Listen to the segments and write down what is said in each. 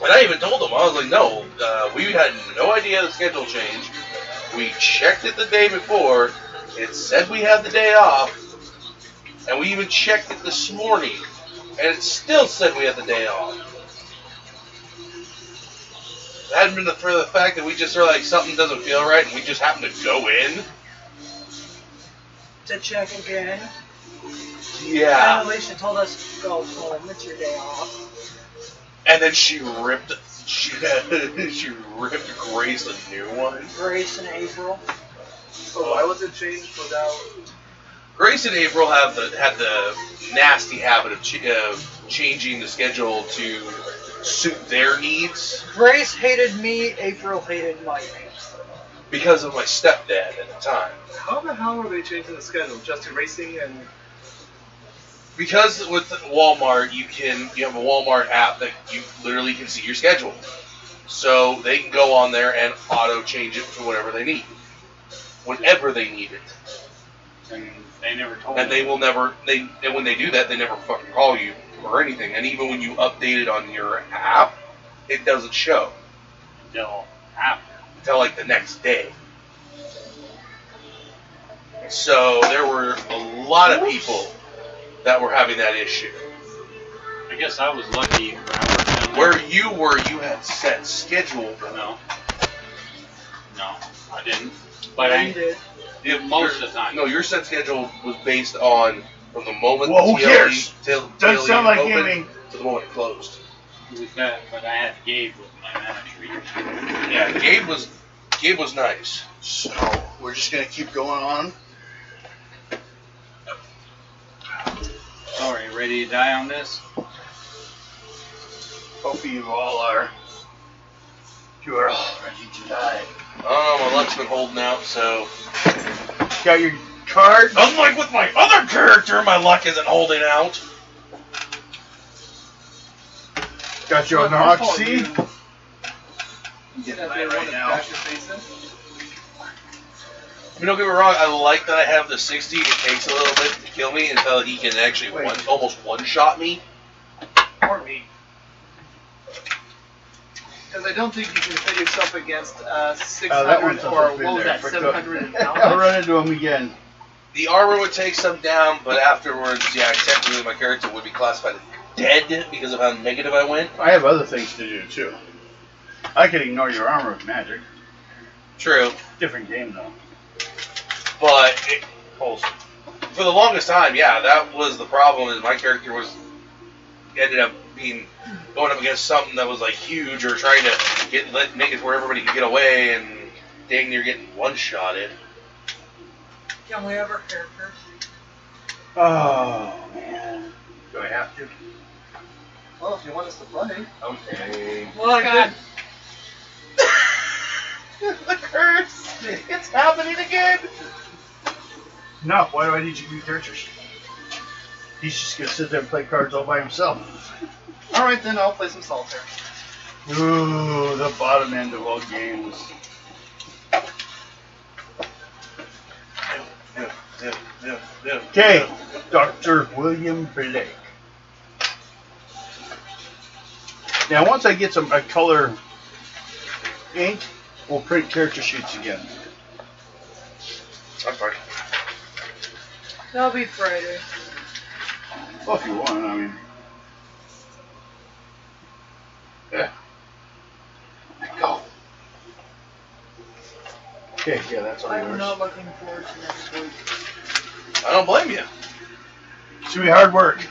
And I even told them, I was like, no, we had no idea the schedule changed. We checked it the day before. It said we had the day off. And we even checked it this morning. And it still said we had the day off. It hadn't been for the fact that we just are like, something doesn't feel right, and we just happen to go in. To check again. Yeah. And Alicia told us to go home. It's your day off. And then she ripped Grace a new one. Grace and April. So why was it changed without? Grace and April had the nasty habit of changing the schedule to suit their needs. Grace hated me. April hated Mike. Because of my stepdad at the time. How the hell are they changing the schedule? Just erasing and... Because with Walmart, you have a Walmart app that you literally can see your schedule. So they can go on there and auto change it to whatever they need. Whenever they need it. And they never told And me. they will never, and when they do that, they never fucking call you or anything. And even when you update it on your app, it doesn't show. Until after. Until like the next day. So there were a lot of people that were having that issue. I guess I was lucky when I worked down there. Where you were, you had set schedule. No, I didn't. But Yeah, I you did. most of the time. No, your set schedule was based on from the moment Well, who the cares? till Doesn't sound like opened gaming. to the moment it closed. It was that, but I had Gabe with my manager. Yeah, Gabe was nice. So we're just gonna keep going on. Sorry, ready to die on this? Hope you all are. You are all ready to die. Oh, my luck's been holding out, so. Got your card? Unlike with my other character, my luck isn't holding out. Got your Moxie? Get that that there right now. bash your face in? I mean, don't get me wrong, I like that I have the 60. It takes a little bit to kill me until he can actually almost one-shot me. Or me. Because I don't think you can fit yourself against 600 that one's or been what was there. that, For 700 and I'll down. run into him again. The armor would take some down, but afterwards, yeah, technically my character would be classified as dead because of how negative I went. I have other things to do too. I can ignore your armor with magic. True. Different game though. But for the longest time, yeah, that was the problem. Is my character ended up going up against something that was like huge, or trying to make it where everybody could get away, and dang near getting one-shotted. Can we have our characters? Oh man. Do I have to? Well, if you want us to play. Okay. Well, God. The curse! It's happening again! No, why do I need you to be characters? He's just gonna sit there and play cards all by himself. Alright, then I'll play some solitaire. Ooh, the bottom end of all games. Okay, Dr. William Blake. Now, once I get some color ink, we'll print character sheets again. I'm fine. that'll be Friday. Well, if you want, I mean. Yeah. Go. Okay, yeah, that's all I'm yours. not looking forward to next week. I don't blame you. It's gonna be hard work.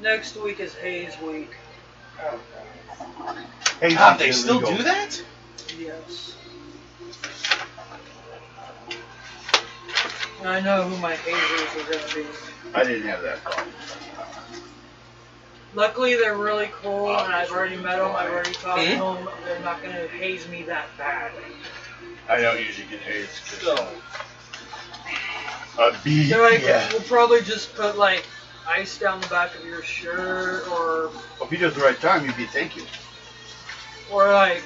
Next week is Hayes week. Hey, God, they still do that? Yes. I know who my hazers are going to be. I didn't have that problem. Luckily, they're really cool, and I've already met them. I've already talked to them. They're not going to haze me that bad. I don't usually get hazed. So, A B. They're like, Yeah. we'll probably just put like ice down the back of your shirt, or Well, if you do it at the right time, you'd be thank you. like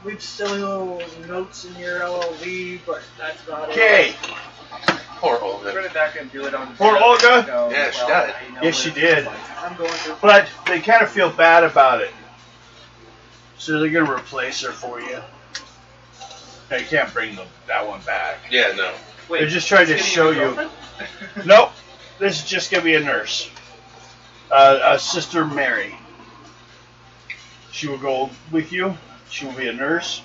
leave silly little notes in your LLV, but that's about it. Okay. Poor Bring Olga. it back and do it on. Poor Olga? No, Yeah, she well, died. I know Yes, she it. did. I'm going to. But they kind of feel bad about it. So they're going to replace her for you. Now, you can't bring that one back. Yeah, no. Wait, They're just trying to it's show getting you. girlfriend? Nope. This is just going to be a nurse. Sister Mary. She will go with you. She will be a nurse.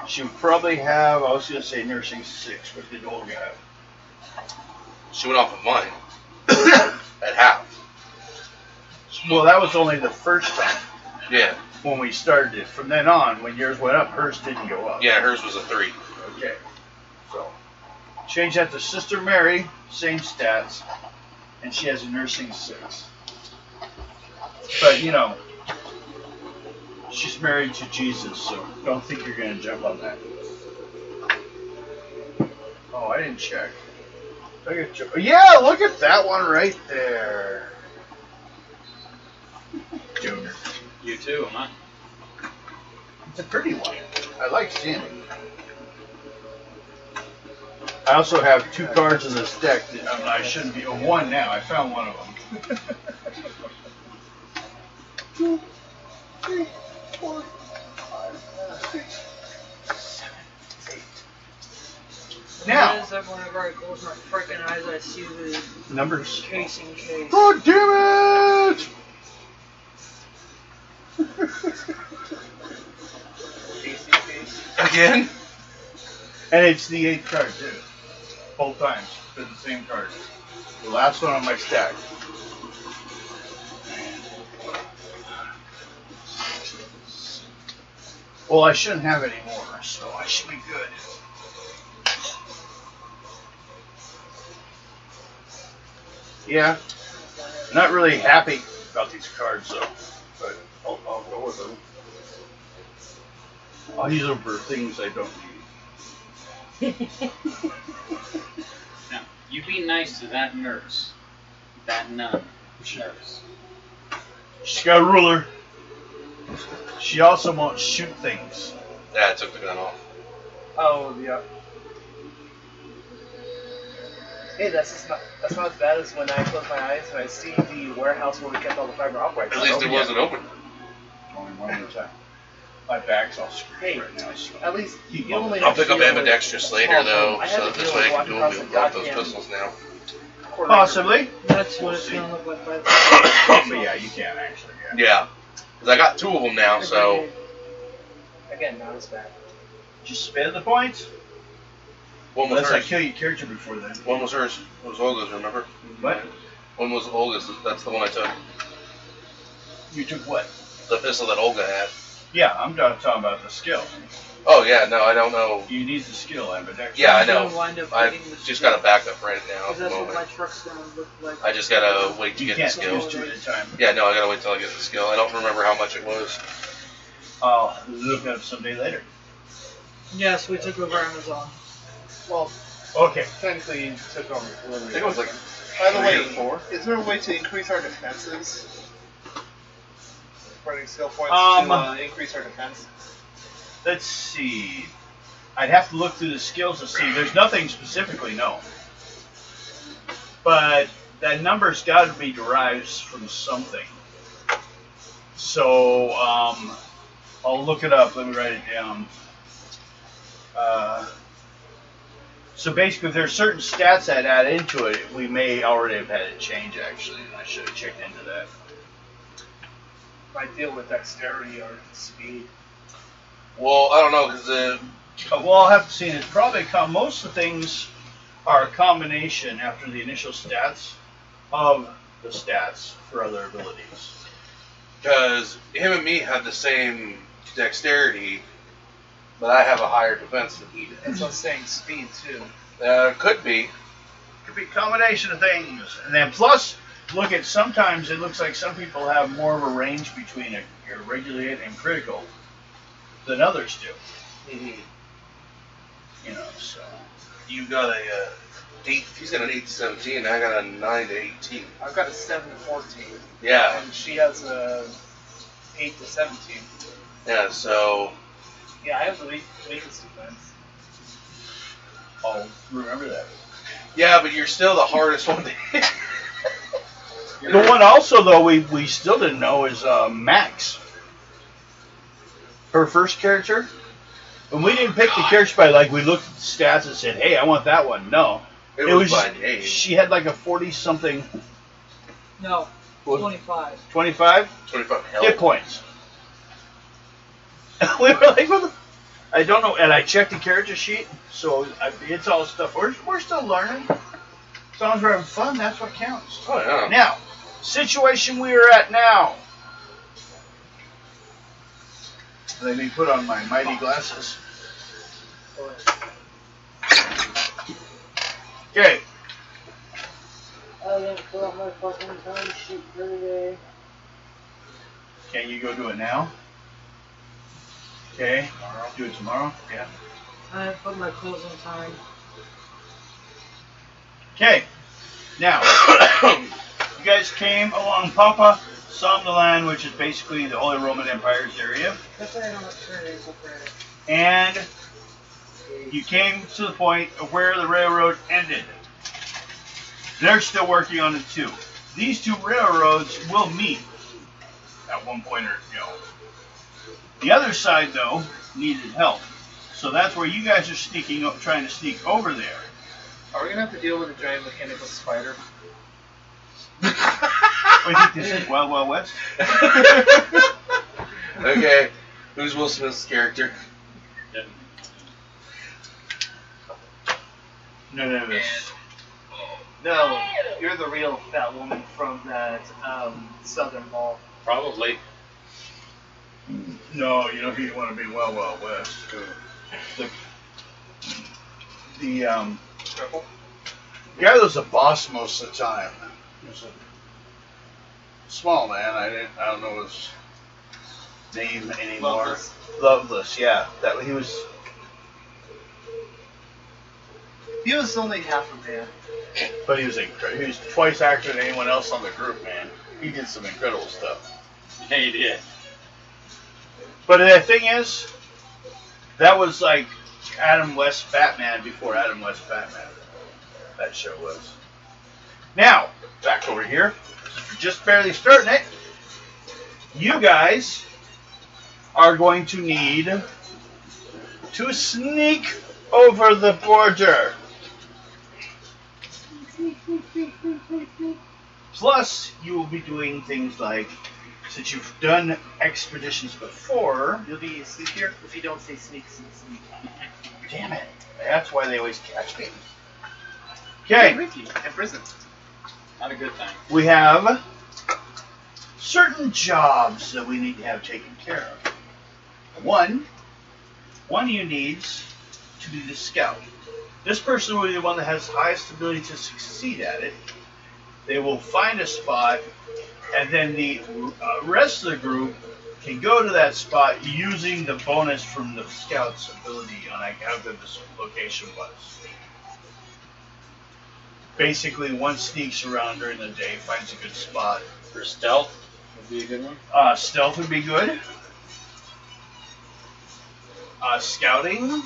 She will probably have, I was going to say nursing 6, but did Olga have? She went off of mine. At half. Well, that was only the first time Yeah. when we started it. From then on, when yours went up, hers didn't go up. Yeah, hers was a 3. Okay. So, change that to Sister Mary, same stats, and she has a nursing 6. But, you know, she's married to Jesus, so don't think you're going to jump on that. Oh, I didn't check. Yeah, look at that one right there. Junior. You too, huh? It's a pretty one. I like seeing it. I also have 2 cards in this deck that I shouldn't be. Oh, 1 now. I found one of them. 2, 3, 4, 5, 6, 7, 8. Now, Whenever I close my freaking eyes, I see the numbers. casing case. God damn it! Again? And it's the 8th card too. Both times. They're the same card. The last one on my stack. Well, I shouldn't have any more, so I should be good. Yeah. Not really happy about these cards though. But I'll go with them. I'll use them for things I don't need. Now, you be nice to that nurse. That nun nurse. She's got a ruler. She also won't shoot things. Yeah, I took the gun off. Oh, yeah. Hey, that's not as bad as when I close my eyes and I see the warehouse where we kept all the fiber optics. At least it wasn't open. Only one at a time. My back's all screwed Hey, right now. So. at least you only I'll have to pick up deal with ambidextrous later small though, I had so to this deal way I with can dual walking wield across both the those goddamn pistols now. corner. Possibly. That's what We'll it's see. gonna look like by the But yeah, you can actually. Yeah. Yeah. Because I got 2 of them now, so. Again, not as bad. Just spend the points. One was Unless I hers. kill your character before then. One was hers. It was Olga's, remember? What? One was Olga's. That's the one I took. You took what? The pistol that Olga had. Yeah, I'm not talking about the skill. Oh, yeah, no, I don't know. You need the skill, ambidextrous. Yeah, I I'm gonna know. wind up I've getting the just skill. got a backup right now at Because the that's what my moment. truck's gonna look like. I just gotta wait to You get the can't skill. use 2 at a time. Yeah, no, I gotta wait till I get the skill. I don't remember how much it was. I'll look at it someday later. Yes, we took over Amazon. Well, Okay. technically you took over I delivery. think it was like By the 3 way, or 4. is there a way to increase our defenses? Running skill points to increase our defense? Let's see. I'd have to look through the skills to see. There's nothing specifically, no. But that number's got to be derived from something. So, I'll look it up. Let me write it down. So basically, if there's certain stats that add into it, we may already have had it change, actually. And I should have checked into that. Might deal with dexterity or speed. Well, I don't know, because Well, I'll have to see. It's probably most of the things are a combination after the initial stats of the stats for other abilities. him and me had the same dexterity, but I have a higher defense than he That's did. what I'm saying, speed too. Could be. Could be a combination of things. And then plus, look at sometimes it looks like some people have more of a range between your regular hit and critical than others do. Mm-hmm. You know, so. You got a 8. He's got an 8 to 17. I got a 9 to 18. I've got a 7 to 14. Yeah. And she has a 8 to 17. Yeah. So Yeah, I have the weakest defense. I'll remember that. Yeah, but you're still the hardest one to hit. The one also though we still didn't know is Max. Her first character. And we didn't pick the character by like we looked at the stats and said, hey, I want that one. No. It was by name. She had like a 40-something. No, 25. 25? 25 hit health. points. We were like, what the? I don't know. And I checked the character sheet, so it's all stuff. We're still learning. As long as we're having fun, that's what counts. Oh, yeah. Now, situation we are at now. Let me put on my mighty glasses. Okay. I didn't fill out my fucking time sheet for today. Can you go do it now? Okay. Do it tomorrow? Yeah. I didn't put my closing time. Okay. Now, you guys came along Papa Somnaland, which is basically the Holy Roman Empire's area. That's why I don't have Trinity up there. And you came to the point of where the railroad ended. They're still working on it too. These two railroads will meet at one point or The other side, though, needed help. So that's where you guys are trying to sneak over there. Are we gonna have to deal with a giant mechanical spider? What do you think this is, Wild Wild West? Okay. Who's Will Smith's character? None of us. No, you're the real fat woman from that Southern Mall. Probably. No, you don't want to be Wild Wild West. The guy that was the boss most of the time. He was a small man. I don't know his name anymore. Loveless, yeah. That he was. He was only half a man. But he was incredible. He was twice actor than anyone else on the group, man. He did some incredible stuff. Yeah, you did. But the thing is, that was like Adam West Batman before Adam West Batman. That show was. Now, back over here. Just barely starting it. You guys are going to need to sneak over the border. Plus, you will be doing things like, since you've done expeditions before. You'll be sneakier if you don't say sneak, sneak, sneak. Damn it. That's why they always catch me. Okay. Ricky, in prison. Not a good thing. We have certain jobs that we need to have taken care of. One of you needs to be the scout. This person will be the one that has the highest ability to succeed at it. They will find a spot, and then the rest of the group can go to that spot using the bonus from the scout's ability on how good this location was. Basically, one sneaks around during the day, finds a good spot. For stealth would be a good one. Stealth would be good. Scouting.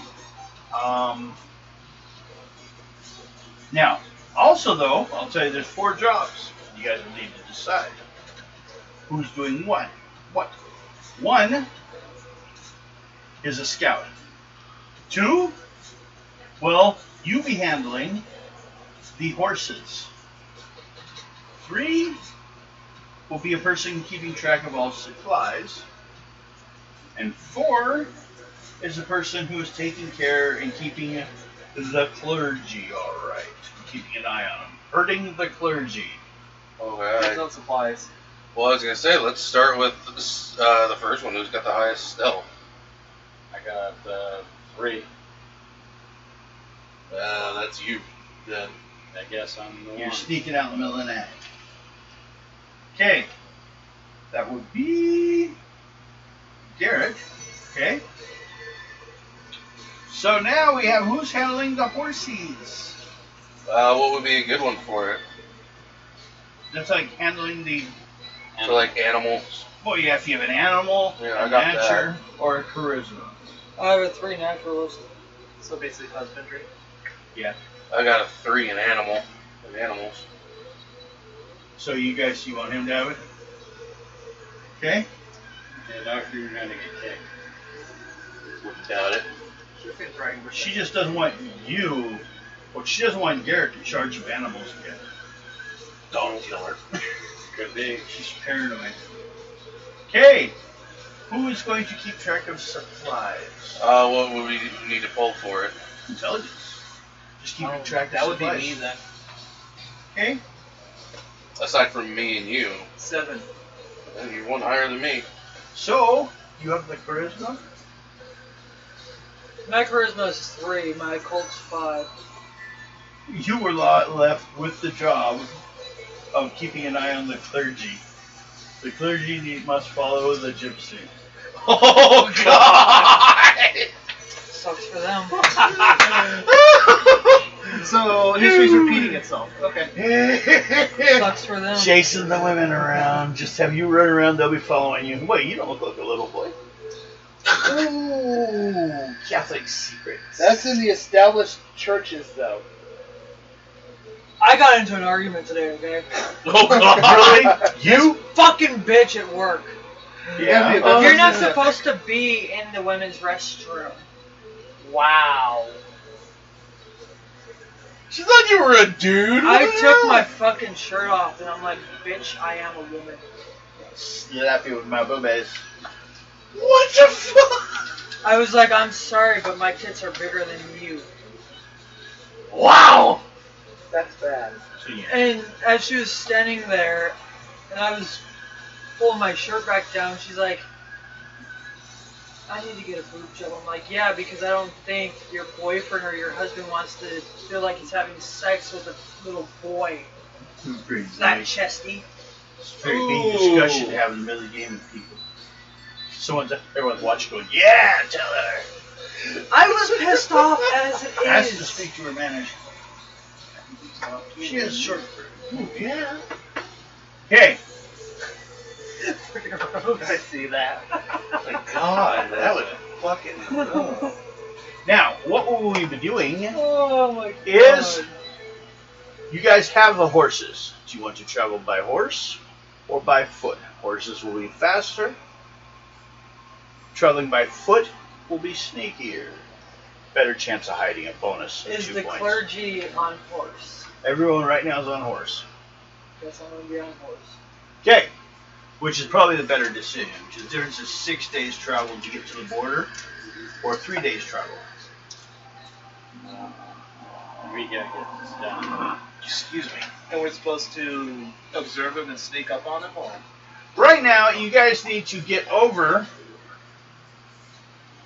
Now, also though, I'll tell you there's 4 jobs. You guys will need to decide who's doing what. One is a scout. 2, well, you be handling the horses. 3 will be a person keeping track of all supplies. And 4 is a person who is taking care and keeping the clergy all right. Keeping an eye on them. Hurting the clergy. Okay. There's no supplies. Well, I was going to say, let's start with the first one. Who's got the highest stealth? I got 3. That's you. Then. I guess I'm the You're one. sneaking out in the middle of the night. Okay. That would be Garrett. Okay. So now we have who's handling the horses. What would be a good one for it? That's like handling the. For like animals. Well, yeah, if you have an animal, Yeah, I a got nature, or a charisma. I have a 3 naturalist. So basically husbandry. Yeah. I got a 3 in animals. So you want him to have it? Okay. Yeah, Doctor, you're gonna get kicked. Wouldn't doubt it. She just doesn't want you, or she doesn't want Garrett to charge of animals again. Dog killer. Could be. She's paranoid. Okay. Who is going to keep track of supplies? What would we need to pull for it? Intelligence. Just keeping track of That would be supplies. me then. Okay. Aside from me and you. 7. You're one higher than me. So, you have the charisma? My charisma is 3, my occult's 5. You were left with the job of keeping an eye on the clergy. The clergy must follow the gypsy. Oh, God! Sucks for them. So history's repeating itself. Okay. Sucks for them. Chasing the women around. Just have you run around, they'll be following you. Wait, you don't look like a little boy. Ooh, Catholic secrets. That's in the established churches, though. I got into an argument today, okay? Oh, God. Really? You? Fucking bitch at work. Yeah. You're not supposed to be in the women's restroom. Wow. She thought you were a dude. I took my fucking shirt off and I'm like, bitch, I am a woman. Slappy with my boobies. What the fuck? I was like, I'm sorry, but my tits are bigger than you. Wow. That's bad. So, yeah. And as she was standing there, and I was pulling my shirt back down, she's like, I need to get a boob job. I'm like, yeah, because I don't think your boyfriend or your husband wants to feel like he's having sex with a little boy. It's pretty That nice. chesty. It's a very big discussion to have in the middle of the game with people. Everyone's watching going, yeah, tell her. I was pissed off as it Ask to is. speak to her manager. She has short. Ooh, yeah. Okay. I see that. My God, that was fucking. Now, what will we be doing? Oh my god. Is- You guys have the horses. Do you want to travel by horse or by foot? Horses will be faster. Traveling by foot will be sneakier. Better chance of hiding a bonus of Is 2 the points. clergy on horse? Everyone right now is on horse. Guess I'm gonna be on horse. Okay. Which is probably the better decision. Which is the difference is 6 days travel to get to the border or 3 days travel. We gotta get this done. Excuse me. And we're supposed to observe him and sneak up on him, or? Right now, you guys need to get over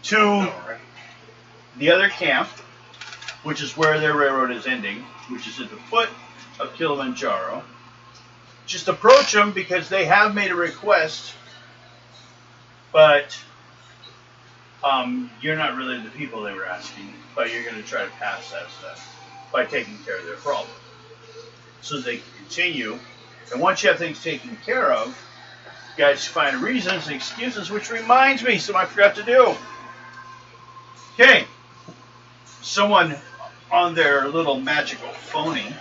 to the other camp, which is where their railroad is ending, which is at the foot of Kilimanjaro. Just approach them because they have made a request, but you're not really the people they were asking, but you're going to try to pass that stuff by taking care of their problem. So they can continue, and once you have things taken care of, you guys find reasons and excuses, which reminds me, something I forgot to do. Okay, someone on their little magical phony,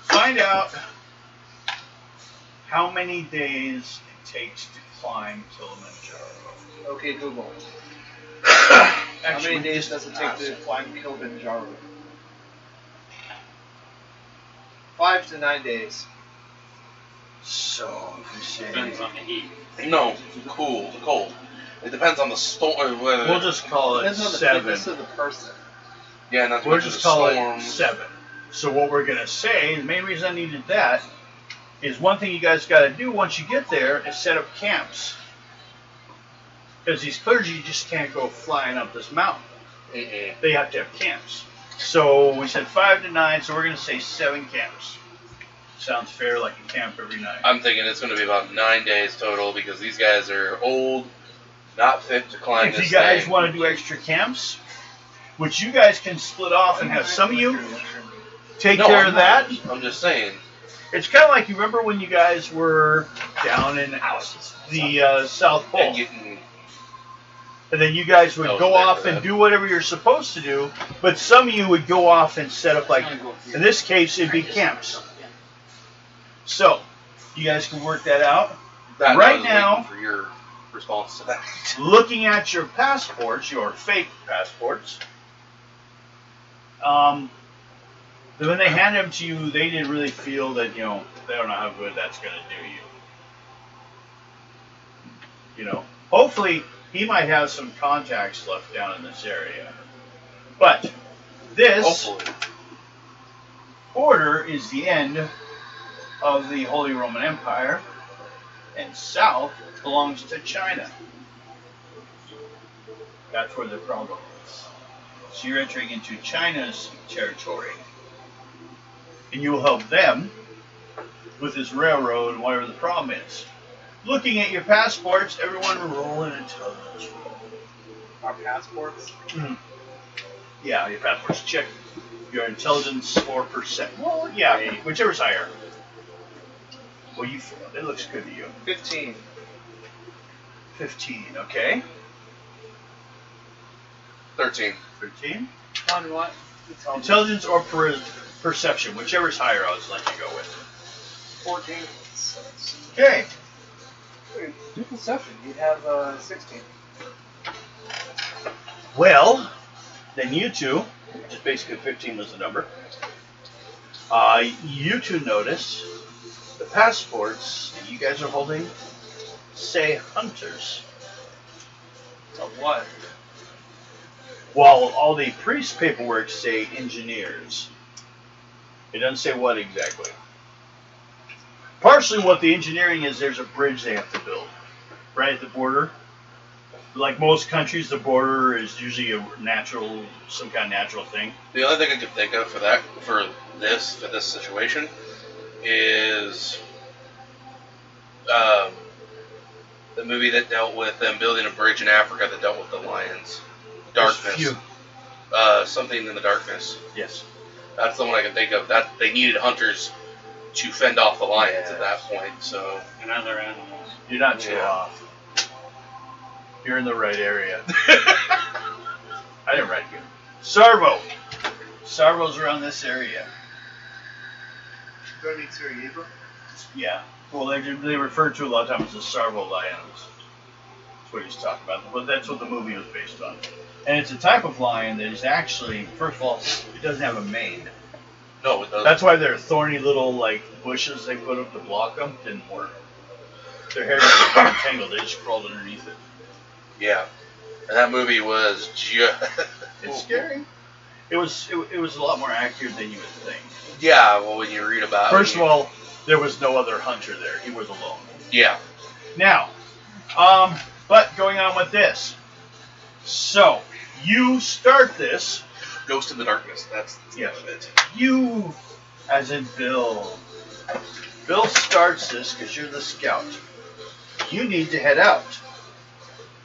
find out how many days it takes to climb Kilimanjaro. Okay, Google. How many days does it take ask. to climb Kilimanjaro? 5 to 9 days. So, if we say, Depends on the heat. No, cool, the cold. It depends on the storm. we'll just call it Depends on the 7. fitness of the person. Yeah, not to We'll mention just the call storms. it 7. So what we're going to say, the main reason I needed that, is one thing you guys got to do once you get there is set up camps. Because these clergy just can't go flying up this mountain. Mm-mm. They have to have camps. So we said 5 to 9, so we're going to say 7 camps. Sounds fair, like a camp every night. I'm thinking it's going to be about 9 days total because these guys are old, not fit to climb If this you guys thing. want to do extra camps, which you guys can split off and have some of you take No, care I'm of that. not. I'm just saying. It's kind of like, you remember when you guys were down in the South Pole? And getting And then you guys would I was go there off for and that. do whatever you're supposed to do, but some of you would go off and set up, like, in this case, it'd be camps. So, you guys can work that out. That, Right I was now- waiting for your response to that. Looking at your passports, your fake passports, when they hand them to you, they didn't really feel that, they don't know how good that's going to do you. Hopefully, he might have some contacts left down in this area. But this Hopefully. border is the end of the Holy Roman Empire, and south belongs to China. That's where the problem is. So you're entering into China's territory. And you will help them with this railroad and whatever the problem is. Looking at your passports, everyone roll an intelligence roll. Our passports. Yeah, your passports. Check your intelligence or percent. Well, yeah, whichever's higher. Well, you failed. It looks good to you. 15. 15, okay. 13. 13. On what? Intelligence or perception, whichever's higher, I'll just let you go with. 14. Okay. Wait, do perception. You'd have 16. Well, then you two, which is basically 15 was the number, you two notice the passports that you guys are holding say hunters. Of what? While all the priest paperwork say engineers. It doesn't say what exactly. Partially what the engineering is, there's a bridge they have to build right at the border. Like most countries, the border is usually some kind of natural thing. The only thing I could think of for this situation, is the movie that dealt with them building a bridge in Africa that dealt with the lions. Darkness. There's a few. Something in the darkness. Yes. That's the one I can think of. That they needed hunters to fend off the lions at that point. So And other animals. You're not too Yeah. off. You're in the right area. I didn't write you. Sarvo. Sarvo's around this area. Do I need Sarajevo? Yeah. Well, they refer to a lot of times as Sarvo lions. That's what he's talking about. But that's what the movie was based on. And it's a type of lion that is actually, first of all, it doesn't have a mane. no, it doesn't. That's why their thorny little bushes they put up to block them didn't work. Their hair didn't get tangled. They just crawled underneath it. Yeah, and that movie was just. It's scary. It was a lot more accurate than you would think. Yeah, well, when you read about. First of all, there was no other hunter there. He was alone. Yeah. Now, but going on with this. So, you start this. Ghost in the Darkness. That's the name of it. You, as in Bill. Bill starts this because you're the scout. You need to head out.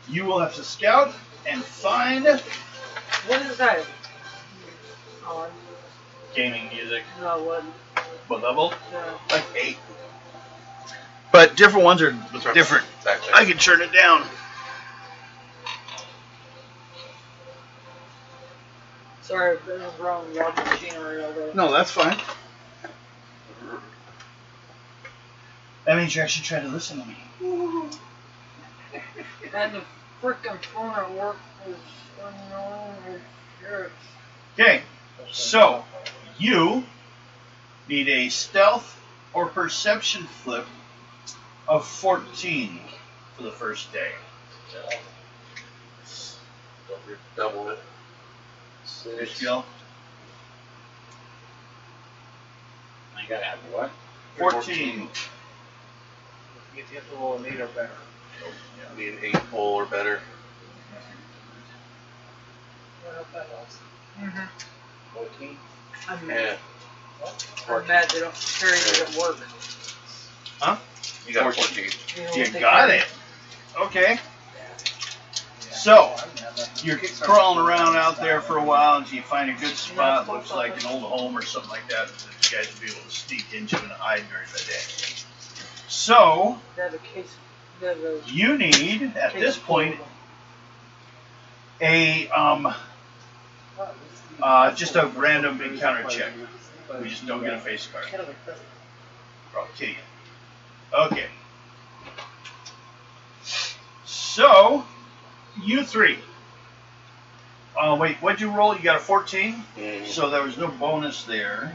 You will have to scout and find What is that? On? gaming music. No, what? What level? No. Like 8. But different ones are different. Exactly. I can turn it down. Sorry, I've been around Rob machinery all day. No, that's fine. That means you're actually trying to listen to me. And the frickin' phone at work was annoying as shit. Okay, so you need a stealth or perception flip of 14 for the first day. Double it. Good skill. I gotta have what? 14. You have to roll an 8 or better. I need an 8 pull or better. I hope that helps. Mm-hmm. 14. I'm Yeah. I'm mad they don't carry it at work. You got 14. 14. You know You what they got carry? it. Okay. So, you're crawling around out there for a while until you find a good spot. Looks like an old home or something like that that you guys will be able to sneak into and hide during the day. So, They have a case. They have a you need, at this point, just a random encounter check. We just don't get a face card. Or I'll kill you. Okay. So, you three. Wait, what'd you roll? You got a 14? Mm. So there was no bonus there.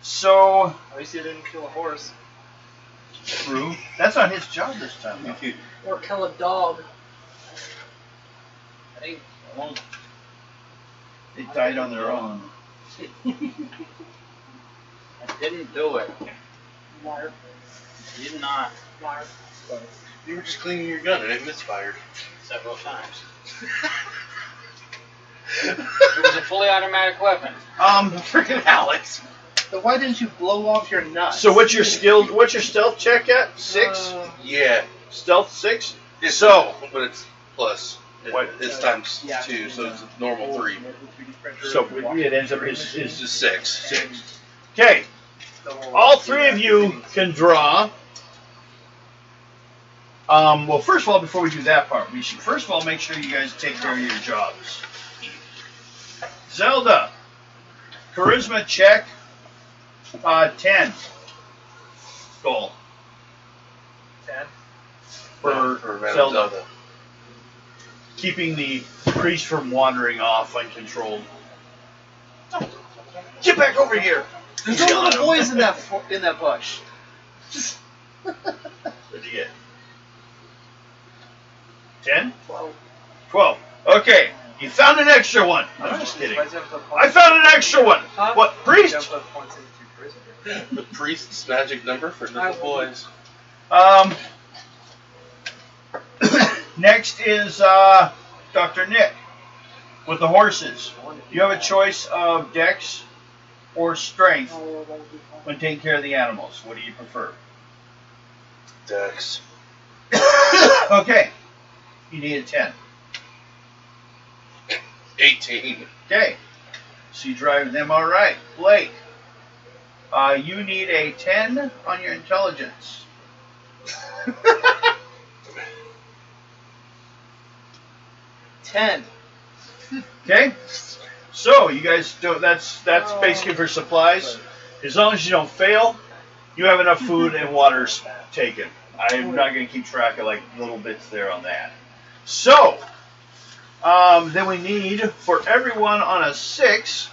So, At least you didn't kill a horse. true. That's not his job this time. Though. Or kill a dog. Hey, well, They died on their own. I didn't do it. Mark. Did not. Mark. You were just cleaning your gun and it misfired. Several times. It was a fully automatic weapon. Freaking Alex. Then why didn't you blow off your nuts? So what's your stealth check at? 6? Yeah. Stealth 6? It's So- but it's plus. What? It's times 2, so it's a normal 3. So it ends up is It's just 6. 6. Okay. All three of you can draw. Well, first of all, before we do that part, we should first of all make sure you guys take care of your jobs. Zelda, charisma check, 10. Goal 10. for Madame Zelda. Keeping the priest from wandering off uncontrolled. Get back over here! There's no Got little him. boys in that bush. What'd you get? 10? 12. 12. Okay, you found an extra one. I'm just kidding. I found an extra one. Huh? What, priest? The priest's magic number for little boys. Next is Dr. Nick with the horses. You have a choice of dex or strength when taking care of the animals. What do you prefer? Dex. Okay, you need a 10. 18. Okay, so you drive them all right. Blake, you need a 10 on your intelligence. 10. Okay, so you guys do that's basically for supplies. As long as you don't fail, you have enough food and water's taken. I'm not going to keep track of like little bits there on that. So, then we need for everyone on a 6,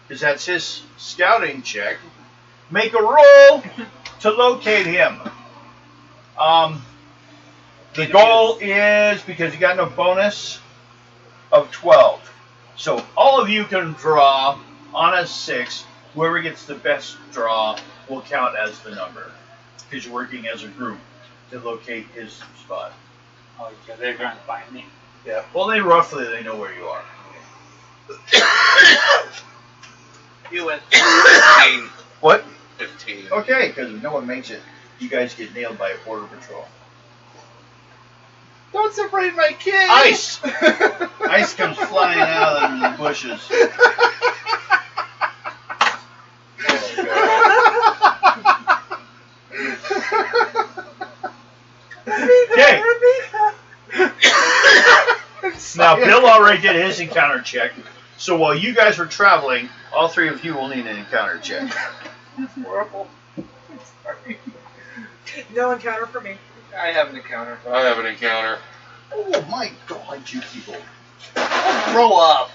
because that's his scouting check, make a roll to locate him. The goal is, because you got no bonus, of 12. So all of you can draw on a 6. Whoever gets the best draw will count as the number, because you're working as a group to locate his spot. Oh, yeah, they're trying to find me. Yeah. Well, they know where you are. You win. 15. What? 15. Okay, because if no one makes it, you guys get nailed by a border patrol. Don't separate my kids! Ice! Ice comes flying out of the bushes. Okay. Now, Bill already did his encounter check, so while you guys were traveling, all three of you will need an encounter check. It's horrible. Sorry. No encounter for me. I have an encounter. I have an encounter. Oh my god, you people. Grow up.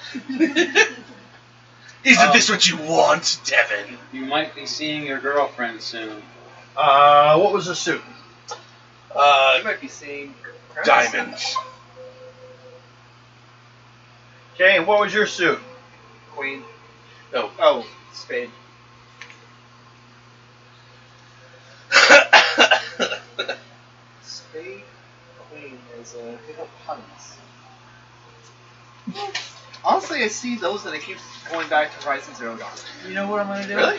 Isn't this what you want, Devin? You might be seeing your girlfriend soon. What was the suit? You might be seeing Diamonds. Okay, and what was your suit? Queen. No. Oh, spade. Spade, queen is a bit of puns. Honestly, I see those and I keep going back to Horizon Zero Dawn. You know what I'm gonna do? Really?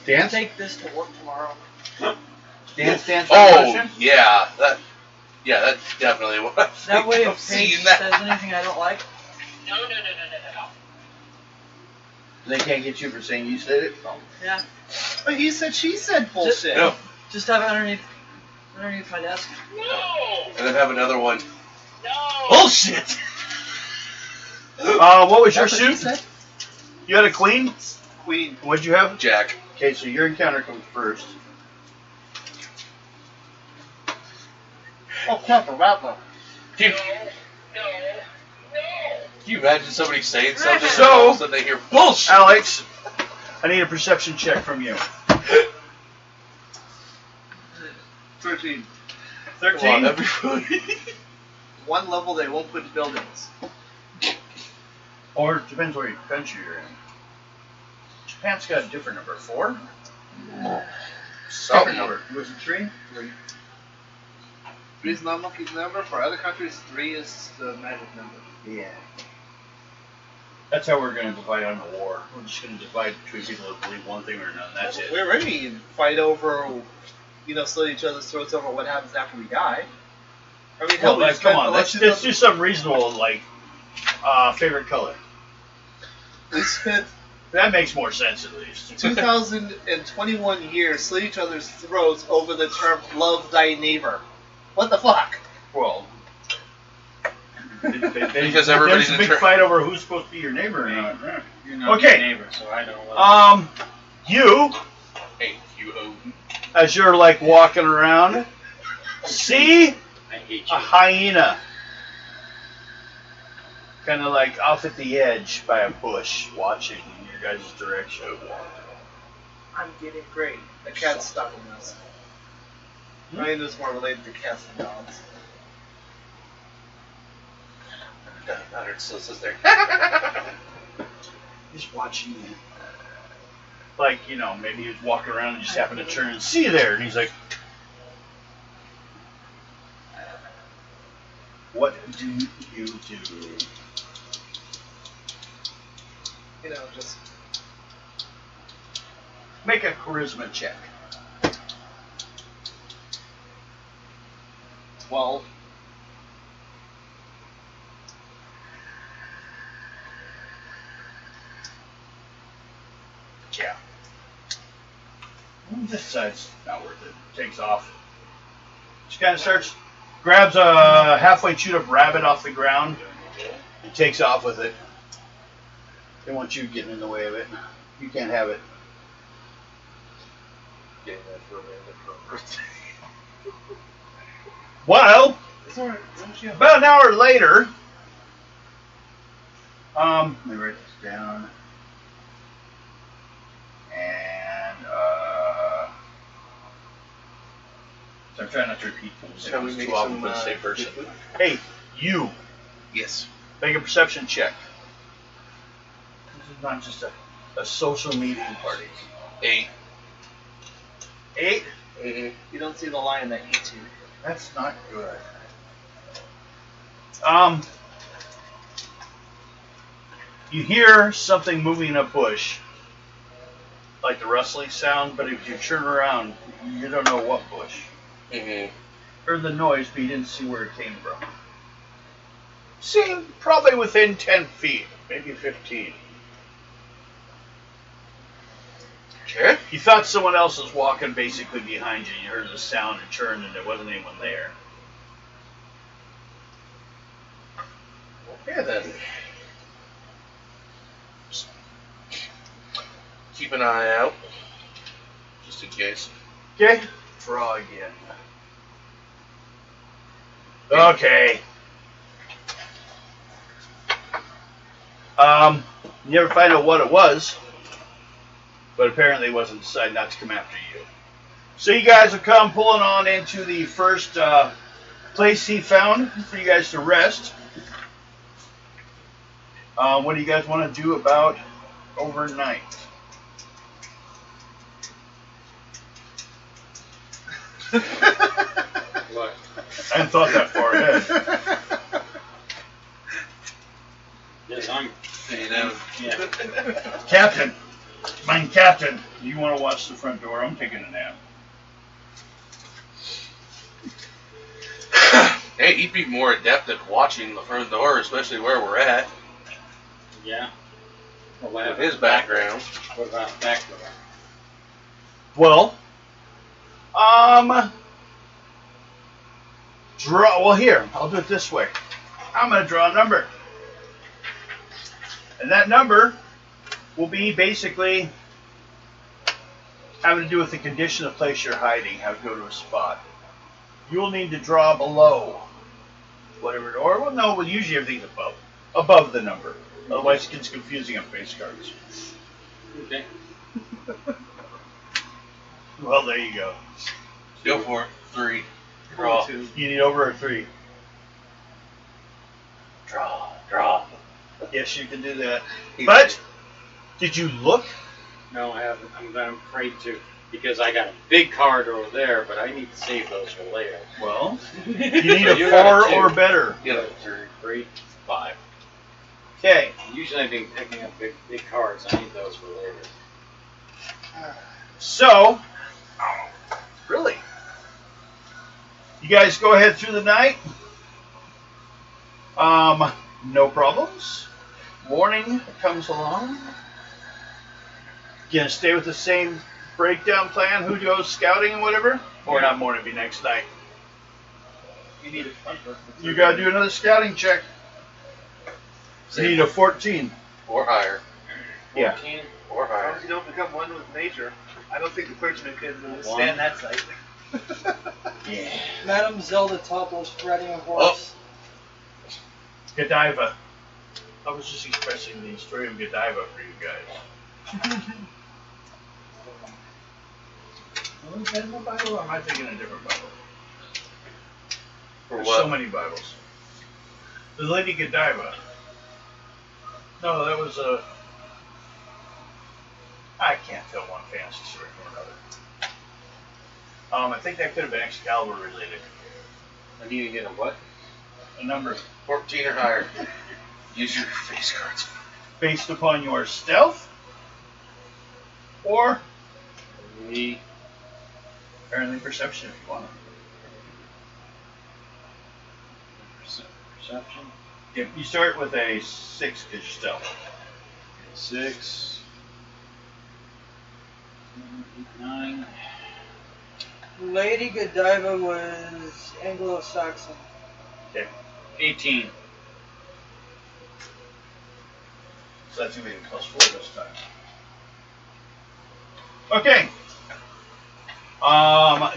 Dance? Take this to work tomorrow. Dance, Oh, revolution? yeah. That's definitely what I'm That way, thinking of if Paige seeing that. says anything I don't like, They can't get you for saying you said it? yeah, But he said she said bullshit. No. just have it underneath. underneath my desk. And then have another one. Bullshit! What was your That's what she suit? said. You had a queen? Queen. What'd you have? Jack. Okay, so your encounter comes first. Oh, crap, a rattler. Can you imagine somebody saying something So- and all of a sudden they hear bullshit? Alex, I need a perception check from you. 13. 13? Come on, everybody. One level they won't put buildings. Or it depends what country you're in. Japan's got a different number. 4? Different Something. number. Was it 3? 3 is not monkey's number. For other countries, 3 is the magic number. Yeah. That's how we're going to divide on the war. We're just going to divide between people that believe one thing or another. That's it. We already fight over, slit each other's throats over what happens after we die. I mean, Well, hell, we like, come spent on. Let's do something reasonable, like favorite color. We spent That makes more sense, at least. 2021 years slit each other's throats over the term "love thy neighbor." What the fuck? Well, Because everybody's there's a in big turn. fight over who's supposed to be your neighbor or not. You're not Okay. my neighbor, so I don't. You, Hey, you Odin. as you're like walking around, see I hate a you. hyena, kind of like off at the edge by a bush, watching in your guys' direction. I'm getting great. The cat's stopping us. I mean, this is more related to cats than dogs. It still sits there. He's watching you. Like, maybe he was walking around and just happened to turn and see you there, and he's like, "What do you do?" Just Make a charisma check. 12. Yeah. This side's not worth it. Takes off. She kind of grabs a halfway chewed up rabbit off the ground, and takes off with it. They want you getting in the way of it. You can't have it. Getting that for a birthday. Well, It's alright. Don't you? about an hour later, let me write this down. And, so I'm trying not to repeat things. Shall we It's make too often some for the same person. good food? Hey, you, Yes. make a perception check. This is not just a social meeting party. 8. 8? Mm-hmm. You don't see the lion that eats you. That's not good. You hear something moving in a bush, like the rustling sound, but if you turn around, you don't know what bush. Mm-hmm. Heard the noise, but you didn't see where it came from. Seemed probably within 10 feet, maybe 15. Okay. You thought someone else was walking basically behind you. You heard the sound and turned, and there wasn't anyone there. Okay then. Just keep an eye out, just in case. Okay. Draw again. Okay. You never find out what it was, but apparently it wasn't decided not to come after you. So you guys have come pulling on into the first place he found for you guys to rest. What do you guys want to do about overnight? What? I hadn't thought that far ahead. Yes, I'm. You know. Yeah. Captain, Captain, you want to watch the front door? I'm taking a nap. Hey, he'd be more adept at watching the front door, especially where we're at, Yeah. Well, what with happened? his background. What about the back door? Well, Draw. Well, here, I'll do it this way. I'm going to draw a number. And that number will be basically having to do with the condition of the place you're hiding, how to go to a spot. You'll need to draw below whatever, or well, no, well, usually everything's above the number. Otherwise, it gets confusing on face cards. Okay. Well, there you go. Go for it. 3. Draw. Two. You need over a 3. Draw. Yes, you can do that. But did you look? No, I haven't. I'm afraid to because I got a big card over there, but I need to save those for later. Well, you need a You got 4 a 2. or better. Get it. 3, 5. Okay. Usually I've been picking up big cards. I need those for later. So, really, you guys go ahead through the night. No problems. Morning comes along. Gonna stay with the same breakdown plan. Who goes scouting and whatever, or not morning, be next night. You need a You gotta do another scouting check. You need a 14. Or higher. Yeah. 14. Or As long higher. as you don't become one with nature, I don't think the clergyman could One. withstand that sight. Yeah. Madame Zelda topless riding a horse. Godiva. I was just expressing the story of Godiva for you guys. Was that in the Bible, or am I thinking a different Bible? For There's what? so many Bibles. The Lady Godiva. No, that was a. I can't tell one fantasy story from another. I think that could have been Excalibur related. I need to get a what? A number 14 or higher. Use your face cards. based upon your stealth, or 3. apparently perception if you want. Perception. Yep, you start with a 6 because you're stealth. 6. 7, 8, 9. Lady Godiva was Anglo-Saxon. 18. So that's going to be a +4 this time. Okay.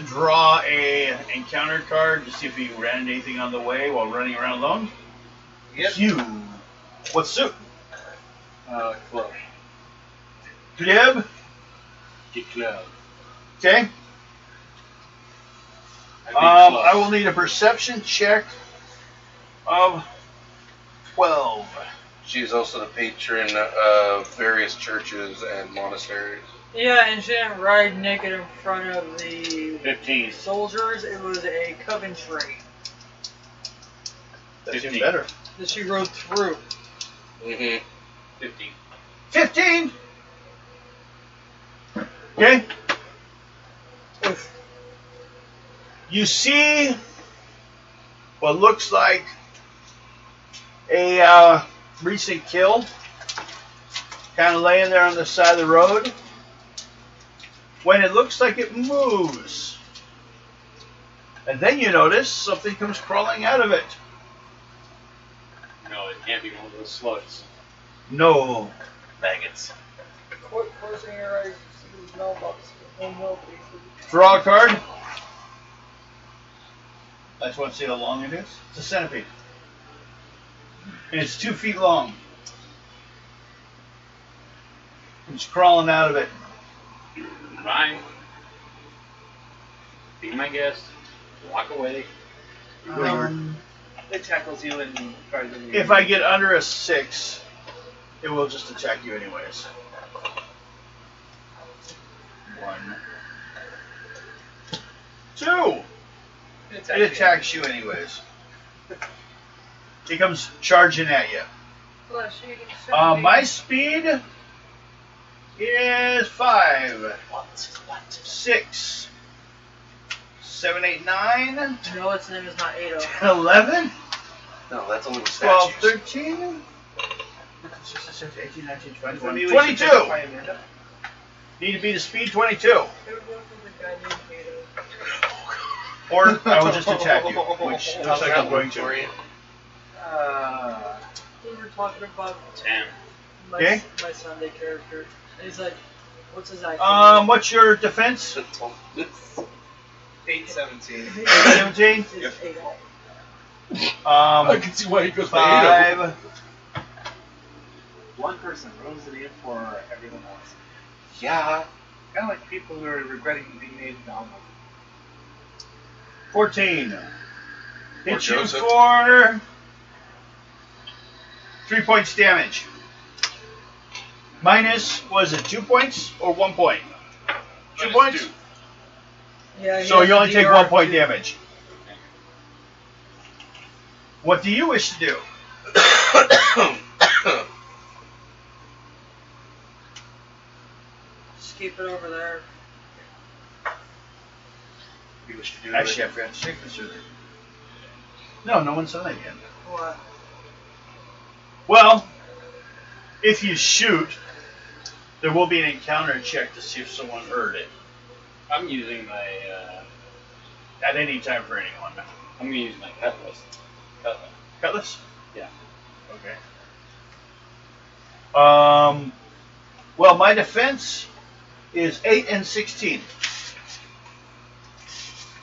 Draw a encounter card to see if you ran into anything on the way while running around alone. Yep. You. What suit? Club. Gleb. Get club. Okay. I will need a perception check of 12. She's also the patron of various churches and monasteries. Yeah, and she didn't ride naked in front of the 15. soldiers. It was a Coventry That's even 15. better. that she rode through. Mm-hmm. 15. 15! Okay. Oof. You see what looks like a recent kill, kind of laying there on the side of the road. When it looks like it moves, and then you notice something comes crawling out of it. No, it can't be one of those slugs. No, maggots. Closing your eyes, you see these mailbox. Draw a card. I just want to see how long it is. It's a centipede. And it's 2 feet long. It's crawling out of it. Fine. Be my guest. Walk away. It tackles you and tries to. If I get under a 6, it will just attack you anyways. 1, 2. It attacks you anyways. It comes charging at you. My speed is 5, 6, 7, 8, 9, No, its name is not Ado. 10, 11, No, that's only with 12, statues. 13, 18, 19, 20, So maybe we 22. should identify Amanda. Need to be the speed 22. It would go for the guy named Ado. or I will just attack you, which looks like I'm going to. For you. We were talking about 10. Okay. my Sunday character. And he's like, what's his IQ? What's your defense? 817. 17. It's 8. I can see why he goes by 5. One person ruins it in for everyone else. Yeah. Kind of like people who are regretting being named Donald. 14. Hit you Joseph. for 3 points damage. Minus, was it 2 points or 1 point? 2 Minus points? 2. Yeah, he So has you a only take DR 1 point too. damage. What do you wish to do? Just keep it over there. You wish to do Actually, I it. forgot to check this earlier. No, no one's done that yet. What? Well, if you shoot, there will be an encounter check to see if someone heard it. I'm using my. At any time for anyone. I'm gonna use my cutlass. Cutlass? Yeah. Okay. Well, my defense is 8 and 16.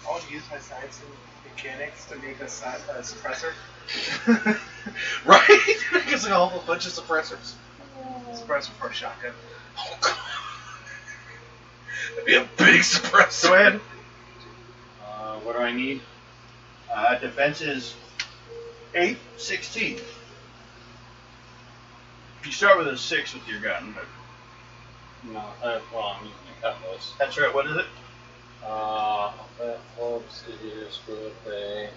I'll use my science and mechanics to make a suppressor. Right? Because like a whole bunch of suppressors. Suppressor for a shotgun. Oh, God. That'd be a big suppressor. Go ahead. What do I need? Defense is 8, 16. You start with a 6 with your gun, but No. Well, I'm using my cutlass. that's right. What is it? That helps is with a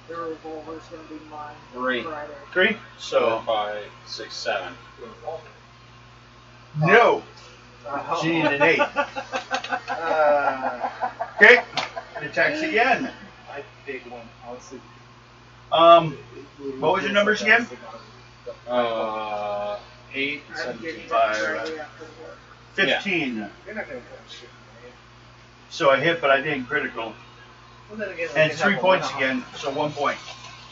Your revolver's gonna be mine. 3. Friday. 3. 4, So 5, 6, 7. no. Oh. She needed an 8. Uh, Okay. It attacks again. my big one, honestly. What was your numbers again? 8, I'm 17. getting Fire. that Friday after work. 15. You're not gonna go shooting, are you? So I hit, but I didn't critical. Well, then again, And we 3 have a points one-off. again, so 1 point.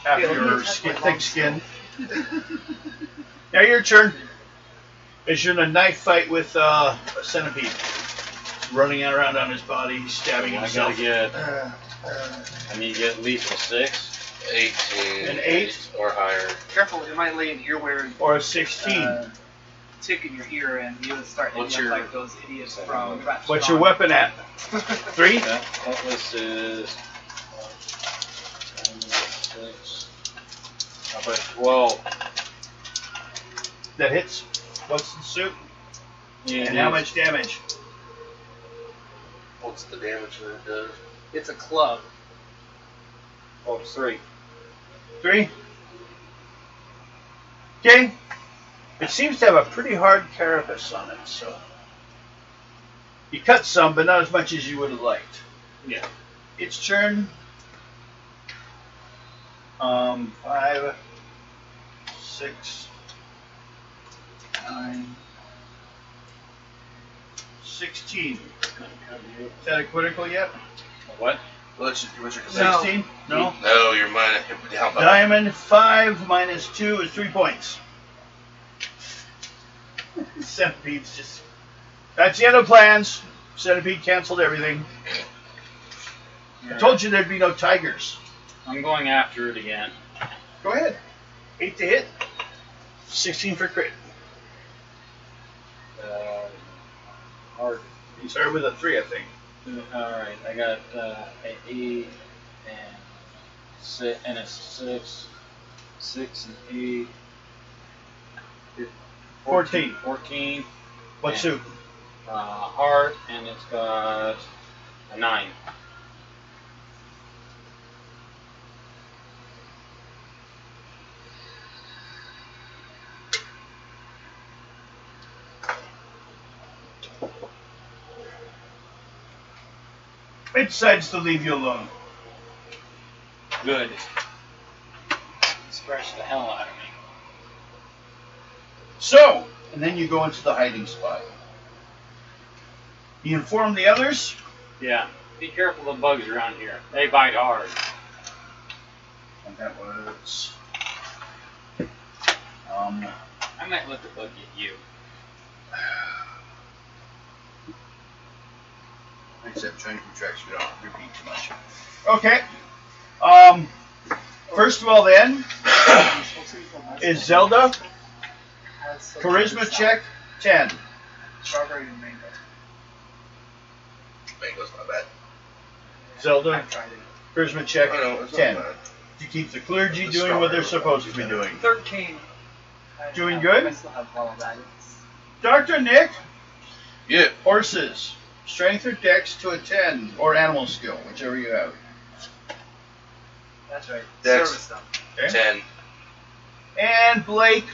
After Yeah, let me your test my thick long skin. Now your turn. As you're in a knife fight with a centipede. Running around on his body, stabbing I himself. gotta get. Uh, I need to get at least a 6. 18. An 8? Or higher. careful, it might lay an earwear Or a 16. tick in your ear and you would start What's ending up your- like those idiots from Ratchet What's your On. weapon at? 3? That cutlass is. 6. How about 12? That hits. What's the suit? Yeah, And how much damage? What's the damage that it does? It's a club. Oh, it's 3. 3? Okay. It seems to have a pretty hard carapace on it, so. You cut some, but not as much as you would have liked. Yeah. Its turn. 5, 6, 9, 16. Is that a critical yet? What? What's your No. 16? No. No, you're mine. Down by Diamond 5 minus 2 is 3 points. Centipede's just. That's the end of plans. Centipede canceled everything. I told you there'd be no tigers. I'm going after it again. Go ahead. 8 to hit. 16 for crit. Hard. You started with a 3, I think. Alright, I got an 8 and a 6. 6 and 8. 14. 14. What Yeah. suit? Heart, and it's got a 9. It decides to leave you alone. Good. Scratch the hell out of me. So, and then you go into the hiding spot. You inform the others. Yeah. Be careful of the bugs around here. They bite hard. And that was. I might let the bug get you. Except trying to keep track so we don't repeat too much. Okay. First of all, then, is Zelda. Charisma check 10. Strawberry and mango. Mango's not bad. Zelda, I tried it. charisma check I know, it's not 10. bad. To keep the clergy The doing what they're strawberry supposed to be doing. 13. Doing good? I still have all of that. Dr. Nick, Yeah. horses. Strength or dex to a 10, or animal skill, whichever you have. That's right. Dex. Service stuff. Okay. 10. And Blake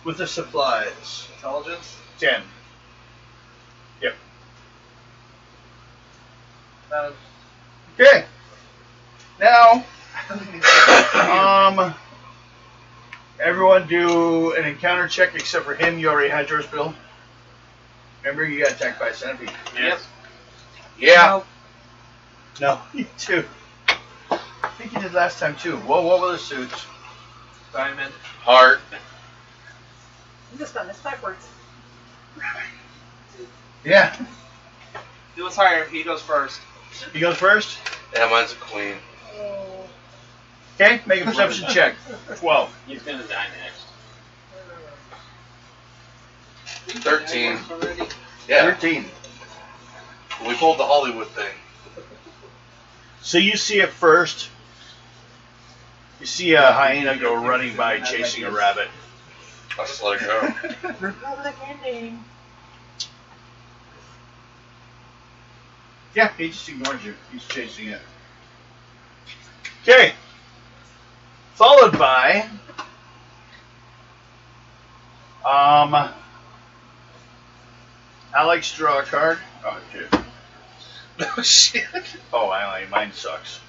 with the supplies. Intelligence. 10. Yep. Okay. Now, everyone do an encounter check except for him. You already had yours, Bill. Remember, you got attacked by a centipede. Yes. Yeah. No, you too. I think you did last time too. Well, what were the suits? Diamond. Heart. This time it's backwards. Yeah. He was higher. He goes first. He goes first. Yeah, mine's a queen. Okay, make a perception check. 12. He's gonna die next. 13. Yeah. 13. We pulled the Hollywood thing. So you see it first. You see a hyena go running by chasing a rabbit. I'll just let it go. Republic ending. Yeah, he just ignores you. He's chasing it. Okay. Followed by Alex, draw a card. Oh shit. Oh, shit. Oh, mine sucks.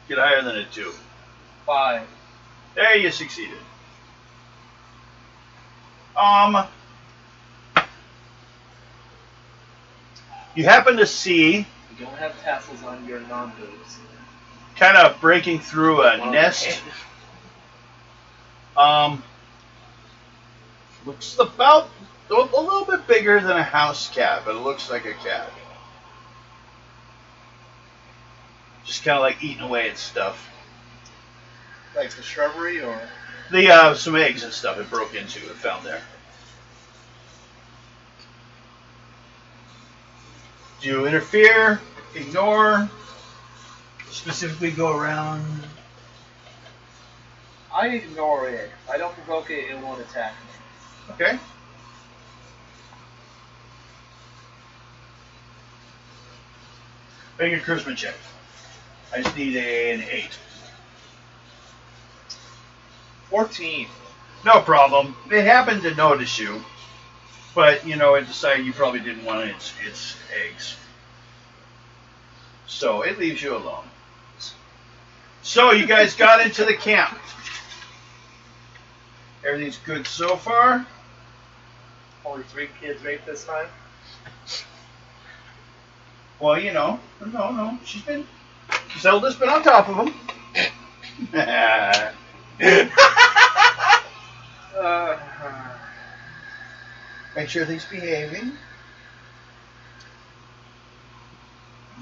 Get higher than a 2. 5. There, you succeeded. You happen to see, You don't have tassels on your non-boobs. kind of breaking through a nest. Looks about a little bit bigger than a house cat, but it looks like a cat. Just kind of like eating away at stuff. Like the shrubbery or? The some eggs and stuff it broke into and found there. Do you interfere? Ignore? Specifically go around? I ignore it. I don't provoke it, it won't attack me. Okay. Make a charisma check. I just need an 8. 14. No problem. They happened to notice you, but it decided you probably didn't want its eggs. So it leaves you alone. So you guys got into the camp. Everything's good so far. Only 3 kids raped this time. Well, no. Zelda's been on top of them. Make sure he's behaving.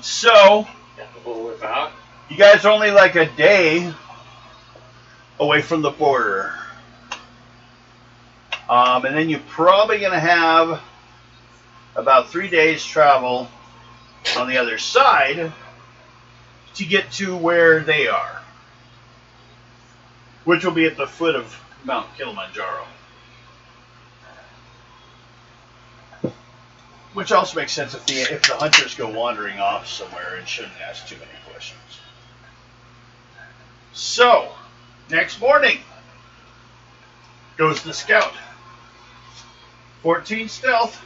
So, Got the bullwhip out. you guys are only like a day away from the border. And then you're probably going to have about 3 days travel on the other side to get to where they are, which will be at the foot of Mount Kilimanjaro. Which also makes sense if the hunters go wandering off somewhere and shouldn't ask too many questions. So, next morning goes the scout. 14 stealth.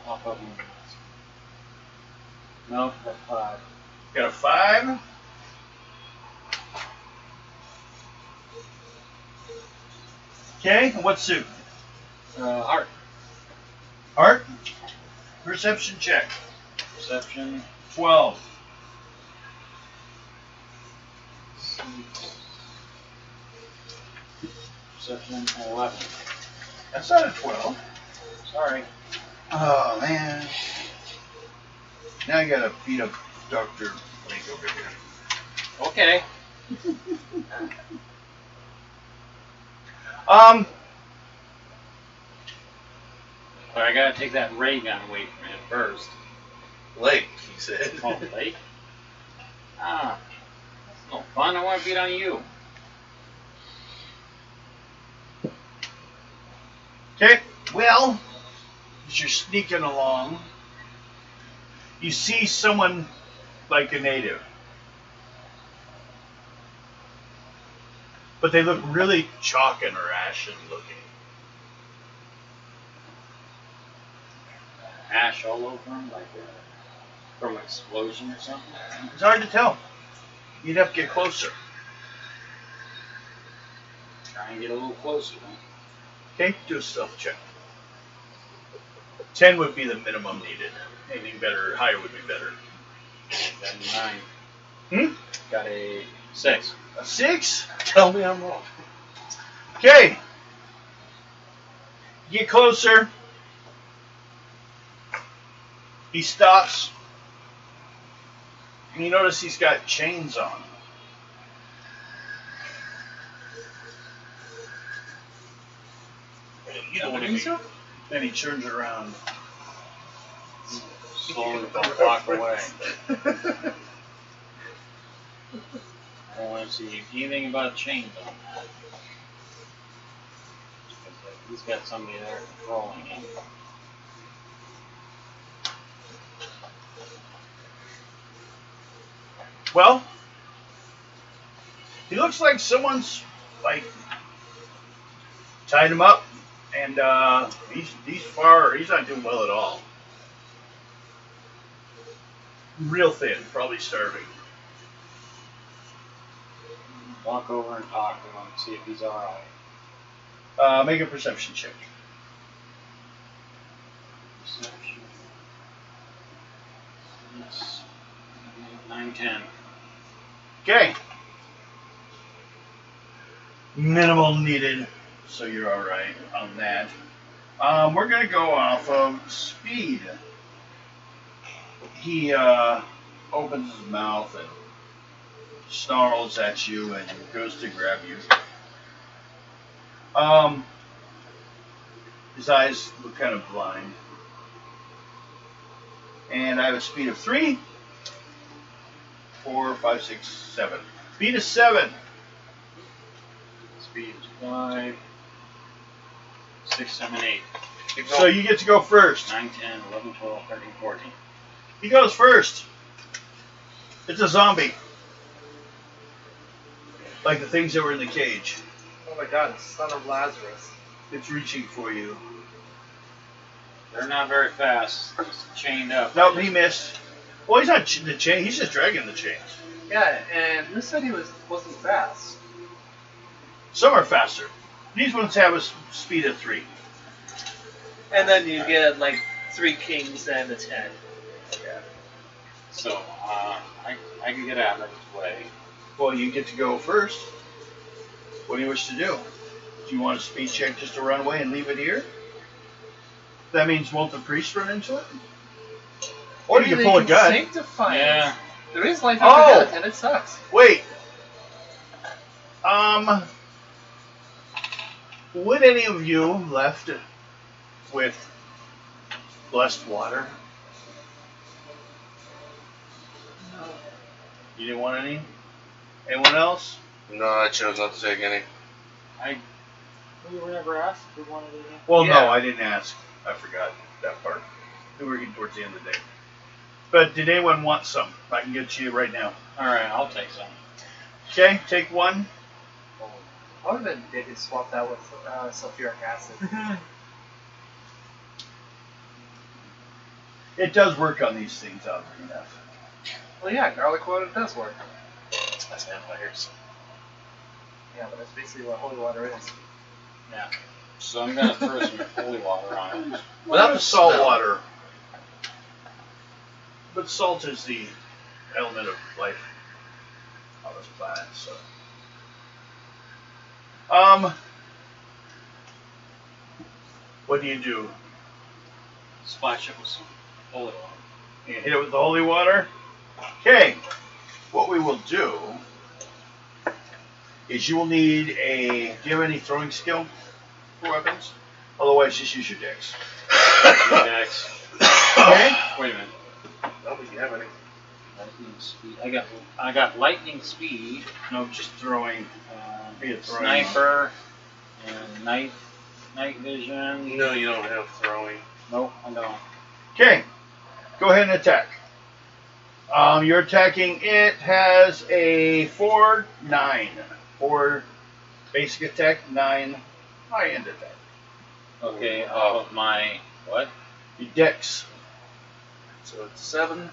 Off of him. No, that's 5. Got a 5. Okay, and what suit? Art. Art? Perception check. Perception. 12. Perception 11. That's not a 12. Sorry. Oh, man. Now I gotta beat up Dr. Blake over here. Okay. But I gotta take that ray gun away from him first. Lake, he said. Oh, Lake? Ah. That's no fun. I want to beat on you. Okay, well, as you're sneaking along, you see someone like a native. But they look really chalk and ashen looking. Ash all over him, like from an explosion or something. It's hard to tell. You'd have to get closer. Try and get a little closer. Then. Okay, do a stealth check. 10 would be the minimum needed. Anything better, higher would be better. Got a 9. Got a 6. A 6? Tell me I'm wrong. Okay. Get closer. He stops. And you notice he's got chains on. You don't want to be. Then he turns around. Slowly walk away. I don't want to see anything about chains on. He's got somebody there controlling him. Well, he looks like someone's like tied him up, and he's not doing well at all. Real thin, probably starving. Walk over and talk to him, see if he's alright. Make a perception check. Perception. 9, 10. Okay. Minimal needed, so you're all right on that. We're gonna go off of speed. He opens his mouth and snarls at you and goes to grab you. His eyes look kind of blind. And I have a speed of 3, 4, 5, 6, 7. Speed is 7. Speed is 5, 6, 7, 8. So you get to go first. 9, 10, 11, 12, 13, 14. He goes first. It's a zombie. Like the things that were in the cage. Oh my god, son of Lazarus. It's reaching for you. They're not very fast. Just chained up. Nope, he missed. Well, he's not the chain. He's just dragging the chains. Yeah, and who said he wasn't fast? Some are faster. These ones have a speed of 3. And then you get like 3 kings and a 10. Yeah. So, I can get out of his way. Well, you get to go first. What do you wish to do? Do you want a speed check just to run away and leave it here? That means won't the priest run into it? Or you can pull a gun. Sanctify Yeah. it. There is life after death, and it sucks. Wait. Would any of you left with blessed water? No. You didn't want any? Anyone else? No, I chose not to take any. We were never asked if we wanted it. Well, Yeah. no, I didn't ask. I forgot that part. We were getting towards the end of the day. But did anyone want some? I can get to you right now. Alright, I'll take some. Okay, take one. I would have been swapped out with sulfuric acid. It does work on these things, oddly enough. Well, yeah, garlic water does work. That's vampires. Yeah, but that's basically what holy water is. Yeah. So I'm gonna throw some holy water on it. Without the salt water, But salt is the element of life on this planet. So, what do? Splash it with some holy water. You hit it with the holy water. Okay. What we will do is you will need a. Do you have any throwing skill for weapons? Otherwise, just use your dex. Next. Okay. Wait a minute. Oh, we can have any. Lightning speed. I got lightning speed. No, just throwing. Be a throwing. Sniper and night vision. No, you don't have throwing. Nope, I don't. Okay. Go ahead and attack. You're attacking. It has a 4/9. 4 basic attack, 9 high-end attack. Okay, off of my what? Your dex. So it's 7.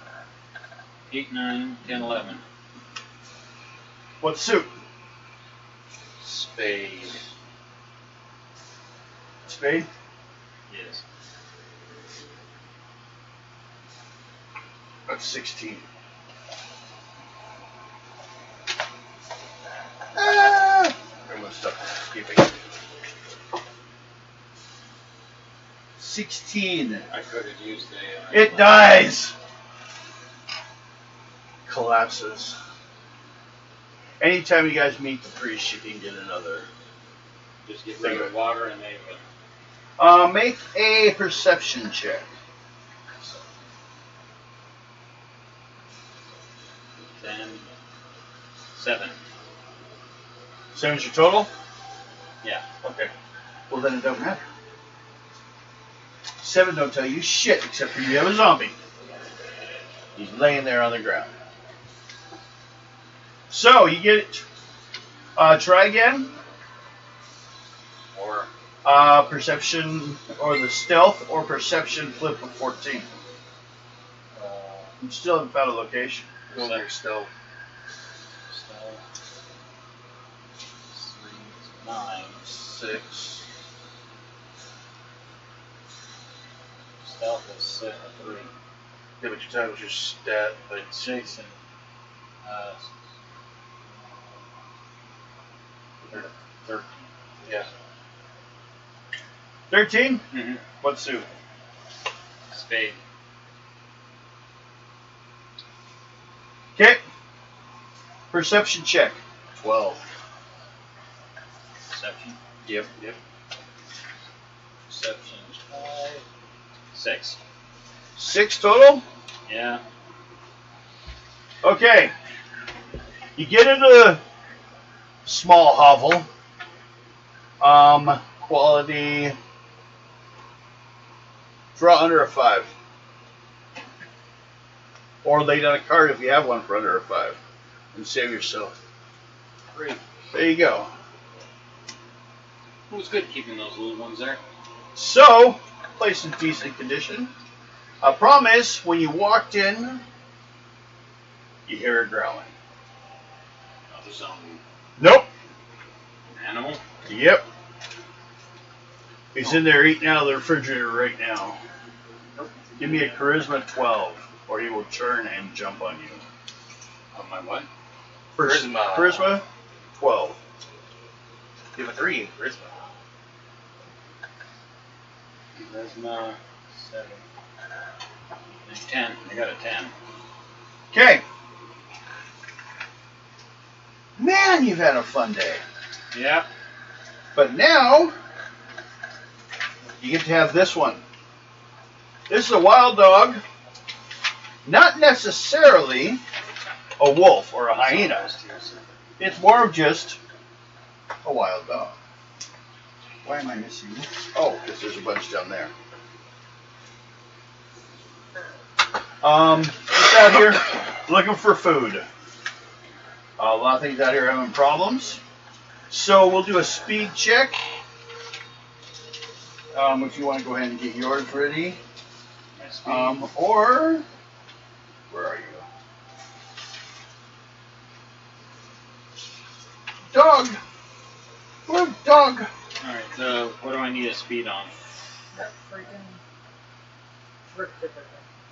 8, 9, 10, 11. What suit? Spade. Spade? Yes. That's 16. I'm gonna stop skipping. 16. I could have used the. It dies. Collapses. Anytime you guys meet the priest, you can get another. Just get rid of water and they would. Make a perception check. 10, 7. 7's your total? Yeah. Okay. Well, then it don't matter. 7 don't tell you shit except for you have a zombie. He's laying there on the ground. So, you get it. Try again. Or Perception, or the stealth, or perception flip of 14. You still haven't found a location. Go there still. 9. 6. Stealth is 3. Yeah, but your time was your stat, but Jason. 13. yeah. 13? Mm-hmm. What suit? Spade. Okay. Perception check. 12. Perception. Yep. Perception is 5. 6. 6 total? Yeah. Okay. You get into a small hovel. Quality. Draw under a 5. Or lay down a card if you have one for under a 5. And save yourself. Great. There you go. It was good keeping those little ones there. So, place in decent condition. Problem is, when you walked in, you hear it growling. Another zombie. Nope. Animal. Yep. He's in there eating out of the refrigerator right now. Give me a charisma 12, or he will turn and jump on you. On my what? Charisma. Charisma 12. You have a 3 in charisma. Charisma 7. 10. I got a 10. Okay. Man, you've had a fun day. Yep. But now, you get to have this one. This is a wild dog. Not necessarily a wolf or a hyena. It's more of just a wild dog. Why am I missing this? Oh, because there's a bunch down there. Just out here looking for food. A lot of things out here having problems. So we'll do a speed check. If you want to go ahead and get yours ready. Or, where are you? Dog! Good dog! Alright, so what do I need a speed on? That freaking frick.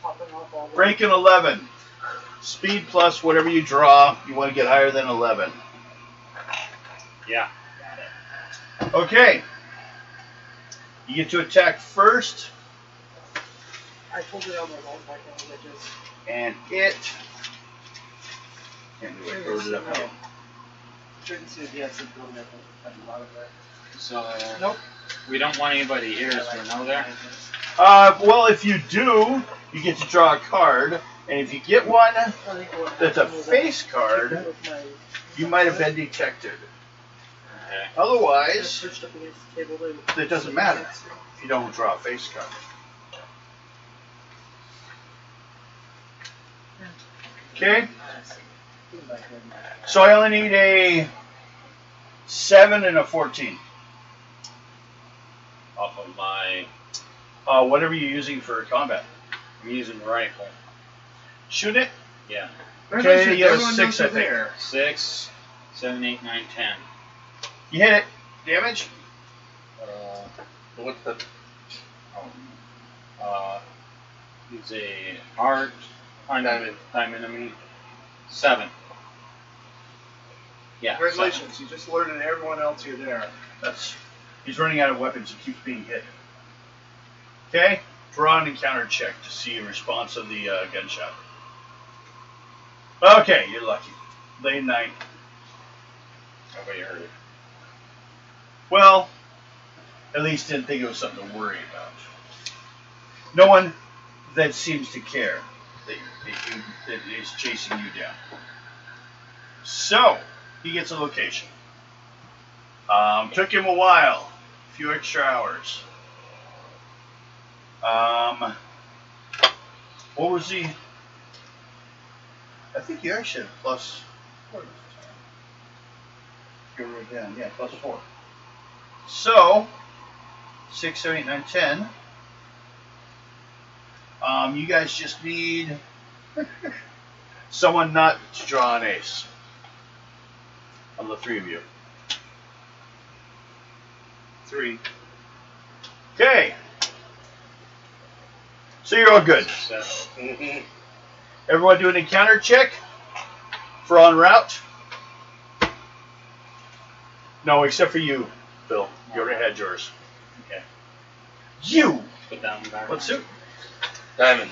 popping off all the Breaking 11. Speed plus whatever you draw. You want to get higher than 11. Yeah. Okay. You get to attack first, I pulled it out of my ball pack and I just and it. Can't do it. Load it up again. Shouldn't see it. Yeah, it's building at the bottom there. So nope. we don't want anybody here, so we know there. Well, if you do, you get to draw a card, and if you get one I think what that's a happened was face I card, kicked it with my you might have been detected. Okay. I Otherwise, pushed up against the table. They- it doesn't matter if you don't draw a face card. Okay, so I only need a 7 and a 14. Off of my, Whatever you're using for combat. I'm using rifle. Shoot it. Yeah. Okay, you have a Everyone 6, knows I they're think. there. 6, 7, 8, 9, 10. You hit it. Damage? What's the He's a hard Diamond. enemy. 7. Yeah. Congratulations, you just alerted everyone else you're there. He's running out of weapons. He keeps being hit. Okay, draw an encounter check to see a response of the gunshot. Okay, you're lucky. Lane 9. Nobody heard it. Well, at least didn't think it was something to worry about. No one that seems to care that is chasing you down. So, he gets a location. Took him a while, a few extra hours. What was he? I think you actually had plus 4 this time. Go right down, yeah, plus 4. So, 6, 7, 8, 9, 10. You guys just need someone not to draw an ace. Of the 3 of you. 3. Okay. So you're all good. 7. Everyone do an encounter check for en route. No, except for you, Phil. You already had yours. Okay. You! Put down the back. What suit? diamond?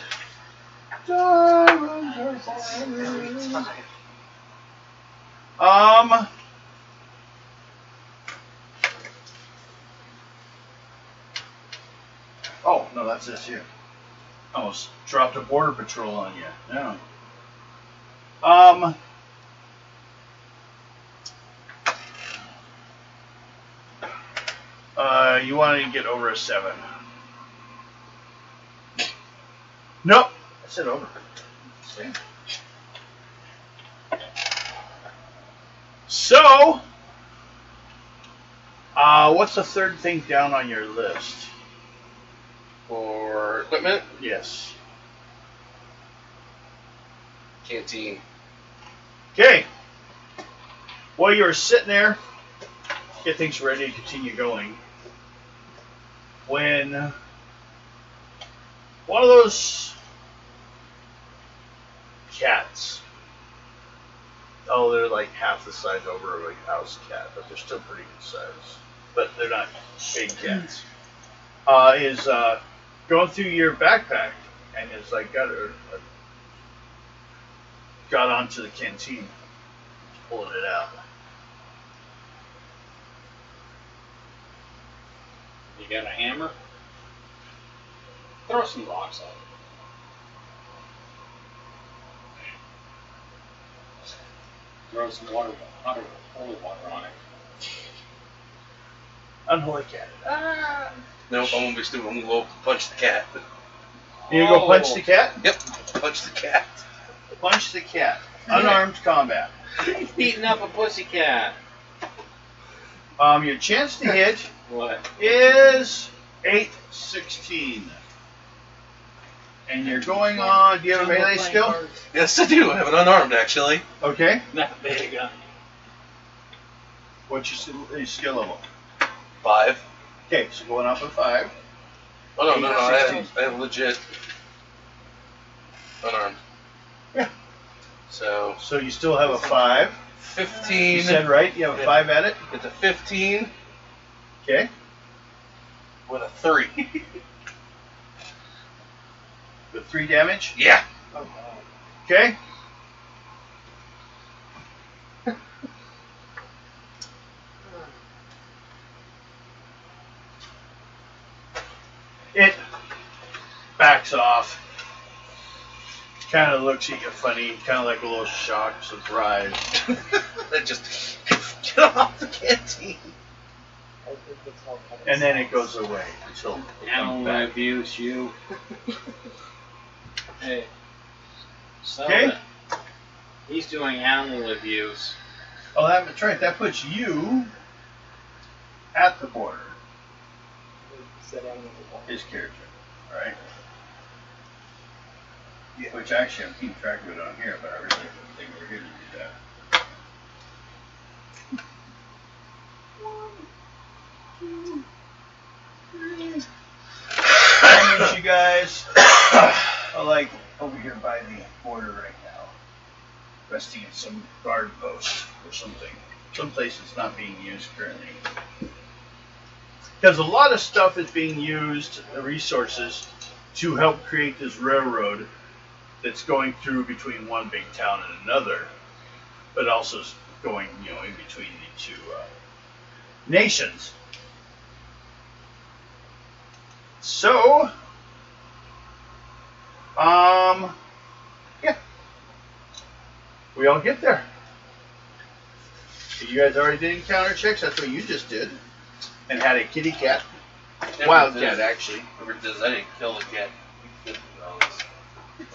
Oh, no, that's this here. Almost dropped a border patrol on you. Yeah. You want to get over a 7. Nope. I said over. See? So, what's the third thing down on your list? For equipment, Yes. canteen. Okay. While you're sitting there, get things ready to continue going. When one of those cats, they're like half the size over a house cat, but they're still pretty good size. But they're not big cats. Is going through your backpack and is like got onto the canteen, pulling it out. You got a hammer? Throw some rocks at it. Throw some holy water on it. Unholy cat. Nope, I'm gonna be stupid. I'm gonna go punch the cat. You gonna go punch the cat? Yep, punch the cat. Punch the cat. Unarmed combat. He's beating up a pussycat. Your chance to hit What? is 8-16. And you're going on. Do you have a melee skill? Yes, I do. I have an unarmed, actually. Okay. Not big. What's your skill level? 5. Okay, so going up with 5. Oh, no, I 16. have legit. So So you still have a 5. 15. You said right? You have a 5 at it? It's a 15 Okay. with a 3. With 3 damage? Yeah. Oh, wow. Okay. It backs off. Kind of looks at you funny, kind of like a little shocked, surprise. Then just get off the canteen. I think that's how cats And then it sounds. goes away until it comes Animal back. abuse, you. Hey. So Okay. he's doing animal abuse. Oh, that's right. That puts you at the border. Said animal abuse. His character, right? Yeah, which actually I'm keeping track of it on here, but I really didn't think we were here to do that. That means you guys are like over here by the border right now, resting at some guard post or something. Someplace it's not being used currently. Because a lot of stuff is being used, the resources, to help create this railroad that's going through between one big town and another, but also is going, in between the two nations. So, yeah, we all get there. You guys already did encounter checks. That's what you just did, and had a kitty cat, wildcat actually. Whoever does that, didn't kill the cat.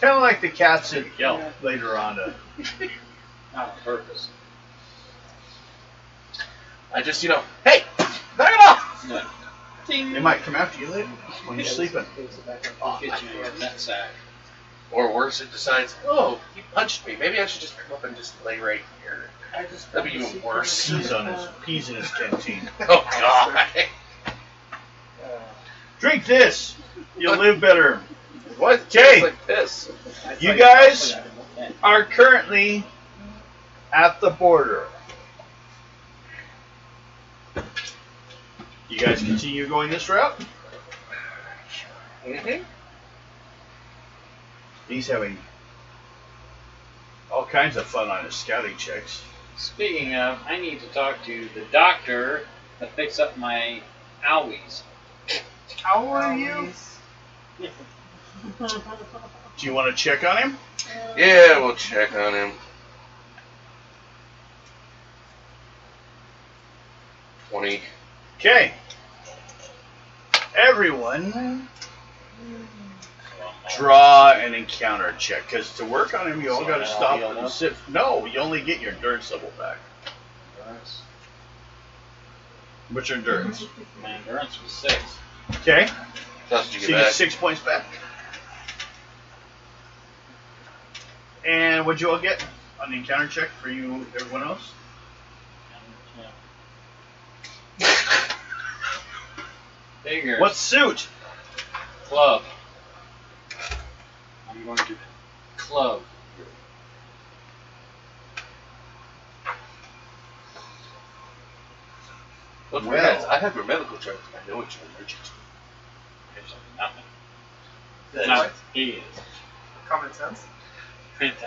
Kind of like the cats that Kill. later on. Not on purpose. I just, hey, knock it off! No. They might come after you later when you're sleeping. Get you in your nut sack. Or worse, it decides, oh, he punched me. Maybe I should just come up and just lay right here. I just That'd be even worse. Peas in his canteen. Oh, God. Drink this. You'll live better. Why is it Okay. taste like piss? You guys are currently at the border. You guys continue going this route? Mm-hmm. He's having all kinds of fun on his scouting checks. Speaking of, I need to talk to the doctor that picks up my owies. How are you? Do you want to check on him? Yeah, we'll check on him. 20. Okay. Everyone draw an encounter check, because to work on him, you all So got to then I'll stop heal and up? sit. No, you only get your endurance level back. What's your endurance? My endurance was 6. Okay. That's what you So get you get back. 6 points back. And what'd you all get on the encounter check for you, everyone else? Figure. What suit? Club. I'm going to club. Look, Well. guys, I have your medical chart. I know it's an emergency. There's nothing. That's, No, he is. Common sense.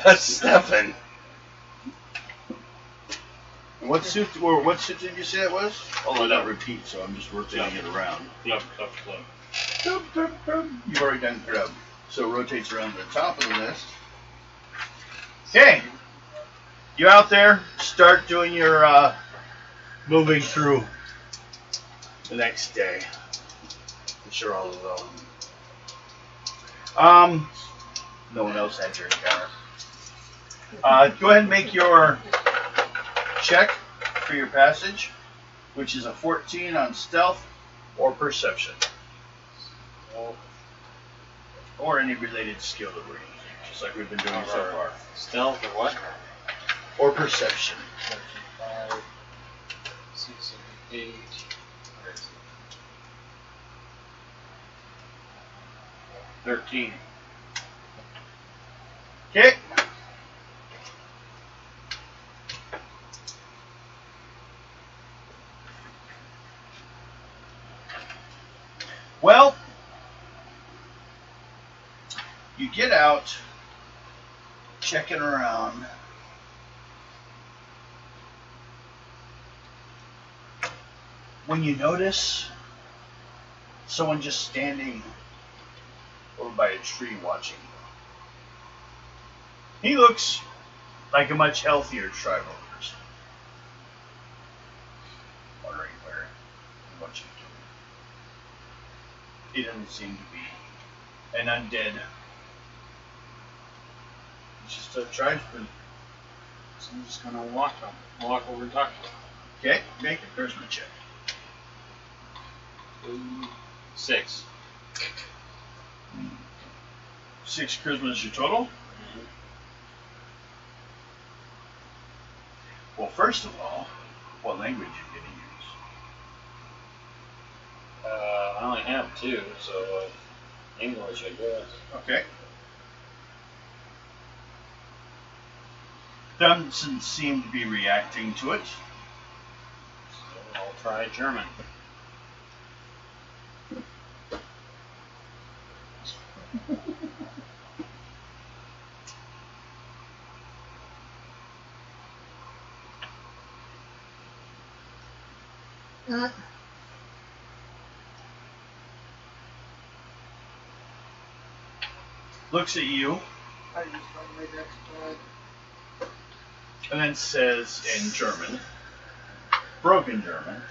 that's Stefan. What suit did you say it was? I'll let that repeat, so I'm just rotating it around. Club. You've already done grub. So it rotates around the top of the list. Okay. You out there, start doing your moving through the next day. I'm sure all alone. No one else had your encounter. Go ahead and make your check for your passage, which is a 14 on stealth or perception. Or any related skill that we're using, just like we've been doing so far. Stealth or what? Or perception. 5, 6, 7, 8. 13. Okay. get out, checking around. When you notice someone just standing over by a tree watching you. He looks like a much healthier tribal person. Wondering where and what you do. He doesn't seem to be an undead. He's just a tribesman. So I'm just gonna walk over and talk to him. Okay, make a charisma check. 6. 6 charisma is your total? Well, first of all, what language are you going to use? I only have 2, so English, I guess. Okay. Doesn't seem to be reacting to it. So I'll try German. Looks at you I just found my dex card. and then says in German, broken German,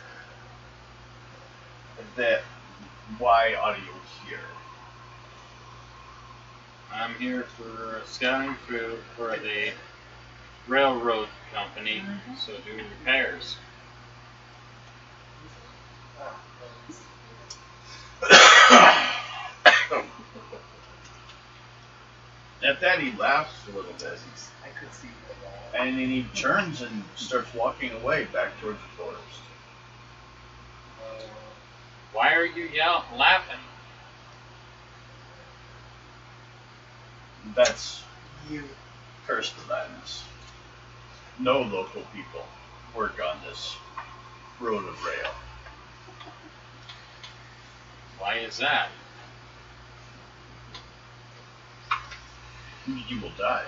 that why are you here? I'm here for scouting for the railroad company, so do repairs. At that he laughs a little bit, I could see and then he turns and starts walking away back towards the forest. Why are you laughing? That's you. cursed Atlantis. No local people work on this road of rail. Why is that? You will die.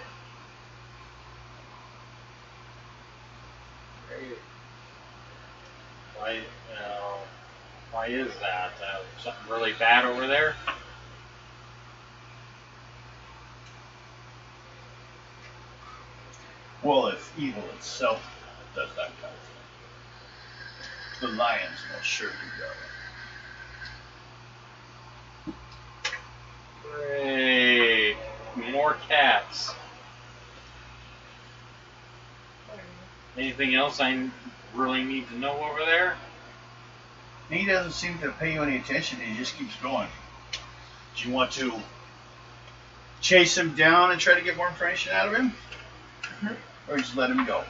Why is that? Something really bad over there? Well, if evil itself does that kind of thing, the lions will surely go. Great. More cats. Anything else I really need to know over there? He doesn't seem to pay you any attention. He just keeps going. Do you want to chase him down and try to get more information out of him? Or just let him go?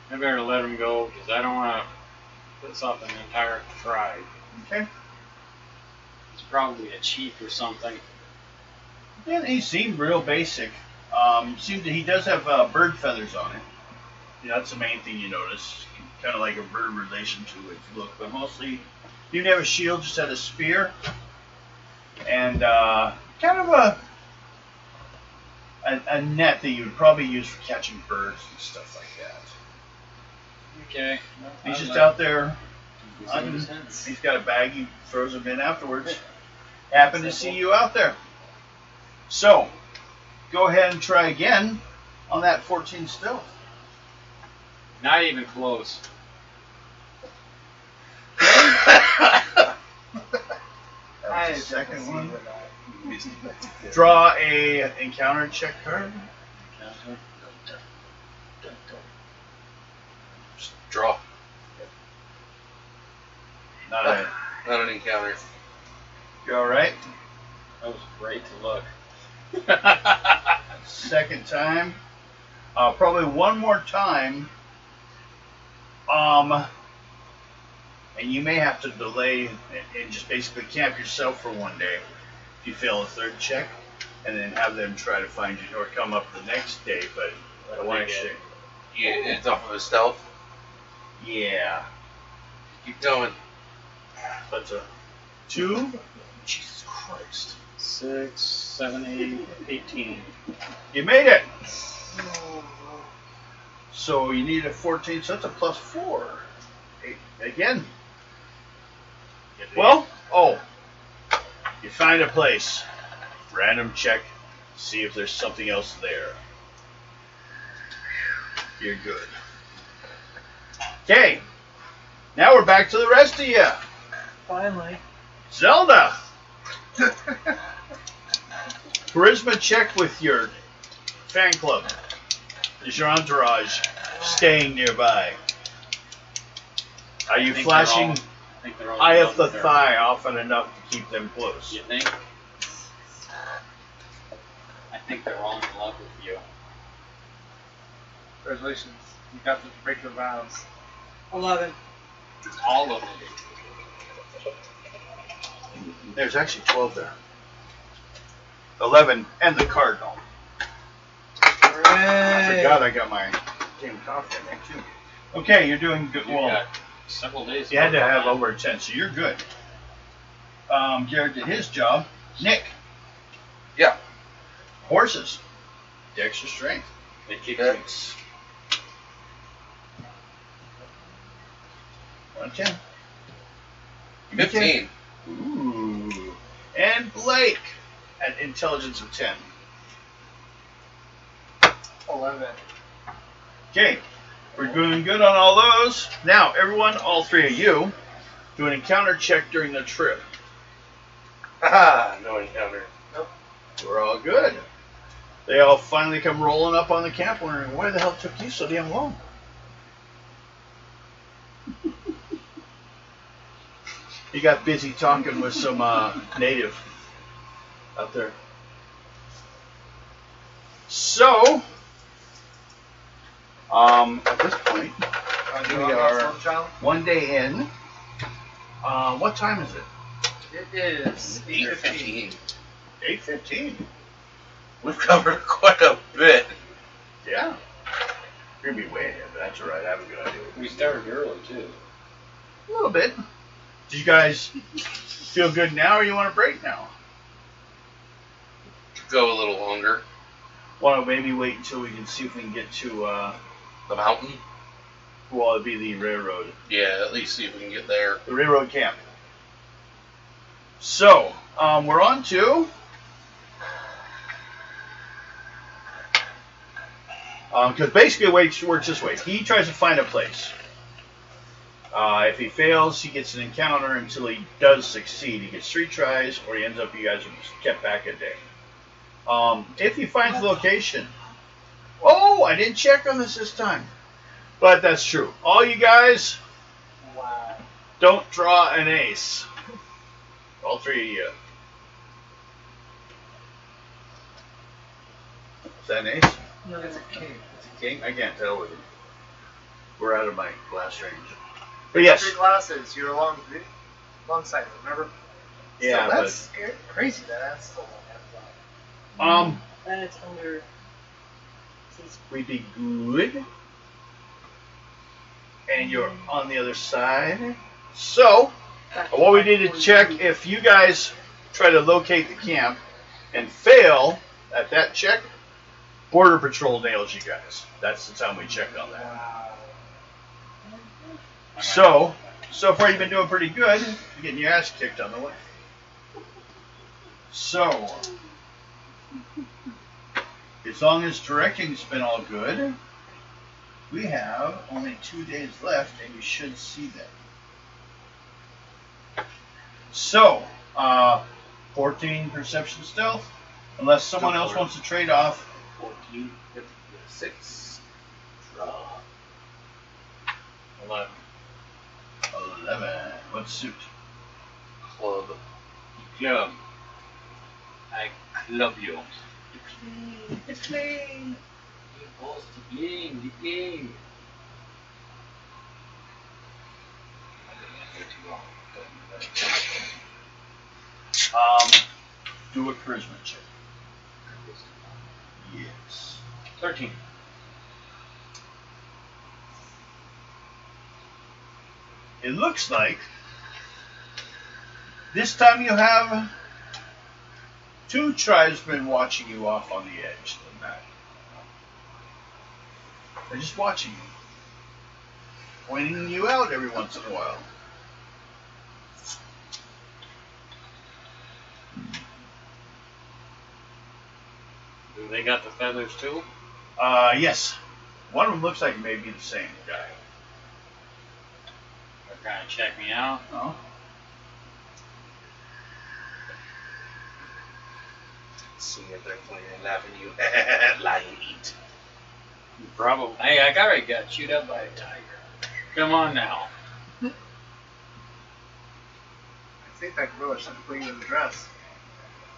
I better let him go because I don't want to piss off an entire tribe. Okay. It's probably a chief or something. And he seemed real basic. Seemed that he does have bird feathers on it. Yeah, that's the main thing you notice. Kind of like a bird relation to its look, but mostly he didn't have a shield, just had a spear and kind of a net that you would probably use for catching birds and stuff like that. Okay. He's just out there. Hunting. He's got a bag. He throws them in afterwards. Happened to see you out there. So, go ahead and try again on that 14 stealth. Not even close. That's the second one. Draw a encounter check card. Just draw. Not Not an encounter. you all right? That was great to look. Second time. Probably one more time. And you may have to delay and just basically camp yourself for one day if you fail a third check, and then have them try to find you or come up the next day. But I want to say, Yeah, it's off of a stealth. yeah, Keep going. that's a 2. Jesus Christ. 6, 7, 8, 18. You made it. Oh, So you need a 14, so that's a plus 4. 8 again. Well, you find a place. Random check. See if there's something else there. You're good. Okay. Now we're back to the rest of you. finally. Zelda. Charisma check with your fan club. Is your entourage staying nearby? Are you flashing I think they're all eye of the there. thigh often enough to keep them close? You think? I think they're all in love with you. Congratulations. You got to break your vows. 11. All of them. There's actually 12 there. 11 and the cardinal. I forgot I got my damn coffee in there too. Okay, you're doing good. You Well, got several days. you had to left have on over 10, so you're good. Jared did his job. Nick, Yeah. horses. Dexter strength. that. It kicks That's 110. 15. Ooh. And Blake at intelligence of 10. 11. Okay, we're doing good on all those. Now, everyone, all three of you, do an encounter check during the trip. Haha, no encounter. We're all good. They all finally come rolling up on the camp wondering, why the hell took you so damn long? You got busy talking with some native out there. So, at this point, we are 1 day in. What time is it? It is 8:15. 8:15. We've covered quite a bit. Yeah. You're gonna be way ahead, but that's alright. I have a good idea. We started early too. A little bit. Do you guys feel good now, or you want a break now? Go a little longer. Want to maybe wait until we can see if we can get to, The mountain. well, it'd be the railroad. Yeah, at least see if we can get there. The railroad camp. So, we're on to... Because basically the way it works this way. He tries to find a place. If he fails, he gets an encounter. Until he does succeed, he gets 3 tries, or he ends up, you guys are kept back a day. If he finds the location... Oh, I didn't check on this time. But that's true. All you guys, Wow. don't draw an ace. All 3 of you. Is that an ace? No. It's a king. It's a king? I can't tell with him. We're out of my glass range. But yes. 3 glasses. You're long sighted, remember? Yeah, so that's scary. Crazy that that's still but And it's under. we'd be good. And you're on the other side. So, what we need to check, if you guys try to locate the camp and fail at that check, Border Patrol nails you guys. That's the time we check on that. Wow. So far you've been doing pretty good. You're getting your ass kicked on the way. So, as long as directing's been all good, we have only 2 days left, and you should see that. So, 14 perception stealth, unless someone else wants to trade off. 14, 6. Draw. 11. 11. What suit? Club. Club. I club you. It's clean. Supposed to game, the game. Do a charisma check. Yes. 13. It looks like this time you have 2 tribesmen watching you off on the edge of the map. They're just watching you, pointing you out every once in a while. Do they got the feathers too? Yes. One of them looks like it may be the same guy. They're trying to check me out. Oh. See if they're pointing and laughing at you. Lying eat. Probably. Hey, I already got chewed up by a tiger. Come on now. I think that gorilla should have put you in the dress.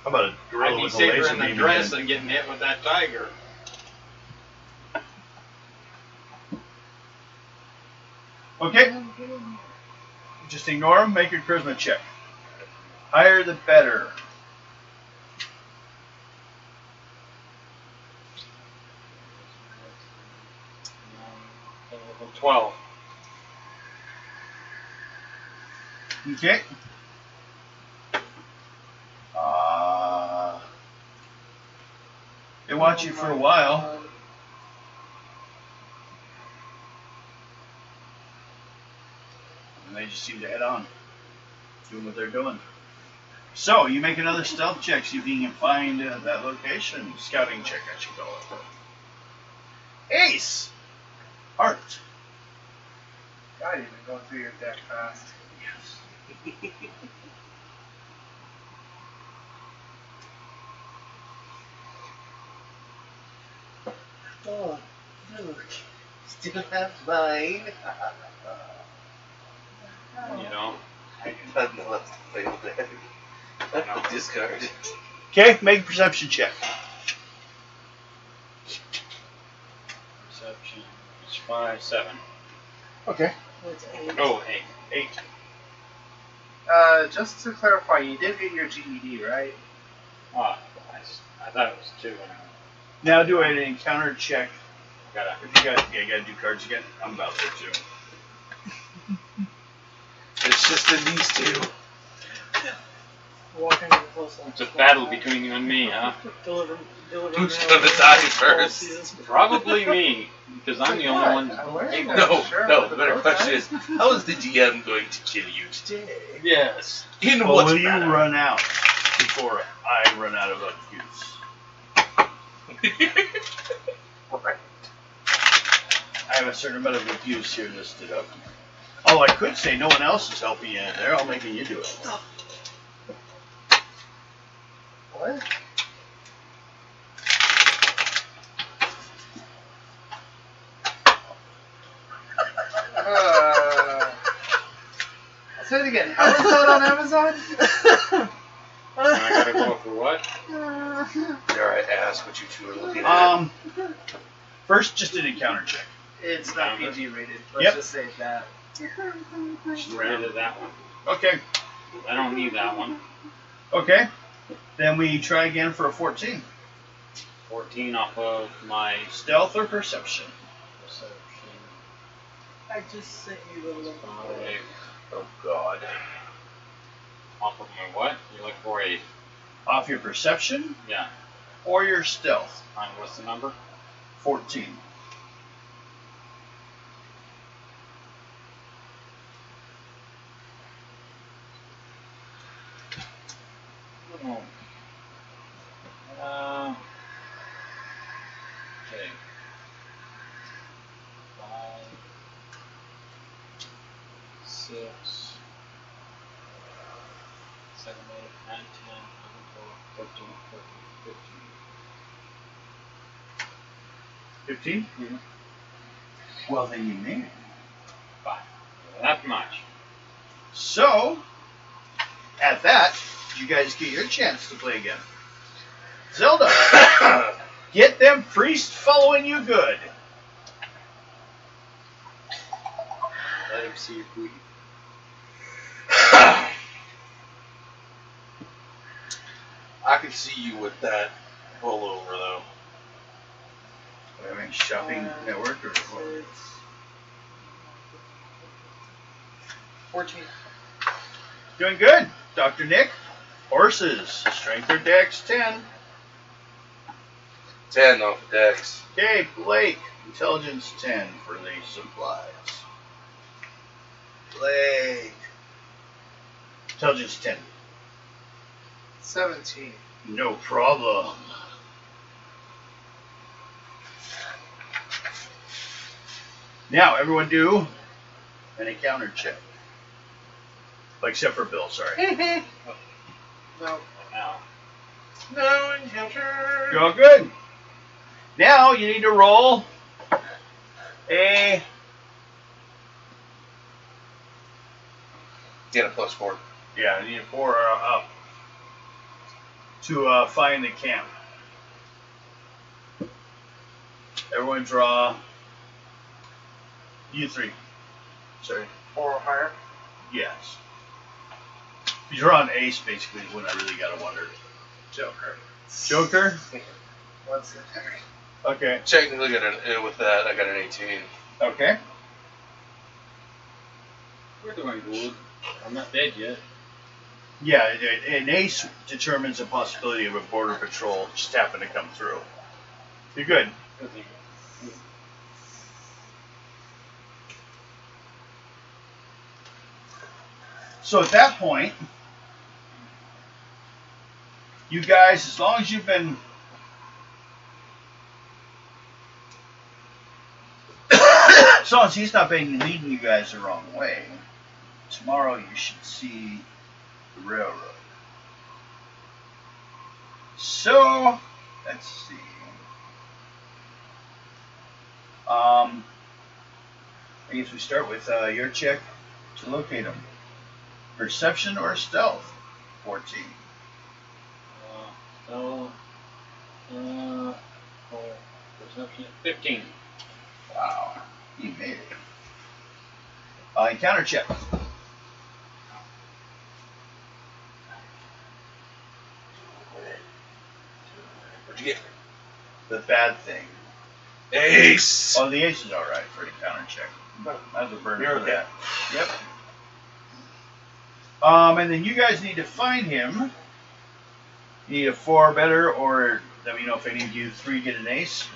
How about a I'd gorilla be with a safer laser in the beam dress again? than getting hit with that tiger. Okay. Just ignore them. Make your charisma check. Higher the better. Level 12. Okay. They watch you for a while. And they just seem to head on, doing what they're doing. So, you make another stealth check, see if you can find that location. Scouting check, I should call it. Ace! Heart. God, you've been going through your deck fast. Oh, look. Still have mine. You know? No, that's failed there. Discard. Okay, make a perception check. Perception is 5, 7. Okay. What's 8? Oh, 8. 8. Just to clarify, you did get your GED, right? Oh, I thought it was 2. Now do an encounter check. Gotta. If you got, yeah, you gotta do cards again. I'm about there too. It's just in these two. Walking to the close line. It's a battle between you and me, huh? Deliver Who's mail. gonna die first? Probably me, because I'm the only one. I'm wearing able- that No, shirt no, with the better bow question ties. is, how is the DM going to kill you today? Yes. In Well, what will you manner? run out before I run out of abuse? Right. I have a certain amount of abuse here listed up. Oh, I could say no one else is helping you in there. I'll make you do it. What? I'll say it again. How is that on Amazon? And I gotta go for what? Dare I ask what you two are looking at? First, just an encounter check. It's not PG rated. Let's Yep. just say that. Just rid of that one. Okay. I don't need that one. Okay. Then we try again for a 14. 14 off of my Stealth or perception? perception. I just sent you the link. 5. Oh God. Off of my what? You look for a. Off your perception Yeah. or your stealth? What's the number? 14. Oh. Okay. 5, 6, 7, 8, 9, 10, 11, 12, 13, 14, 15. 15? Mhm. Well, then you may. 5. That much. So, at that, you guys get your chance to play again. Zelda, get them priests following you good. Let him see your booty. I can see you with that pullover though. I mean, shopping network or what? It's 14. Doing good, Dr. Nick. Horses, strength or dex 10. 10 off the dex. Okay, Blake, intelligence 10 for the supplies. Blake, intelligence 10. 17. No problem. Now, everyone do an encounter check. Except for Bill, sorry. No. Now, No encounter. You're all good. Now, you need to roll a... Get a +4. Yeah, you need a 4 or up to find the camp. Everyone draw... You 3. Sorry. 4 or higher. Yes. If you draw an ace, basically, is when I really gotta wonder. Joker. Joker? What's it? Okay. Technically, with that, I got an 18. Okay. we're doing good. I'm not dead yet. Yeah, an ace determines the possibility of a border patrol just happen to come through. You're good. Good thing. So at that point, you guys, as long as you've been as long as he's not been leading you guys the wrong way, tomorrow you should see the railroad. So, let's see. I guess we start with your check to locate him. Perception or stealth? 14. So, perception 15. Wow, you made it. Encounter check. What'd you get? The bad thing. Ace! Oh, the ace is alright for an encounter check. That's a burner You're for okay. that. Yep. And then you guys need to find him. You need a 4 or better, or let me know if any of you 3 get an ace.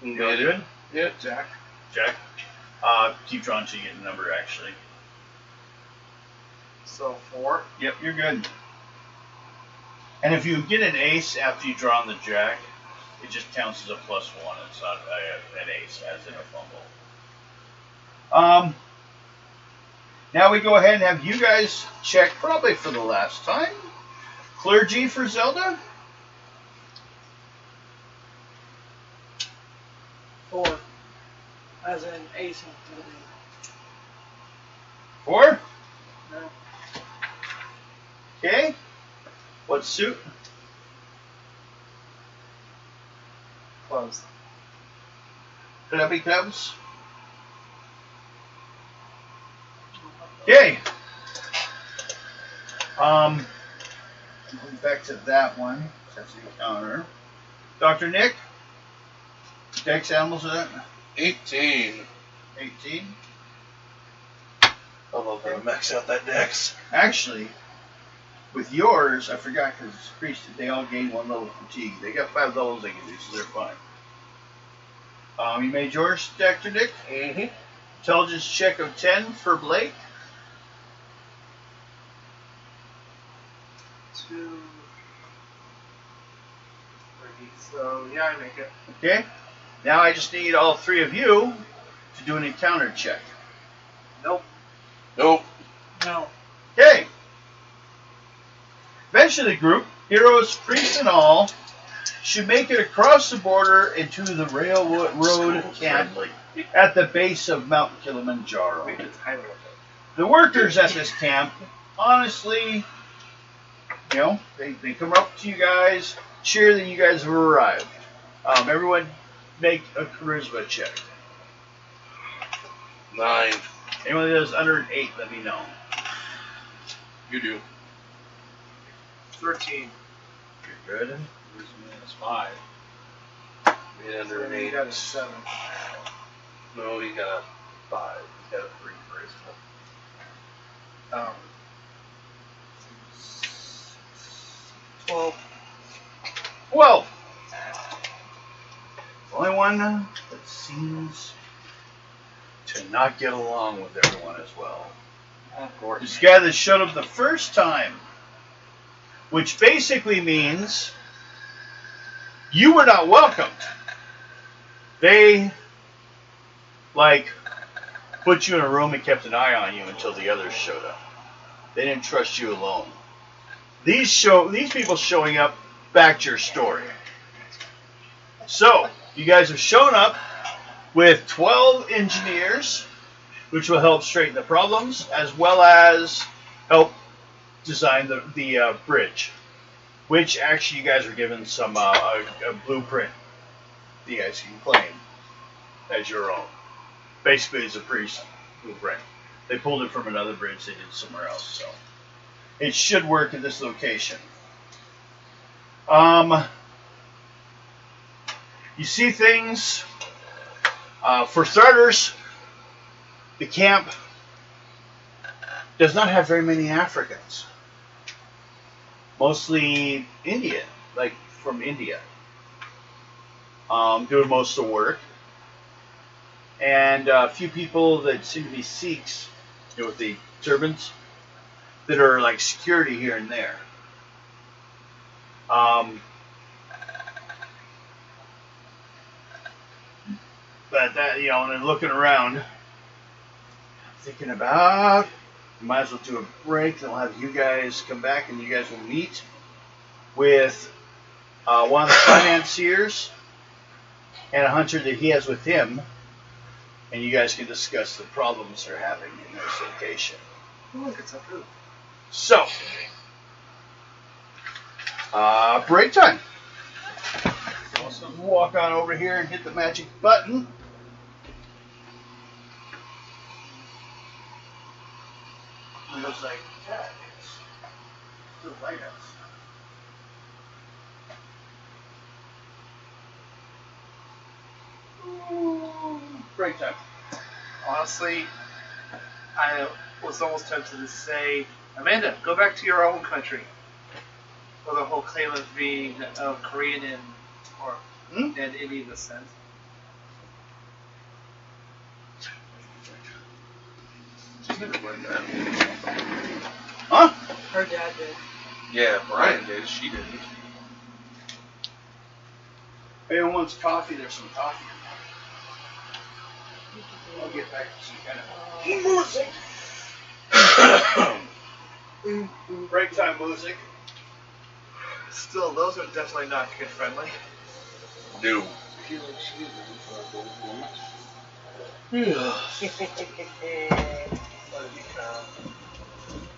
You all good? Yeah. Jack. Jack? Keep drawing till you get a number, actually. So 4. Yep, you're good. And if you get an ace after you draw on the jack, it just counts as a +1. It's not an ace, as in a fumble. Now we go ahead and have you guys check, probably for the last time. Clergy for Zelda? 4. As in ace and 4? No. Okay. What suit? Closed. Clubby clubs? Okay. Going back to that one. That's the encounter. Dr. Nick? Dex animals are that? 18. 18. I love that I max out that dex. Actually, with yours, I forgot because it's priest, they all gain 1 level of fatigue. They got 5 levels they can do, so they're fine. You made yours, Dr. Nick? Mm-hmm. Intelligence check of 10 for Blake. 2. 3. So yeah, I make it. Okay. Now I just need all 3 of you to do an encounter check. Nope. Nope. No. Okay. Eventually, the group, heroes, priests, and all, should make it across the border into the railroad camp at the base of Mount Kilimanjaro. Make it tiny with it. The workers at this camp, honestly, you know, they come up to you guys, cheer that you guys have arrived. Everyone make a charisma check. 9. Anyone that does under an 8, let me know. You do. 13. You're good. It's 5. Made under an 8. You got a 7. No, he got a 5. He's got a 3 charisma. Um, 12. Well, the only one that seems to not get along with everyone as well. This guy that showed up the first time, which basically means you were not welcomed. They, like, put you in a room and kept an eye on you until the others showed up. They didn't trust you alone. These people showing up backed your story. So, you guys have shown up with 12 engineers, which will help straighten the problems, as well as help design the bridge, which actually you guys were given some a blueprint that you guys can claim as your own. Basically, it's a priest blueprint. They pulled it from another bridge they did somewhere else, so it should work at this location. You see things. For starters, the camp does not have very many Africans. Mostly Indian, like from India, doing most of the work. And a few people that seem to be Sikhs, with the turbans, that are like security here and there. But that, and then looking around, thinking about, you might as well do a break. They'll have you guys come back, and you guys will meet with one of the financiers and a hunter that he has with him, and you guys can discuss the problems they're having in this location. Ooh, get some food. So, break time. Walk on over here and hit the magic button. It looks like that. It's still light out. Break time. Honestly, I was almost tempted to say, Amanda, go back to your own country. For the whole claim of being Korean and Indian descent. She's never learned that. Huh? Her dad did. Yeah, Brian did. She didn't. If anyone wants coffee, there's some coffee. I'll get back to some kind of break time music. Still, those are definitely not kid friendly. No.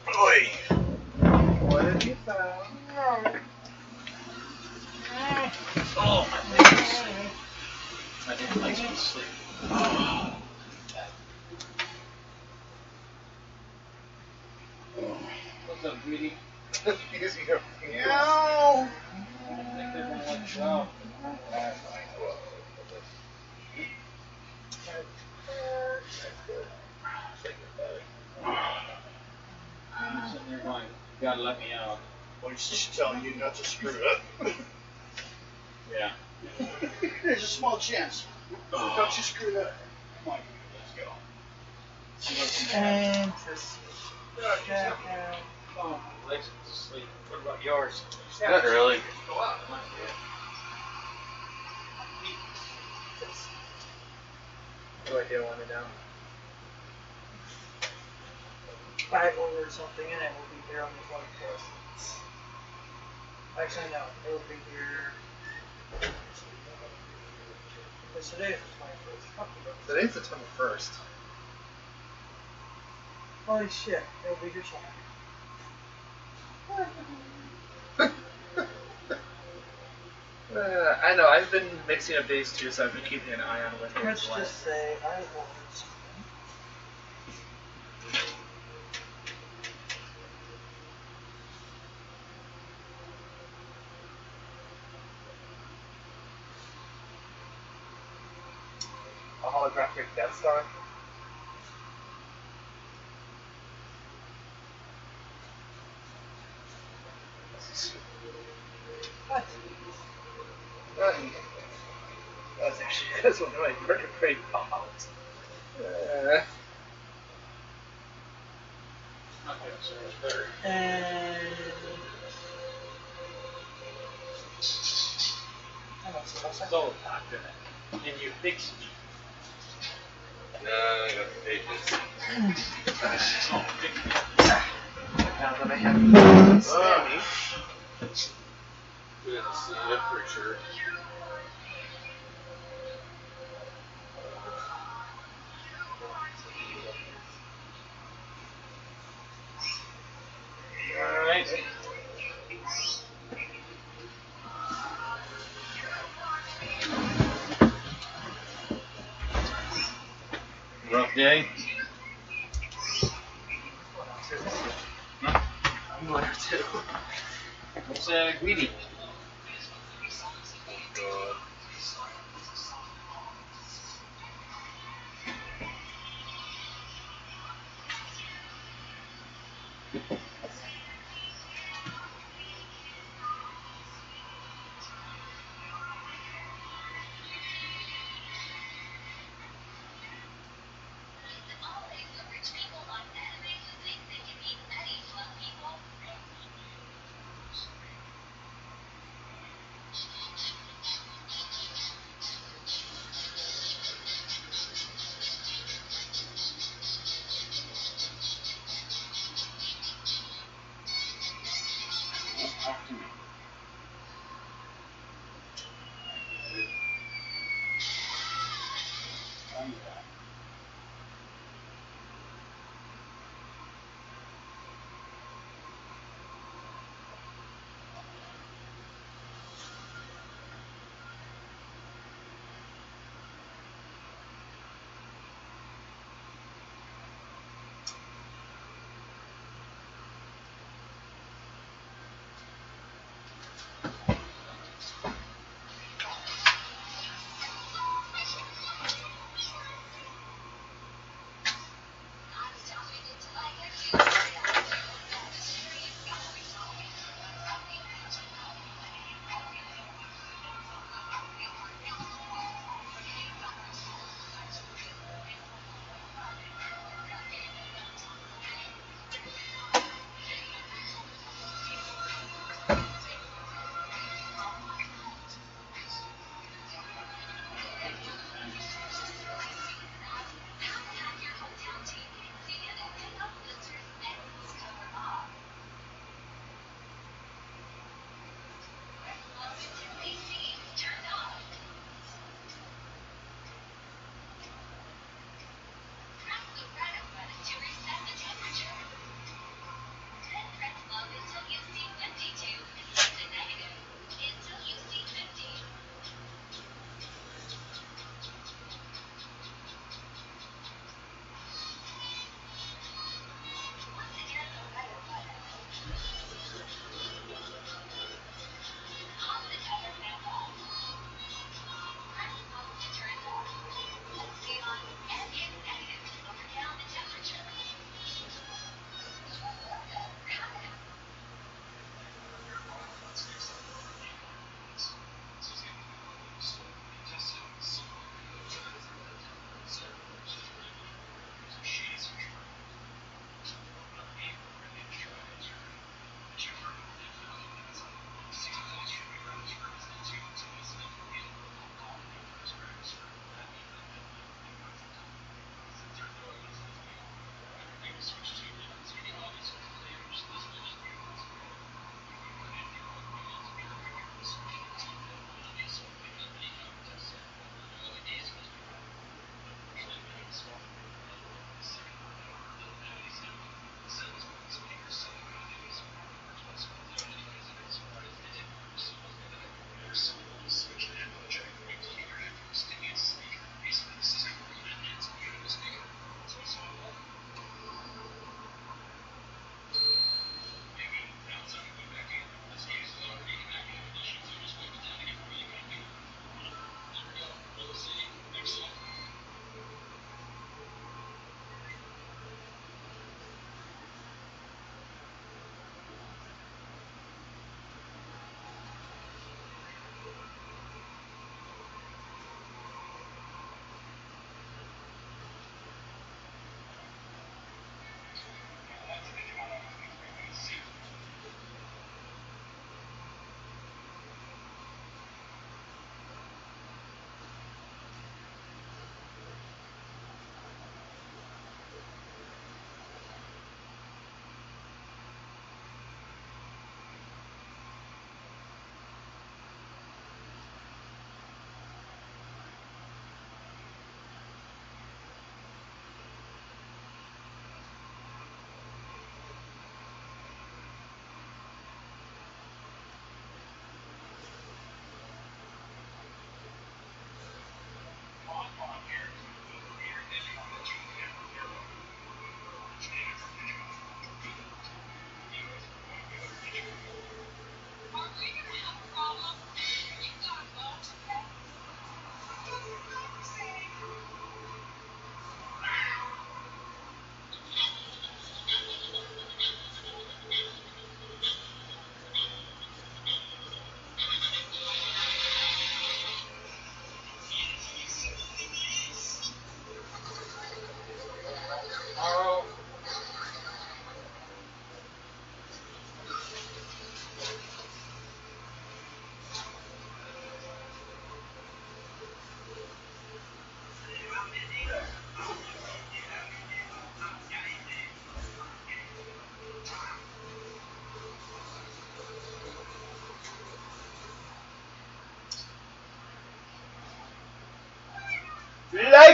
Boy. What have you found? Oh, my goodness. I didn't like to sleep. What's up, Greedy? Using your Meow. I think they're going to let you out. I'm sitting there going, you gotta let me out. Well, she's telling you not to screw it up. Yeah. There's a small chance. Don't you screw it up. Come on, let's go. And Oh, my legs are asleep. What about yours? Not really. Go out. No idea when it down. I ordered something and it will be here on the 21st. Actually, no, it will be here. Because today is the 21st. Fuck you. Today's the 21st. Holy shit, it will be here somewhere. I know, I've been mixing up days too, so I've been keeping an eye on when Let's it's when. just say I ordered something. A a holographic Death Star. That's one of my vertebrae popped. Okay, so it's better. And So, doctor, can you fix me? No, I got the patience. Oh, fix me. Now that I have Sammy. We didn't see it for sure. Alright. Rough day? Huh? I'm going to. What's greedy? God. Talk to me. Tell me that.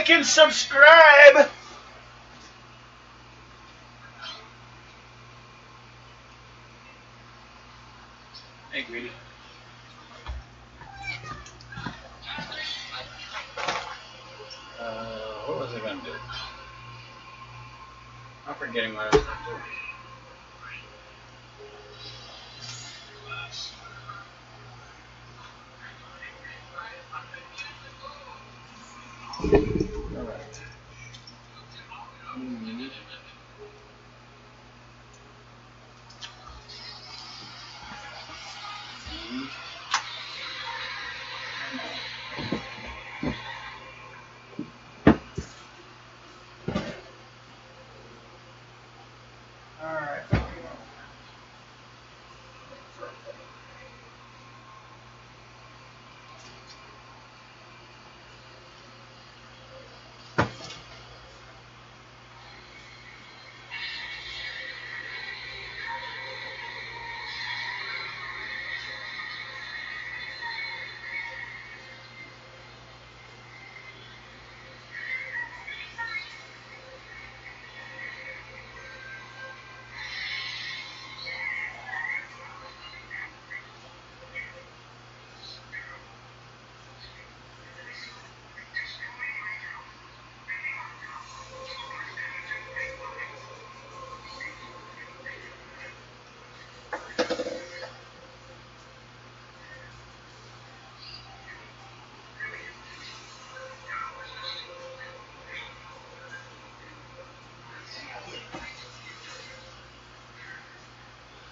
like and subscribe. Hey, Greedy. What was I gonna do? I'm forgetting what I was gonna do. Alright. Alright.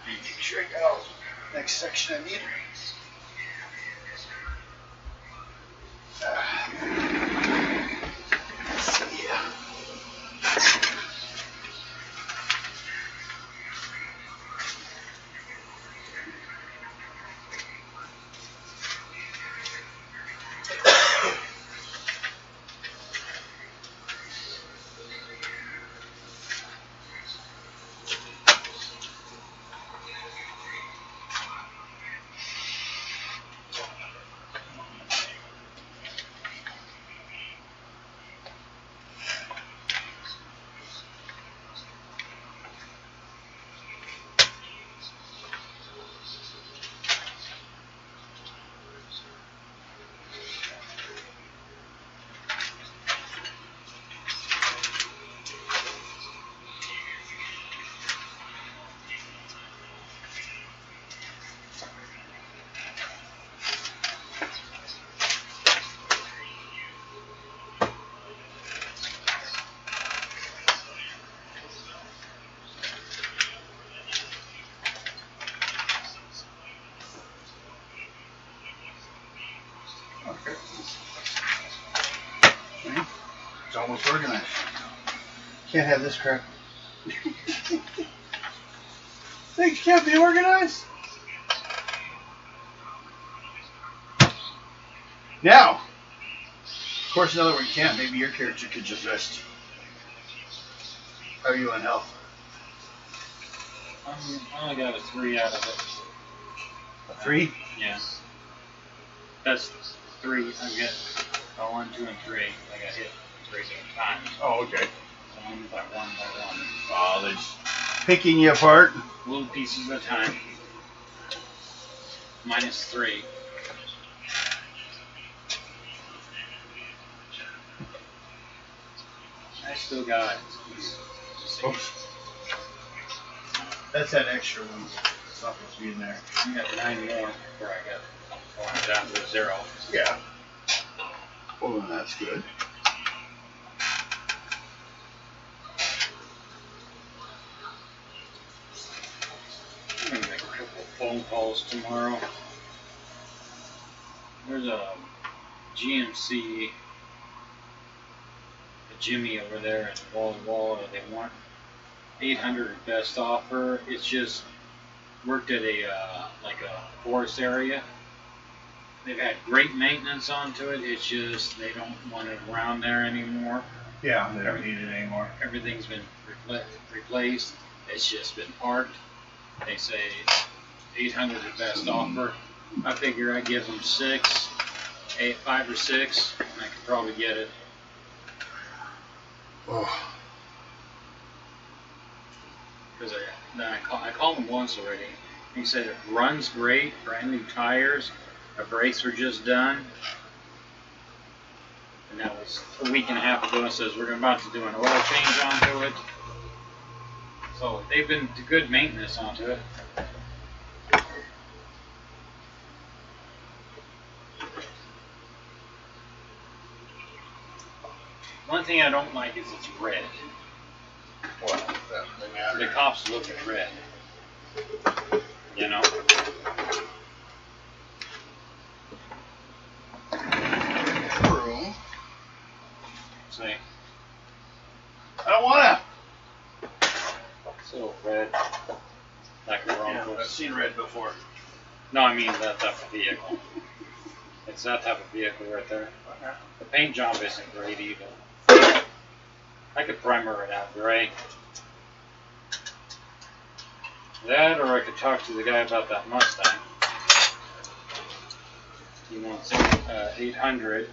Make sure I got all the next section I need. Let's see. Okay. It's almost organized. Can't have this crap. Things can't be organized. Now, of course, another one can't. Maybe your character could just rest. How are you on health? I only got a 3 out of it. A 3? Yeah. That's 3. I get 1, 2, and 3. I got hit 3 different times. Oh, okay. So 1 by 1 by 1. Oh, they're just picking you apart. Little pieces at a time. -3. I still got. Oops. That's that extra one. It's not supposed to be in there. I got 9 more before I got going down to 0. Yeah. Well, then that's good. I'm gonna make a couple of phone calls tomorrow. There's a GMC, a Jimmy over there in Walla Walla. They want 800 best offer. It's just worked at a like a forest area. They've had great maintenance onto it. It's just they don't want it around there anymore. Yeah, they don't need it anymore. Everything's been replaced. It's just been parked. They say 800 is best offer. I figure I give them 5 or 6, and I could probably get it. Oh. Because I called him once already. He said it runs great, brand new tires, our brakes were just done. And that was a week and a half ago. It says we're about to do an oil change onto it. So they've been good maintenance onto it. One thing I don't like is it's red. What? The cops look at red. You know? Room. See? I don't wanna. It's a little red. Like the wrong Yeah, I've seen red before. No, I mean that type of vehicle. It's that type of vehicle right there. The paint job isn't great either. I could primer it out gray. That, or I could talk to the guy about that Mustang. He wants 800,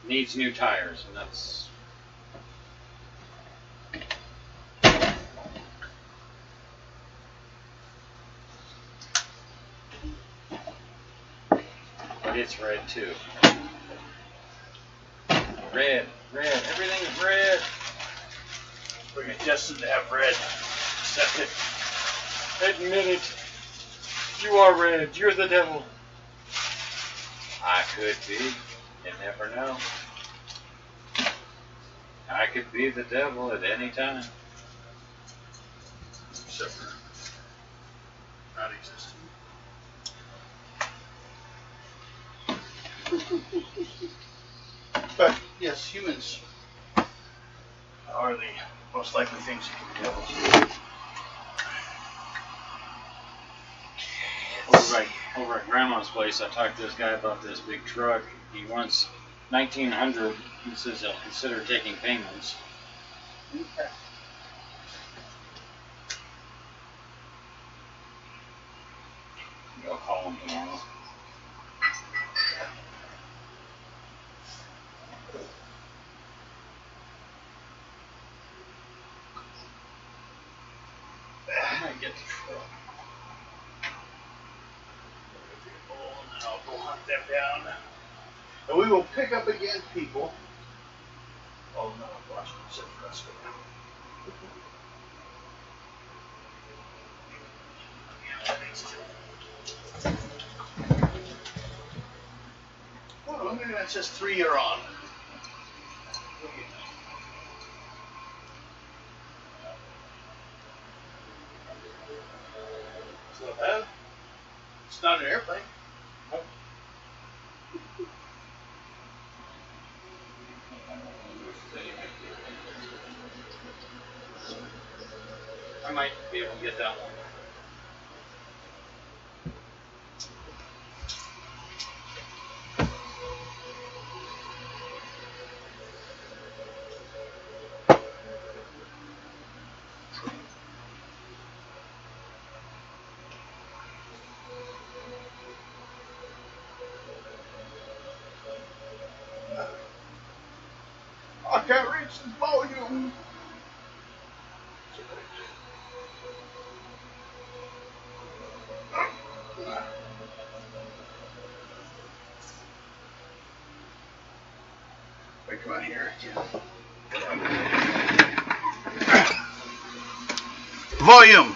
needs new tires, and that's... But it's red too. Red, everything's red. We're destined to have red. Accept it. Admit it. You are red. You're the devil. I could be. You never know. I could be the devil at any time. Except for not existing. But yes, humans are the most likely things you can be devils. Over at Grandma's place, I talked to this guy about this big truck. He wants 1,900. He says he'll consider taking payments. Okay. I'll call him tomorrow. I might get the truck. And I'll go hunt them down. And we will pick up again, people. Oh no, I'm watching San Francisco. Oh, maybe that says 3 are on. So it's not an airplane. I might be able to get that one. I can't reach the volume. Wait, come on here. Volume.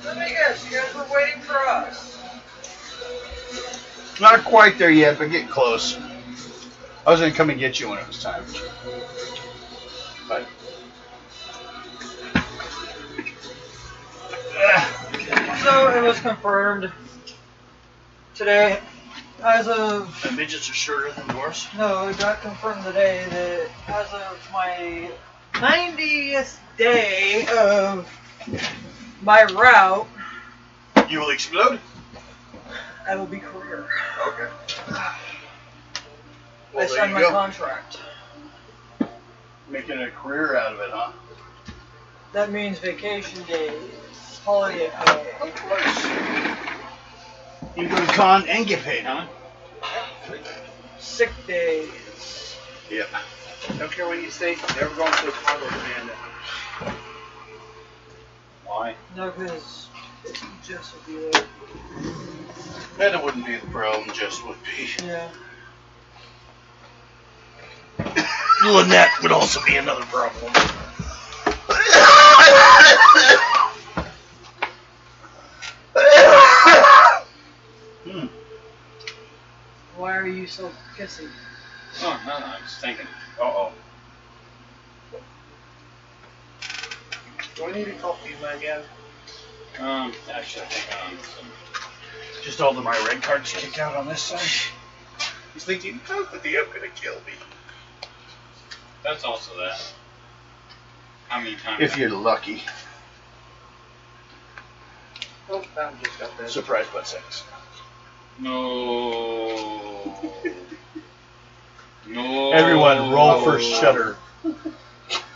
Let me guess, you guys were waiting for us. Not quite there yet, but getting close. I was going to come and get you when it was time. But. So it was confirmed today, as of... The midgets are shorter than dwarfs? No, it got confirmed today that as of my 90th day of my route, You will explode? I will be career. Okay. I Well, there signed you my go. contract. Making a career out of it, huh? That means vacation days, holiday pay. Of course. You can go to con and get paid. Huh? Sick days. Yep. Don't care when you stay. Never going to a con with Amanda. Why? No, because Jess will be there. That wouldn't be the problem, just would be. Yeah. Lynette would also be another problem. Why are you so pissy? Oh, no, I was thinking. Uh-oh. Do I need to call FEMA again? Actually, I think I need some. Just all of my red cards kicked out on this side. He's thinking, how's the DM gonna kill me? That's also that. How many times? If you're lucky. Oh, that one just got that. Surprise butt sex. No. No. Everyone, roll for shudder.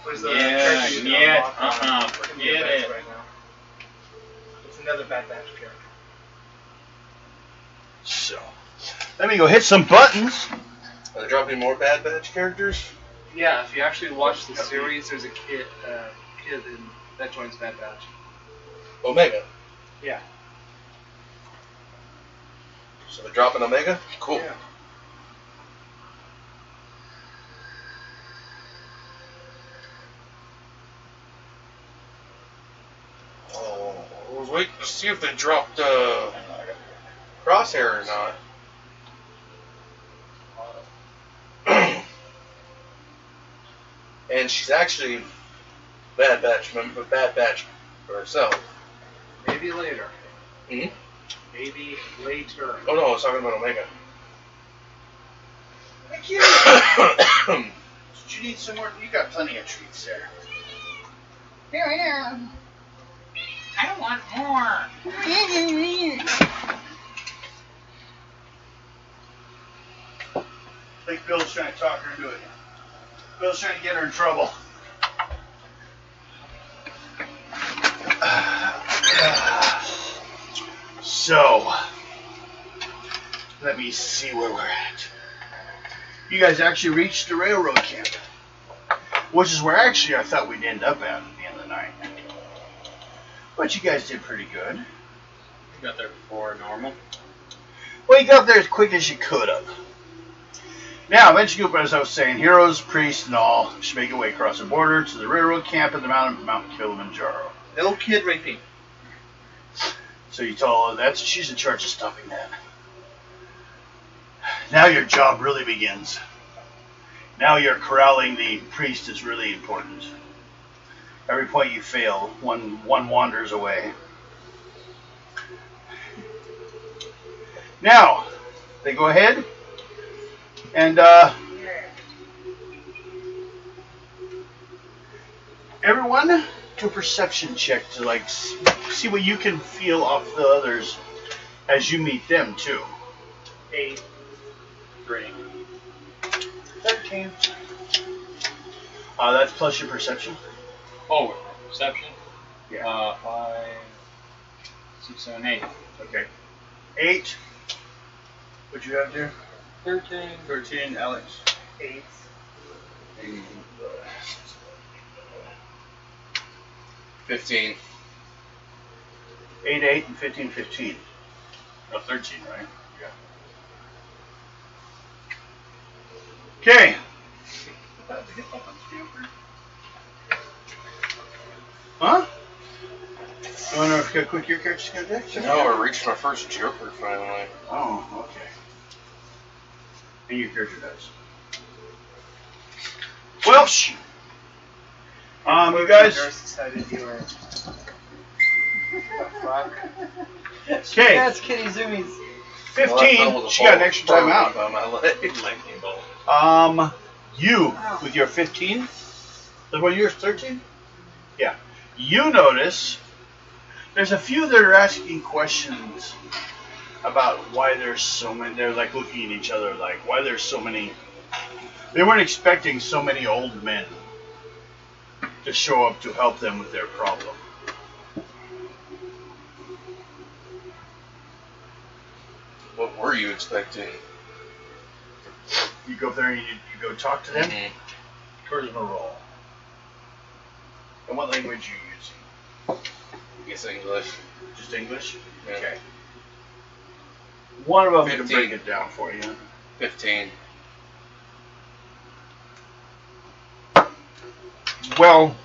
Where's the Yeah, character you can yeah, unlock on forget Neo Batch it. right now? It's another Bad Batch character. So, let me go hit some buttons. Are they dropping more Bad Batch characters? Yeah, if you actually watch the series, there's a kid that joins Bad Batch. Omega. Yeah. So they're dropping Omega? Cool. Yeah. Oh, I was waiting to see if they dropped Crosshair or not. And she's actually Bad Batch member, Bad Batch herself. Maybe later. Hmm? Maybe later. Oh no, I was talking about Omega. Thank you. Did you need some more? You got plenty of treats there. Here I am. I want more. I think Bill's trying to talk her into it. Bill's trying to get her in trouble. So, let me see where we're at. You guys actually reached the railroad camp, which is where actually I thought we'd end up at the end of the night. But you guys did pretty good. You got there before normal. Well, you got there as quick as you could have. Now, eventually, as I was saying, heroes, priests, and all should make your way across the border to the railroad camp at the Mount Kilimanjaro. No kid raping. So you tell her she's in charge of stopping that. Now your job really begins. Now you're corralling the priest is really important. Every point you fail, one wanders away. Now, they go ahead and everyone do a perception check to like see what you can feel off the others as you meet them too. 8. 3. 13. That's plus your perception. Oh, perception. Yeah. 5, 6, 7, 8. Okay. 8. What'd you have there? 13. 13. Alex. 8. 15. 8, 8, and 15, 15. Oh, 13, right? Okay. Huh? You want to know if you got quick your character's got deck? No, I reached my first Joker finally. Oh, okay. And your character does. Well, you guys. Nurse decided you were. Fuck. Okay. That's Kitty Zoomies. 15. She got an extra time out. By my leg. Lightning bolt. You with your 15. What yours? 13. You notice there's a few that are asking questions about why there's so many. They're like looking at each other like, why there's so many. They weren't expecting so many old men to show up to help them with their problem. What were you expecting? You go up there and you go talk to them. Mhm. Charisma roll. And what language are you using? I guess English. Just English? Yeah. Okay. One of them can 15. break it down for you. 15. Well,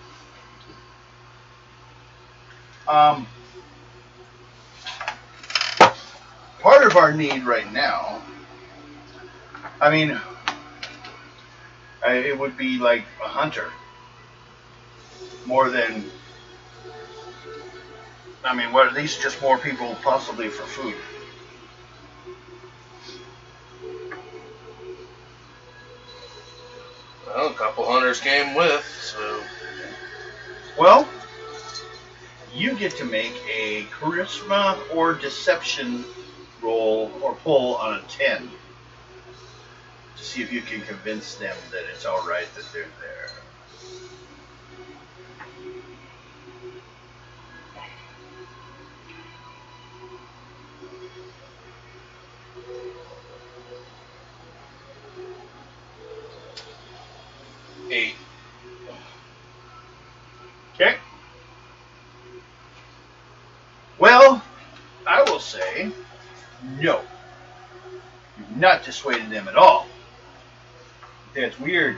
part of our need right now, I mean, it would be like a hunter. More than, I mean, what, at least just more people possibly for food. Well, a couple hunters came with, so. Well, you get to make a charisma or deception roll or pull on a 10 to see if you can convince them that it's all right that they're there. Eight. Okay. Well, I will say, no. You've not dissuaded them at all. That's weird.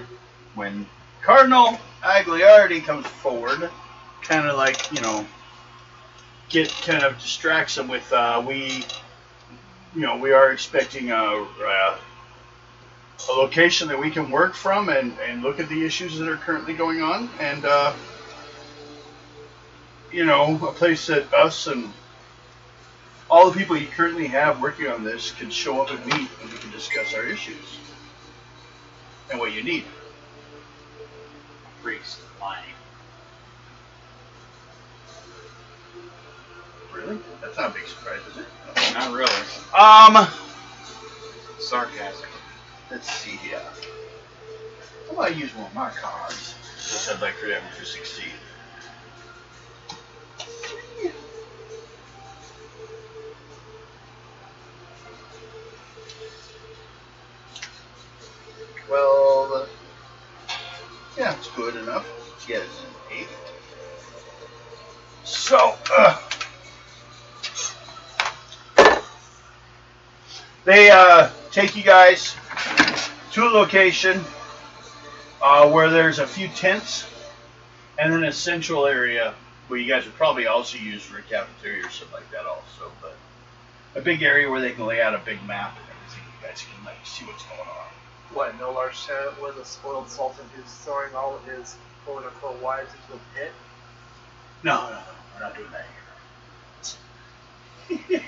When Cardinal Agliardi comes forward, kind of like, kind of distracts them with, we are expecting a location that we can work from and look at the issues that are currently going on, and a place that us and all the people you currently have working on this can show up and meet, and we can discuss our issues and what you need. Priest lying. Really? That's not a big surprise, is it? Not really. Sarcasm. Let's see here. How about I use one of my cards? Which I'd like for them to succeed. Well, yeah, it's good enough. Yes, an 8. So, they take you guys to a location where there's a few tents and then a central area where you guys would probably also use for a cafeteria or something like that also, but a big area where they can lay out a big map and everything. You guys can see what's going on. What, no large was a spoiled sultan who's throwing all of his quote-unquote wives into a pit? No, we're not doing that here.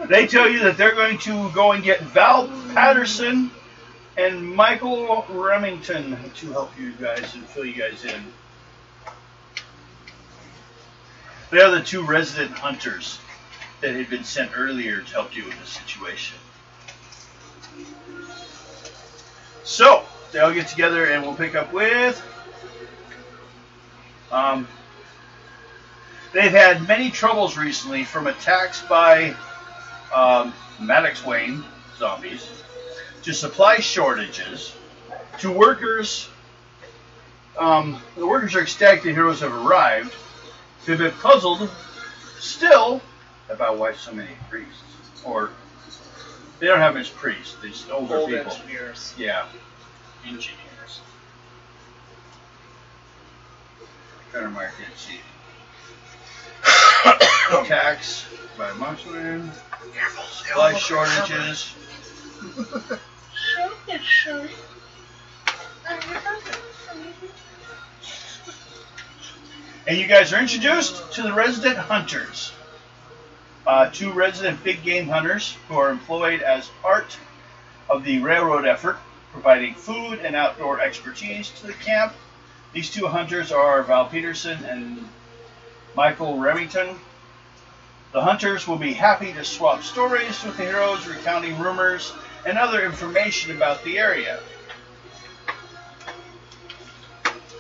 They tell you that they're going to go and get Val Patterson and Michael Remington to help you guys and fill you guys in. They are the 2 resident hunters that had been sent earlier to help you with this situation. So, they all get together and we'll pick up with... they've had many troubles recently, from attacks by Maddox Wayne zombies, to supply shortages, to workers. The workers are ecstatic the heroes have arrived. They've been puzzled still about why so many priests. Or, they don't have much priests, they're just older Old people. engineers. Yeah. Engineers. Trying to mark it, see. Attacks by marksmen, supply shortages. And you guys are introduced to the resident hunters. 2 resident big game hunters who are employed as part of the railroad effort, providing food and outdoor expertise to the camp These two hunters are Val Peterson and Michael Remington. The hunters will be happy to swap stories with the heroes, recounting rumors and other information about the area.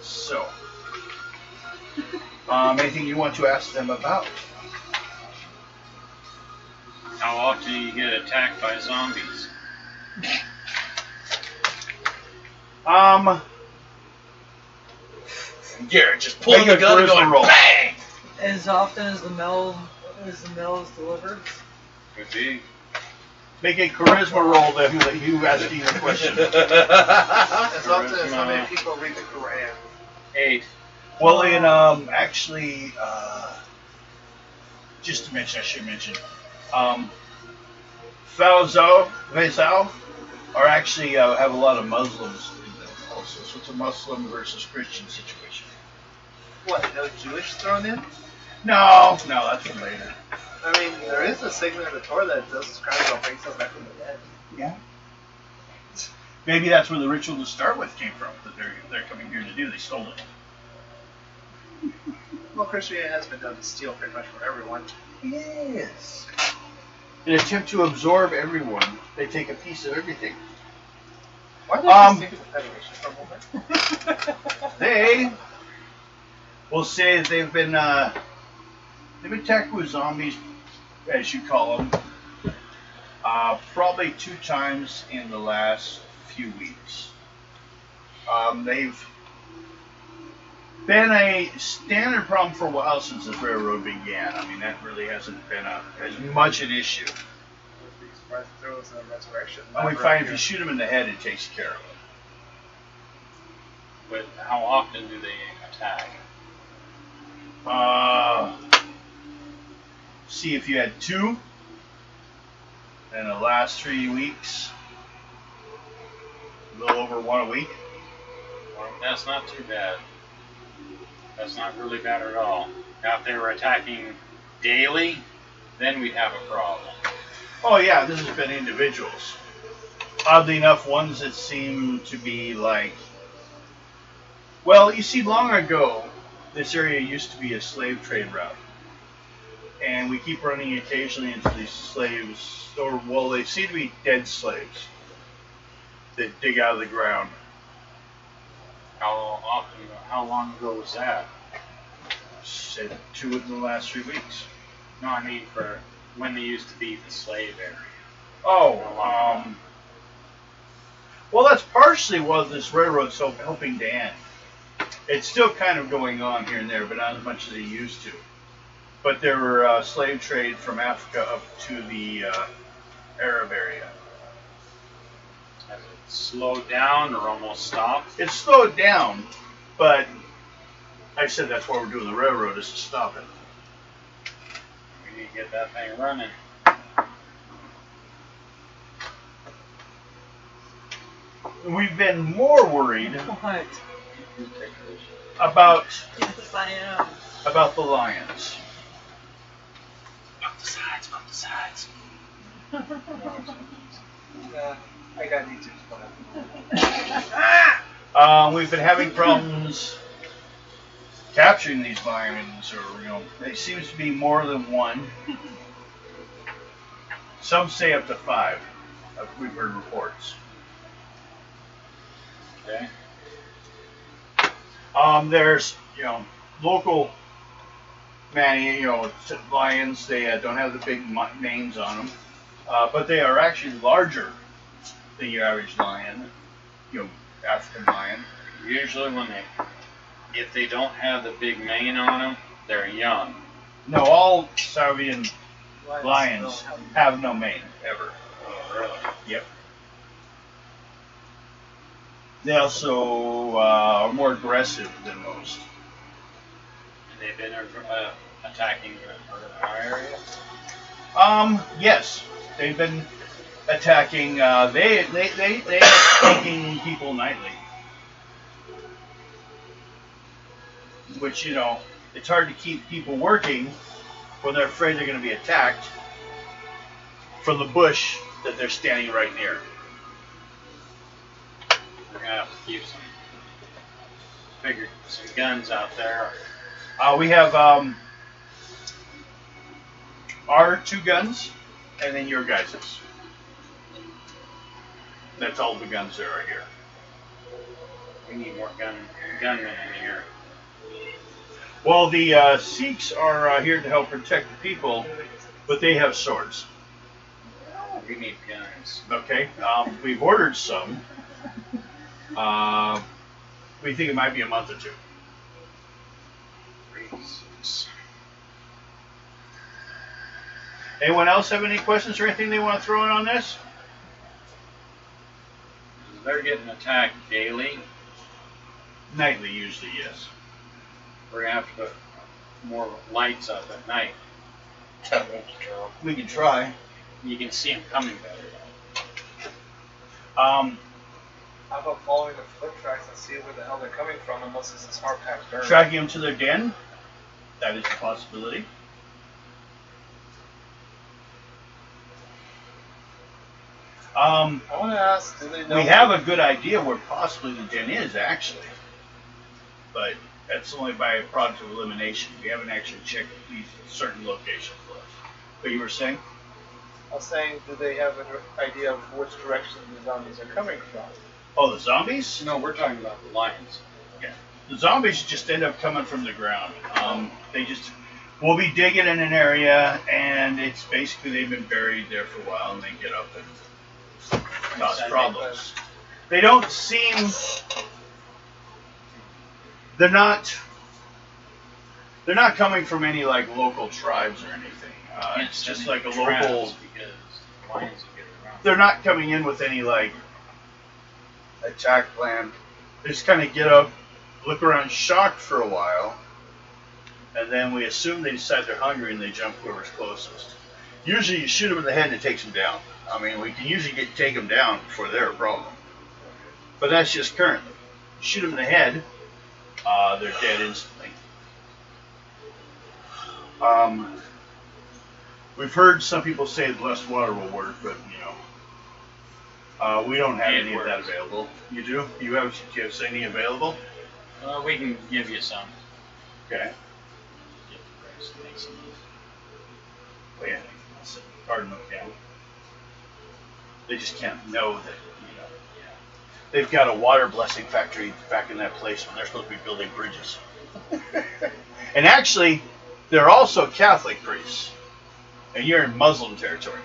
So, anything you want to ask them about? How often do you get attacked by zombies? Garrett just pulling Make the a gun and charisma going roll. bang. As often as the mail is delivered. Could be. Make a charisma roll to you asking the question. As often as how many people read the Quran. 8. Well, in actually, just to mention, I should mention, Vezal are actually have a lot of Muslims in them also, so it's a Muslim versus Christian situation. What, no Jewish thrown in? No, that's for later. I mean, there is a segment of the Torah that does describe how bring someone back from the dead. Yeah. Maybe that's where the ritual to start with came from. That they're coming here to do. They stole it. Well, Christianity has been done to steal pretty much from everyone. Yes. In an attempt to absorb everyone, they take a piece of everything. Why did I just think of the Federation for a moment? They will say that they've been attacked with zombies, as you call them, probably 2 times in the last few weeks. They've been a standard problem for a while since the railroad began. I mean, that really hasn't been as much an issue. Be surprised if there was a resurrection. And we find if you shoot them in the head, it takes care of it. But how often do they attack? See if you had 2 in the last 3 weeks. A little over 1 a week. Well, that's not too bad. That's not really bad at all. Now, if they were attacking daily, then we'd have a problem. Oh yeah, this has been individuals. Oddly enough, ones that seem to be like... Well, you see, long ago, this area used to be a slave trade route. And we keep running occasionally into these slaves, or, well, they seem to be dead slaves that dig out of the ground. How long ago was that? Said 2 in the last 3 weeks. No, I mean for when they used to be the slave area. Oh, well, that's partially what this railroad's helping to end. It's still kind of going on here and there, but not as much as it used to. But there were slave trade from Africa up to the Arab area. Has it slowed down or almost stopped? It's slowed down, but I said that's why we're doing the railroad, is to stop it. We need to get that thing running. We've been more worried What? about Yes, I am. the lions. Bump the sides, bump the sides. I got YouTube. We've been having problems capturing these lions, or there seems to be more than one. Some say up to 5. We've heard reports. Okay. There's local lions. They don't have the big manes on them, but they are actually larger than your average lion, African lion. Usually if they don't have the big mane on them, they're young. No, all Salvian lions have no mane ever. Oh, really? Yep. They also are more aggressive than most. And they've been attacking our area? Yes, they've been attacking. They are taking people nightly, which it's hard to keep people working when they're afraid they're going to be attacked from the bush that they're standing right near. We're going to have to keep some figured some guns out there. We have our 2 guns, and then your guys's. That's all the guns there are here. We need more gunmen in here. Well, the Sikhs are here to help protect the people, but they have swords. We need guns. Okay, we've ordered some. We think it might be a month or 2. Jesus. Anyone else have any questions or anything they want to throw in on this? They're getting attacked daily. Nightly, usually, yes. We're gonna have to put more lights up at night. That won't deter 'em. We can try. You can see them coming better. How about following the foot tracks and see where the hell they're coming from, unless it's this hard packed dirt? Tracking them to their den? That is a possibility. I want to ask, do they know? We have a good idea where possibly the den is, actually. But that's only by a product of elimination. We haven't actually checked these certain locations for us. But you were saying? I was saying, do they have an idea of which direction the zombies are coming from? Oh, the zombies? No, we're talking about the lions. Yeah. The zombies just end up coming from the ground. We'll be digging in an area, and it's basically they've been buried there for a while, and they get up and cause problems. They don't seem. They're not coming from any like local tribes or anything. It's just like a local. Because lions will get around. They're not coming in with any like attack plan. They just kind of get up, look around shocked for a while, and then we assume they decide they're hungry and they jump whoever's closest. Usually you shoot them in the head and it takes them down. I mean, we can usually take them down before they're a problem. But that's just currently. You shoot them in the head, they're dead instantly. We've heard some people say that less water will work, but we don't have any of that available. You do? Do you have any available? We can give you some. Okay. Get the rest, make some. Well, yeah, that's hard enough down. They just can't know that, they've got a water blessing factory back in that place when they're supposed to be building bridges. And actually, they're also Catholic priests. And you're in Muslim territory.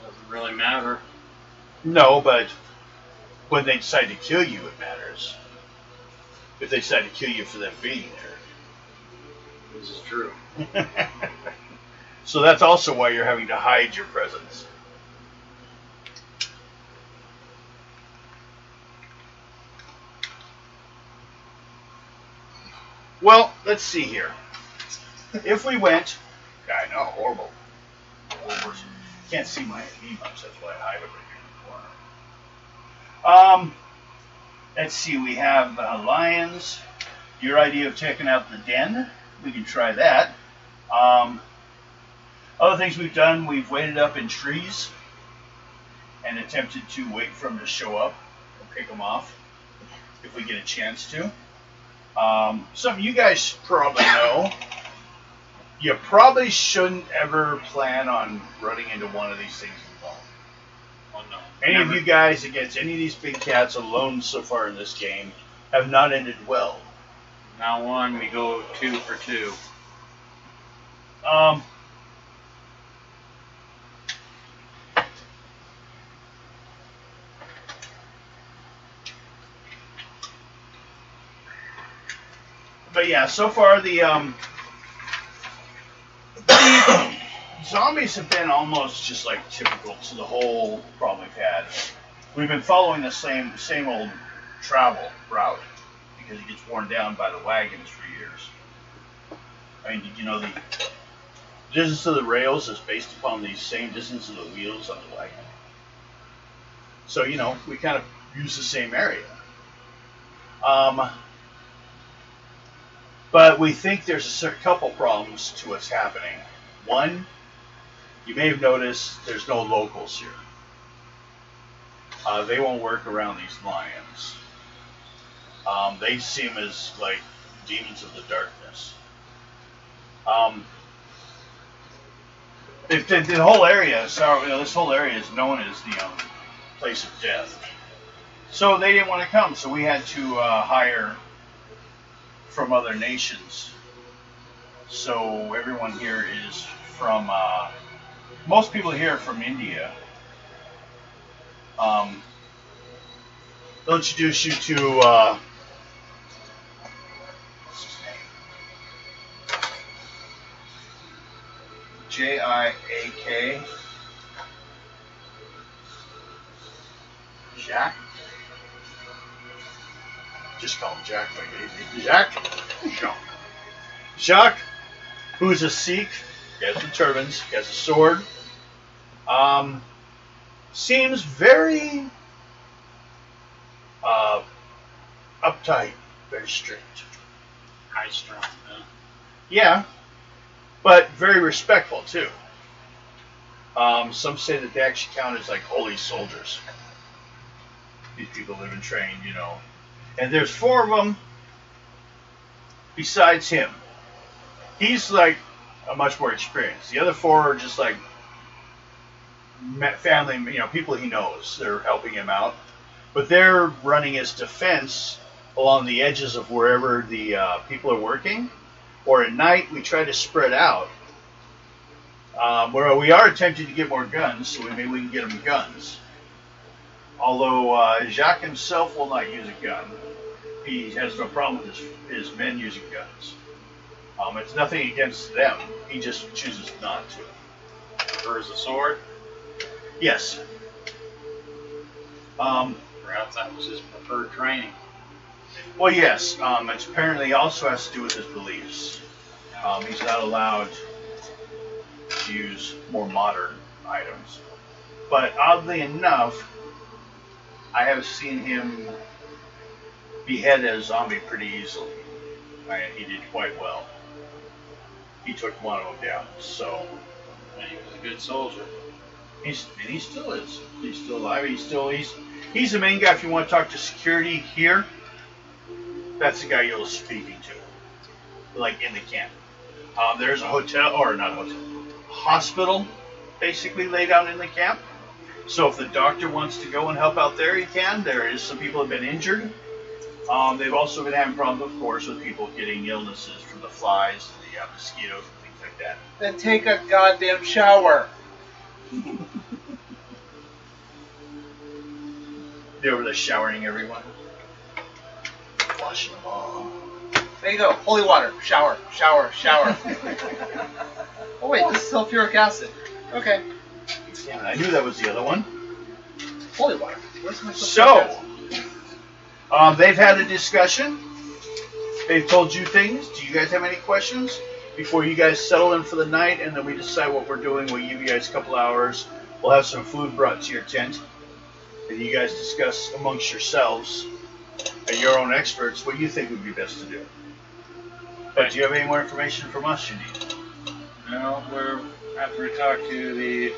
Doesn't really matter. No, but when they decide to kill you, it matters. If they decide to kill you for them being there. This is true. So that's also why you're having to hide your presence. Well, let's see here. If we went, I know, horrible. Can't see my knee much, that's why I hide it right here in the corner. Let's see, we have lions. Your idea of checking out the den, we can try that. Other things we've done, we've waited up in trees and attempted to wait for them to show up and pick them off if we get a chance to. Something you guys probably know, you probably shouldn't ever plan on running into one of these things alone. Oh, no. Any of you guys against any of these big cats alone so far in this game have not ended well. Now on, we go 2 for 2. But yeah, so far the zombies have been almost just like typical to the whole problem we've had. We've been following the same old travel route because it gets worn down by the wagons for years. I mean, did you know the distance of the rails is based upon the same distance of the wheels on the wagon? So, we kind of use the same area. But we think there's a couple problems to what's happening. One, you may have noticed there's no locals here. They won't work around these lions. They see them as like demons of the darkness. The whole area, this whole area is known as the place of death. So they didn't want to come, so we had to hire from other nations. So everyone here is from, most people here are from India. They'll introduce you to, what's his name? J-I-A-K. Jack? Just call him Jack, like easy. Jacques? Jacques, who's a Sikh, he has the turbans, he has a sword. Seems very uptight, very strict. High strung, huh? Yeah, but very respectful too. Some say that they actually count as like holy soldiers. These people live and train, And there's 4 of them besides him. He's like a much more experienced. The other 4 are just like family, people he knows. They're helping him out. But they're running his defense along the edges of wherever the people are working. Or at night, we try to spread out. Where we are attempting to get more guns, so maybe we can get him guns. Although Jacques himself will not use a gun. He has no problem with his men using guns. It's nothing against them. He just chooses not to. Prefers a sword? Yes. Perhaps that was his preferred training. Well, yes. It apparently also has to do with his beliefs. He's not allowed to use more modern items. But oddly enough, I have seen him behead a zombie pretty easily. He did quite well. He took one of them down. So And he was a good soldier. he still is. He's still alive. He's the main guy. If you want to talk to security here, that's the guy you're speaking to, like in the camp. There's a hotel, or not a hotel, hospital, basically laid out in the camp. So if the doctor wants to go and help out there, he can. There is some people have been injured. They've also been having problems, of course, with people getting illnesses from the flies, the mosquitoes, and things like that. Then take a goddamn shower. They were just showering everyone, washing them all. There you go. Holy water. Shower. Shower. Shower. Oh wait, this is sulfuric acid. Okay. Yeah, I knew that was the other one. Holy water. Where's my sulfuric So, acid? they've had a discussion. They've told you things. Do you guys have any questions before you guys settle in for the night, and then we decide what we're doing? We'll give you guys a couple hours. We'll have some food brought to your tent, and you guys discuss amongst yourselves and your own experts what you think would be best to do. But do you have any more information from us you need? No, after we talk to the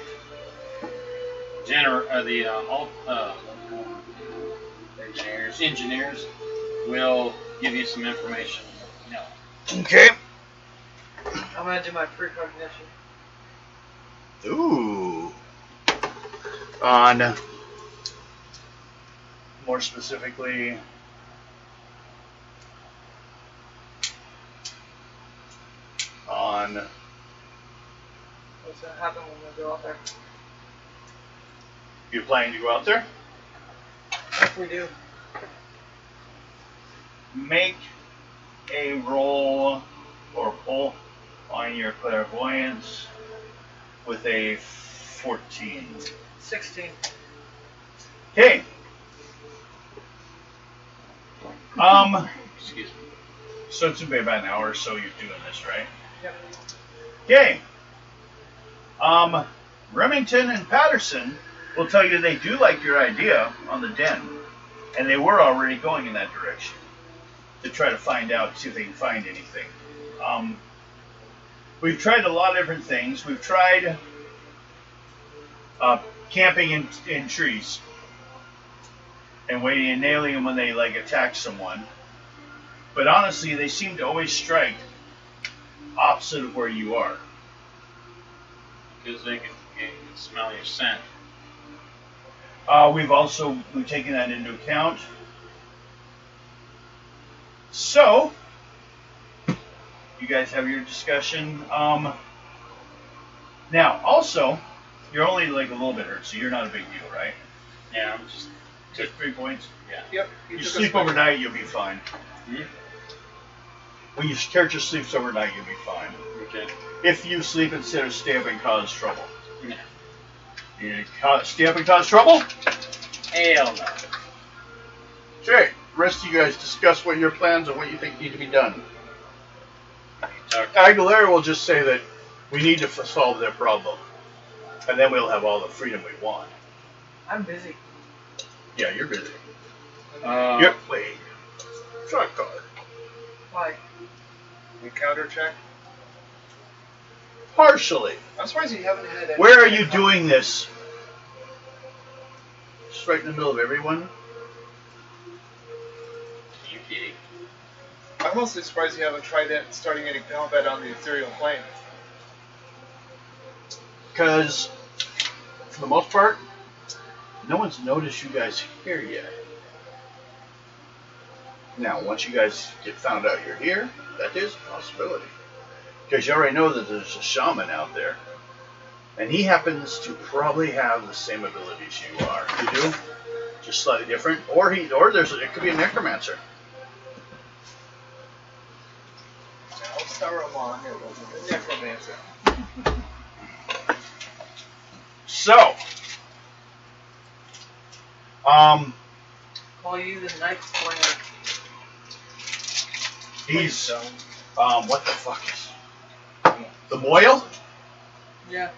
engineers, we'll give you some information. Okay. I'm gonna do my precognition. Ooh. On, more specifically, on, What's gonna happen when we go out there? you planning to go out there? If we do. Make a roll or pull on your clairvoyance with a 14. 16. Okay. Excuse me. So it's been about an hour or so you're doing this, right? Yep. Okay. Remington and Patterson will tell you they do like your idea on the den, and they were already going in that direction to try to find out, see if they can find anything. We've tried a lot of different things. We've tried camping in trees and waiting and nailing them when they attack someone. But honestly, they seem to always strike opposite of where you are. Because they can smell your scent. We've taken that into account. So, you guys have your discussion. Now, also, you're only like a little bit hurt, so you're not a big deal, right? Yeah, I'm Just 3 points. yeah. Yep. You took us sleep back. overnight, you'll be fine. Hmm? When your character sleeps overnight, you'll be fine. Okay. If you sleep instead of stay up and cause trouble. Yeah. You stay up and cause trouble? Hell no. Okay, rest of you guys discuss what your plans and what you think need to be done. Aguilera will just say that we need to solve their problem, and then we'll have all the freedom we want. I'm busy. Yeah, you're busy. Yep, wait. Shot card. Why? Encounter check. Partially. I'm surprised you haven't had. Where are you doing this? Just right in the middle of everyone? UK. I'm mostly surprised you haven't tried it starting any combat on the ethereal plane. Because, for the most part, no one's noticed you guys here yet. Now, once you guys get found out you're here, that is a possibility. Because you already know that there's a shaman out there. And he happens to probably have the same abilities you are. You do? Just slightly different. Or it could be a necromancer. Now, Saruman is a necromancer. So, Call you the night slinger. he's, what the fuck is the Moyle? Yeah.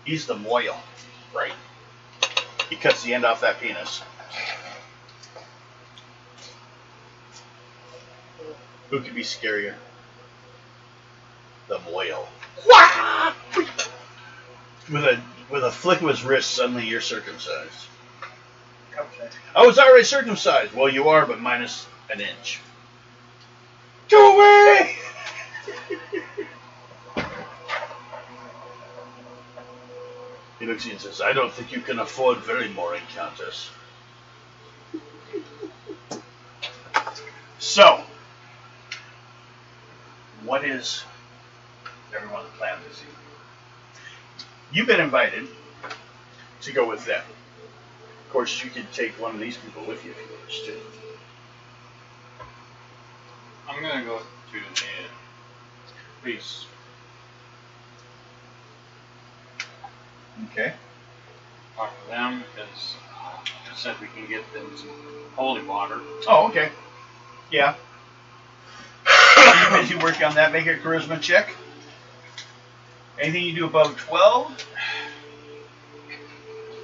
He's the Moyle. Right. He cuts the end off that penis. Who could be scarier? The Moyle. With a flick of his wrist, suddenly you're circumcised. Okay. I was already circumcised. Well, you are, but minus an inch. Go away! He looks at you and says, I don't think you can afford very more encounters. So, what is everyone's plan this evening? You've been invited to go with them. Of course, you could take one of these people with you if you wish to. I'm gonna go to the police. Okay. Talk to them because I said we can get them some holy water. Oh, okay. Yeah. You busy working on that? Make a charisma check. Anything you do above 12?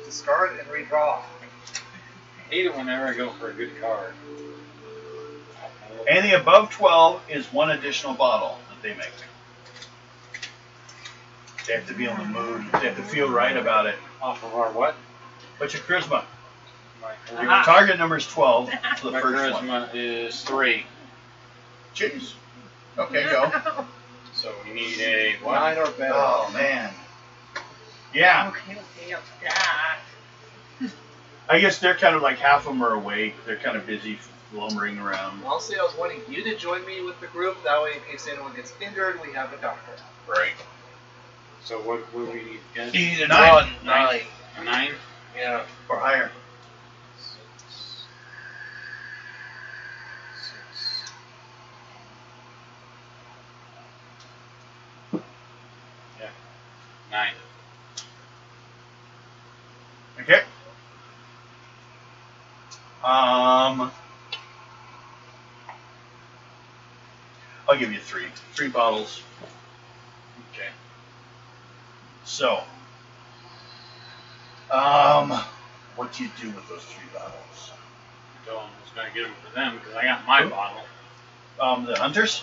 Discard and redraw. Hate it whenever I go for a good card. Anything above 12 is one additional bottle that they make. They have to be on the mood. They have to feel right about it. Off of our what? What's your charisma? My Your charisma, target number is 12 for the my first one. charisma is 3. Jeez. Okay, go. So we need a what? 9 or better. Oh, man. Yeah. Okay, up to that. I guess they're kind of like half of them are awake. They're kind of busy lumbering around. Honestly, I was wanting you to join me with the group. That way, in case anyone gets injured, we have a doctor. Right. So what would we need? Guys? You need to Nine. draw a 9. A 9? Yeah. Or higher. 6. Yeah. 9. Okay. I'll give you 3. 3 bottles. Okay. So, what do you do with those 3 bottles? So I'm just gonna get them for them because I got my Who? bottle. The hunters?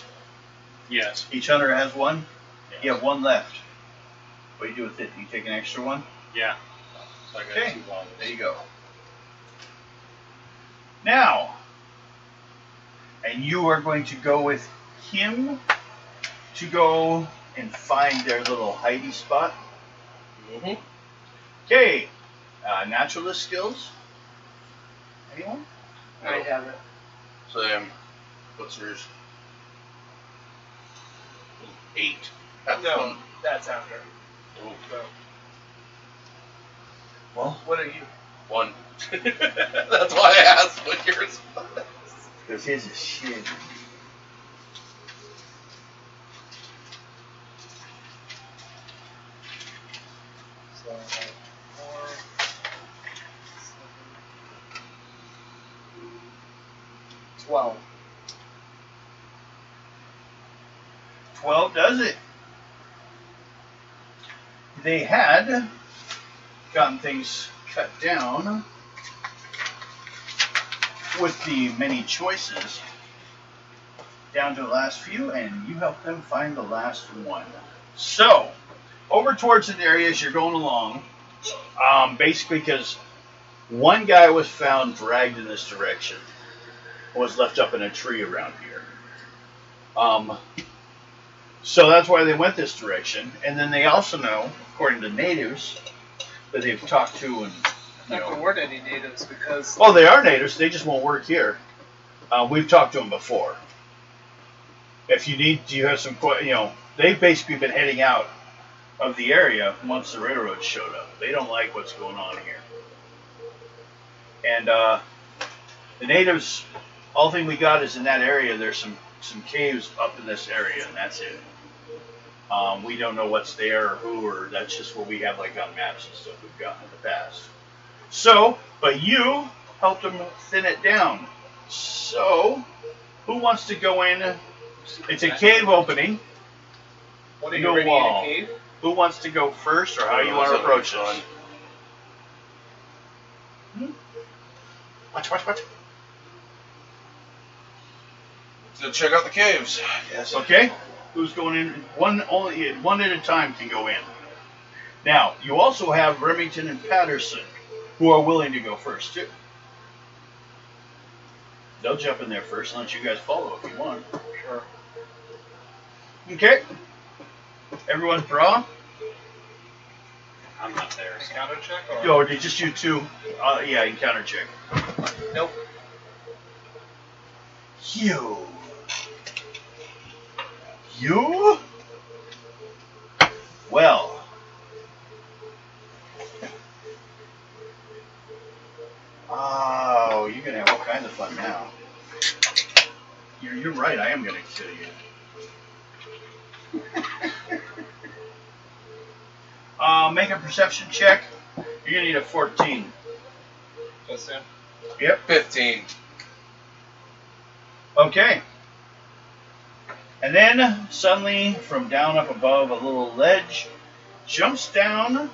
Yes. Each hunter has one. Yes. You have 1 left. What do you do with it? Do you take an extra one? Yeah. So I got Okay. 2 bottles. There you go. Now, And you are going to go with him to go and find their little hidey spot. Mm-hmm. Okay. Naturalist skills? Anyone? I have it. Sam, what's yours? 8. Have No, fun. that's after. Ooh, So, Well, what are you? 1. That's why I asked what yours was. because his is shit. So, 4, 7, 12. 12 does it. They had gotten things cut down with the many choices down to the last few, and you helped them find the last one. So, over towards the area as you're going along, basically because one guy was found dragged in this direction, was left up in a tree around here. So that's why they went this direction, and then they also know, according to natives that they've talked to, and Not there weren't any natives because well, they are natives. They just won't work here. We've talked to them before. If you need, do you have some, they've basically been heading out of the area once the railroad showed up. They don't like what's going on here. And the natives, all thing we got is in that area. There's some caves up in this area, and that's it. We don't know what's there or who, or that's just what we have like on maps and stuff we've gotten in the past. So, but you helped them thin it down. So, who wants to go in? It's a cave opening. what are No you ready wall. in a cave? Who wants to go first, or how you want to approach this? What? So check out the caves. Yes. Okay. Who's going in? One at a time can go in. Now, you also have Remington and Patterson, who are willing to go first too. They'll jump in there first and let you guys follow if you want. Sure. Okay. Everyone draw. I'm not there. Counter check or? Or did just you two? Yeah, encounter check. Nope. You. Well. Oh, you're gonna have all kinds of fun now. You're right. I am gonna kill you. Make a perception check. You're gonna need a 14. Just soon. Yep. 15. Okay. And then suddenly, from down up above a little ledge, jumps down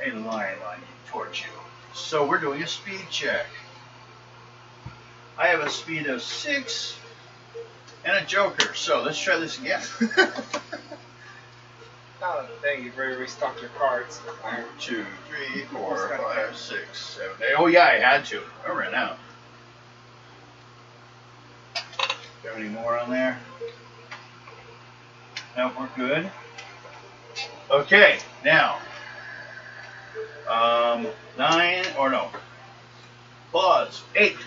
a lion towards you. So we're doing a speed check. I have a speed of 6 and a joker. So let's try this again. Oh, thank you. Very restocked your cards. 1, 2, 3, 4, 5, 6, 7, 8. Oh yeah, I had to. I ran out. Do you have any more on there? No, we're good. Okay, now. 9 or no. Pause. 8.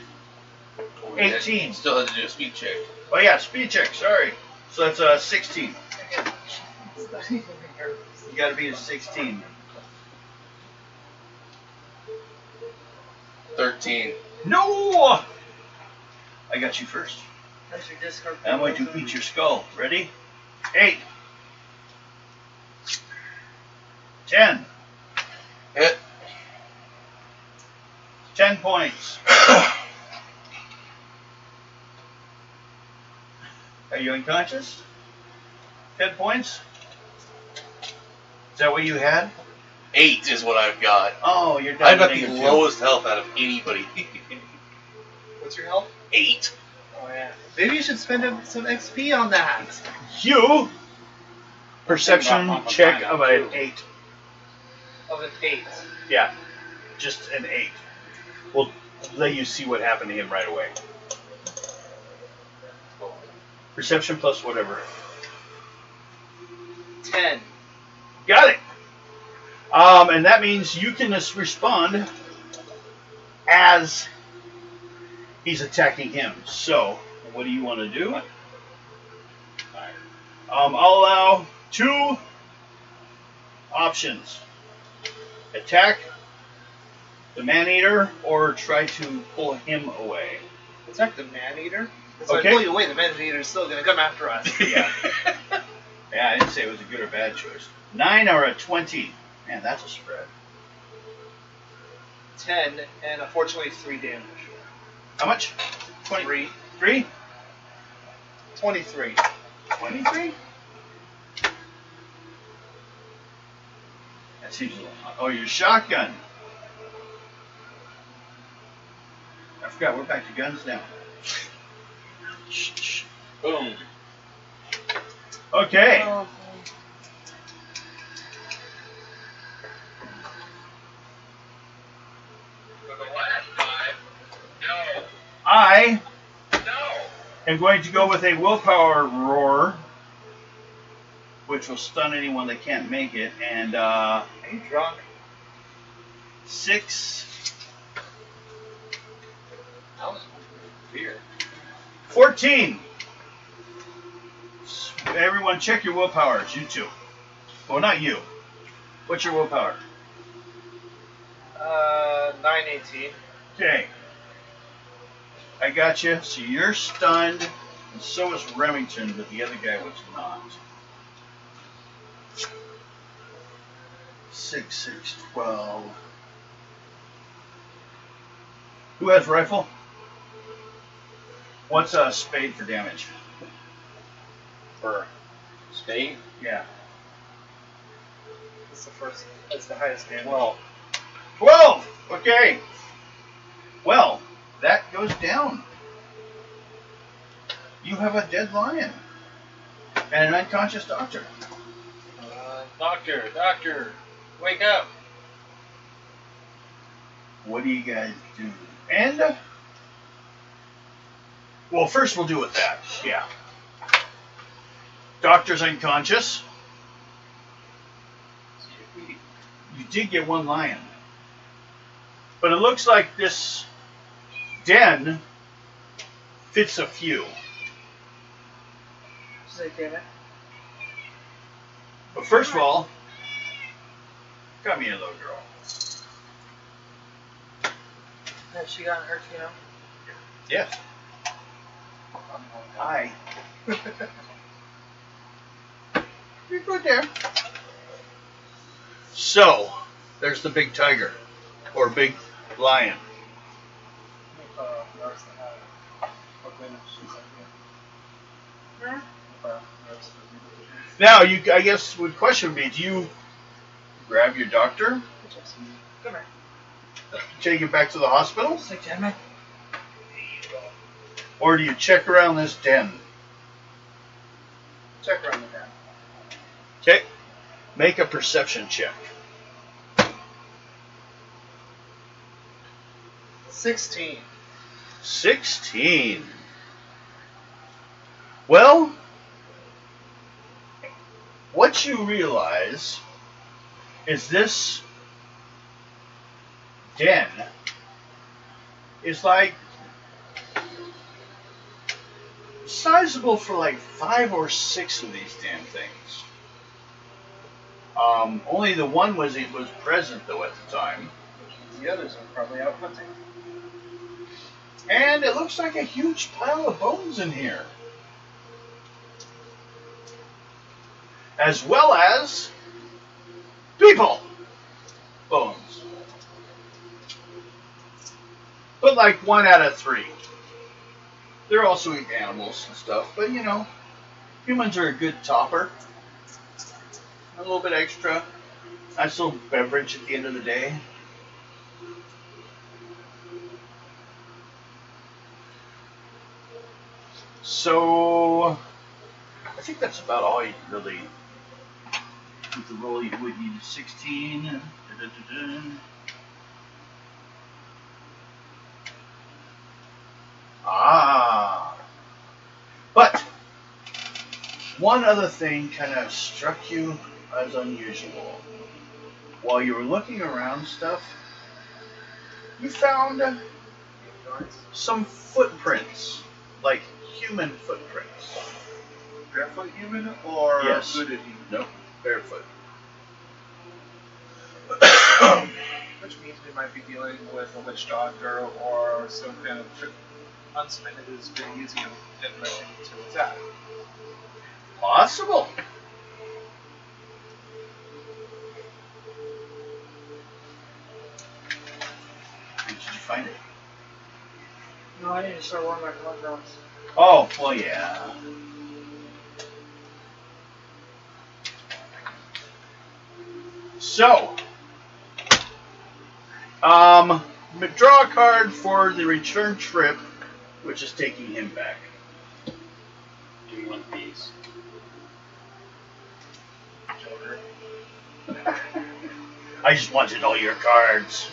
18. Still had to do a speed check. Oh yeah, speed check. Sorry. So that's 16. You got to be a 16. 13. No! I got you first. That's your discard. I'm going to eat your skull. Ready? 8. 10. Hit. 10 points. Are you unconscious? 10 points? Is that what you had? 8 is what I've got. Oh, you're done. I've got with the negative lowest health out of anybody. What's your health? 8. Oh yeah. Maybe you should spend some XP on that. 2. You. Perception Think about check Papa of Pine, an too. 8. Of an 8. Yeah. Just an 8. We'll let you see what happened to him right away. Perception plus whatever. 10. Got it. And that means you can just respond as he's attacking him. So, what do you want to do? I'll allow 2 options. Attack the man-eater or try to pull him away. Attack the man-eater? If Okay. I pull you away, the man-eater is still going to come after us. Yeah. Yeah, I didn't say it was a good or bad choice. 9 or a 20. Man, that's a spread. 10, and unfortunately 3 damage. How much? 3. 3? 23. 23? That seems a little hot. Oh, your shotgun. I forgot, we're back to guns now. Boom. Okay. Oh, I am going to go with a willpower roar, which will stun anyone that can't make it, and Are you drunk? 6, That was weird. 14. Everyone check your willpowers, you two. Well, not you. What's your willpower? 918. Okay. I got you. So you're stunned, and so is Remington, but the other guy was not. 6, 6, 12. Who has rifle? What's a spade for damage? For spade? Yeah. That's the first. That's the highest damage. Well, 12! Okay. Well, that goes down. You have a dead lion. And an unconscious doctor. doctor, wake up. What do you guys do? And, well, first we'll do with that. Yeah. Doctor's unconscious. You did get 1 lion. But it looks like this den fits a few. She's like, damn it. But first of all, come here, little girl. Has she gotten hurt, you know? Yes. Hi. You're good there. So, there's the big tiger. Or big lion. Now, I guess the question would be, do you grab your doctor, Come here. take it back to the hospital, She's like, damn it. or do you check around this den? Check around the den. Okay. Make a perception check. 16. 16. Well, what you realize is this den is like sizable for like 5 or 6 of these damn things. Only the one was present though at the time. The others are probably out hunting. And it looks like a huge pile of bones in here. As well as people bones. But like 1 out of 3. They're also eat animals and stuff, but you know, humans are a good topper. A little bit extra. Nice little beverage at the end of the day. So, I think that's about all you really, with the roll you would need 16. Da-da-da-da. Ah. But, one other thing kind of struck you as unusual. While you were looking around stuff, you found some footprints, like human footprints. Barefoot human or Yes. hooded human? Nope, barefoot. Which means we might be dealing with a witch doctor or some kind of huntsman who's been using him information to attack. Possible. Did you find it? No, I need to start wearing my contacts. Oh, well, yeah. So, draw a card for the return trip, which is taking him back. Do you want these? I just wanted all your cards.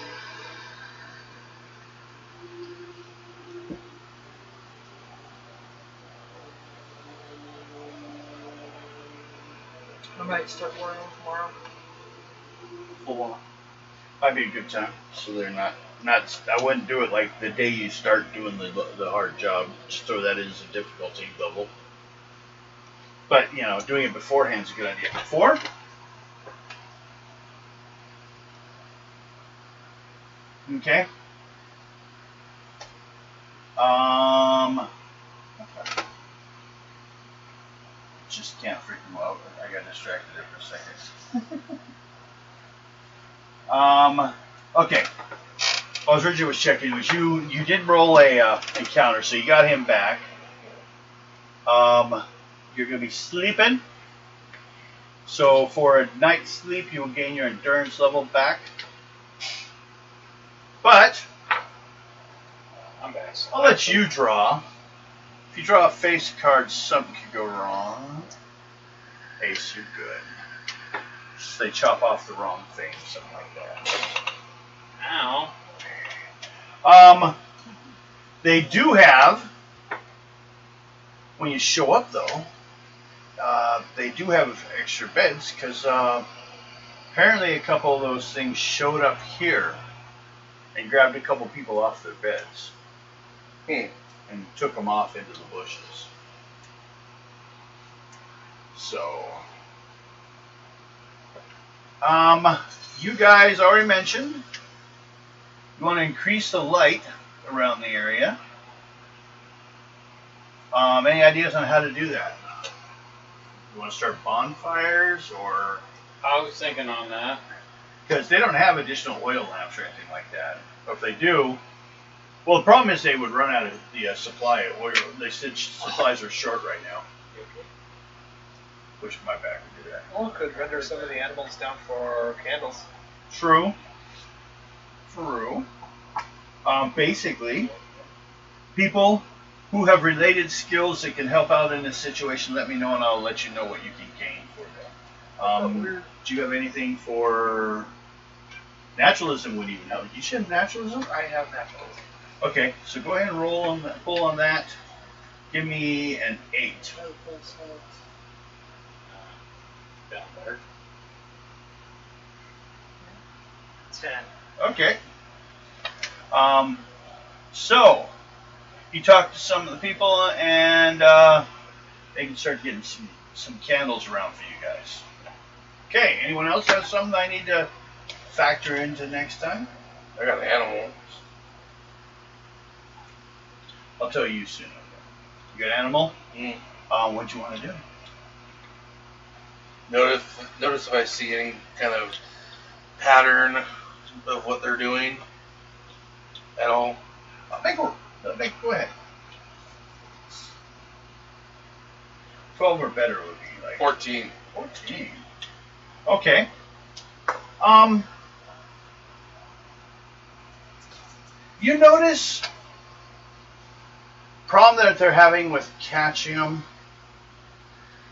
I might start wearing them tomorrow. Full on. Might be a good time. So they're not. I wouldn't do it like the day you start doing the hard job. Just throw that in as a difficulty level. But doing it beforehand is a good idea. Before. Okay. Just can't freaking well. I got distracted there for a second. Okay. As Richard was checking, was you did roll a encounter, so you got him back. You're gonna be sleeping. So for a night's sleep, you will gain your endurance level back. But I'm back. I'll let you draw. If you draw a face card, something could go wrong. Ace, you're good. Just they chop off the wrong thing, something like that. Ow. They do have, when you show up though, they do have extra beds because apparently a couple of those things showed up here and grabbed a couple people off their beds and took them off into the bushes. So, you guys already mentioned you want to increase the light around the area. Any ideas on how to do that? You want to start bonfires or? I was thinking on that. Because they don't have additional oil lamps or anything like that. Or if they do, well, the problem is they would run out of the supply of oil. They said supplies are short right now. Wish my back would do that. Well, could render some of the animals down for candles. True. Basically, people who have related skills that can help out in this situation, let me know and I'll let you know what you can gain for them. Do you have anything for naturalism? Would even help. You should have naturalism? I have naturalism. Okay, so go ahead and pull on that. Give me an 8. Down there. 10. Okay. So you talk to some of the people and they can start getting some candles around for you guys. Okay, anyone else have something I need to factor into next time? I got an animal. I'll tell you soon. You got animal? What do you want to do? Notice if I see any kind of pattern of what they're doing at all. Go ahead. 12 or better would be like 14. 14. Okay. You notice problem that they're having with catching them,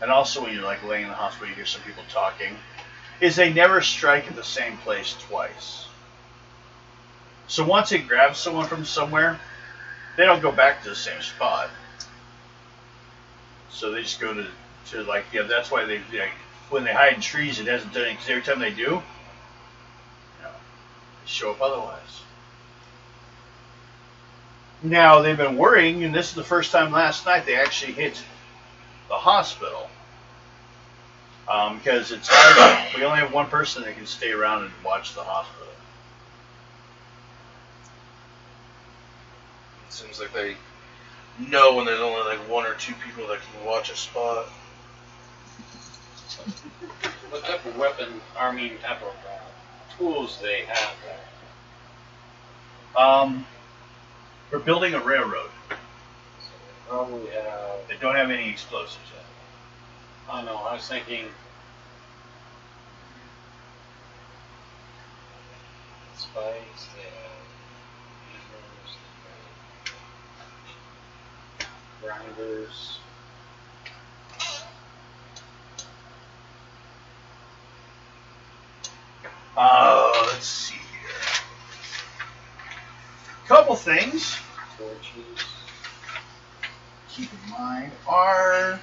and also when you're like laying in the hospital, you hear some people talking, is they never strike at the same place twice. So once it grabs someone from somewhere, they don't go back to the same spot. So they just go to to like, yeah, that's why they like, when they hide in trees, it hasn't done it because every time they do, they show up otherwise. Now they've been worrying, and this is the first time last night they actually hit the hospital because it's hard. We only have one person that can stay around and watch the hospital. It seems like they know when there's only like one or two people that can watch a spot. What type of weapon, type of tools they have there? We're building a railroad. So they probably have. They don't have any explosives yet. Oh no, I was thinking. Spikes, they have hammers, they have grinders. Let's see here. Couple things Torches. keep in mind are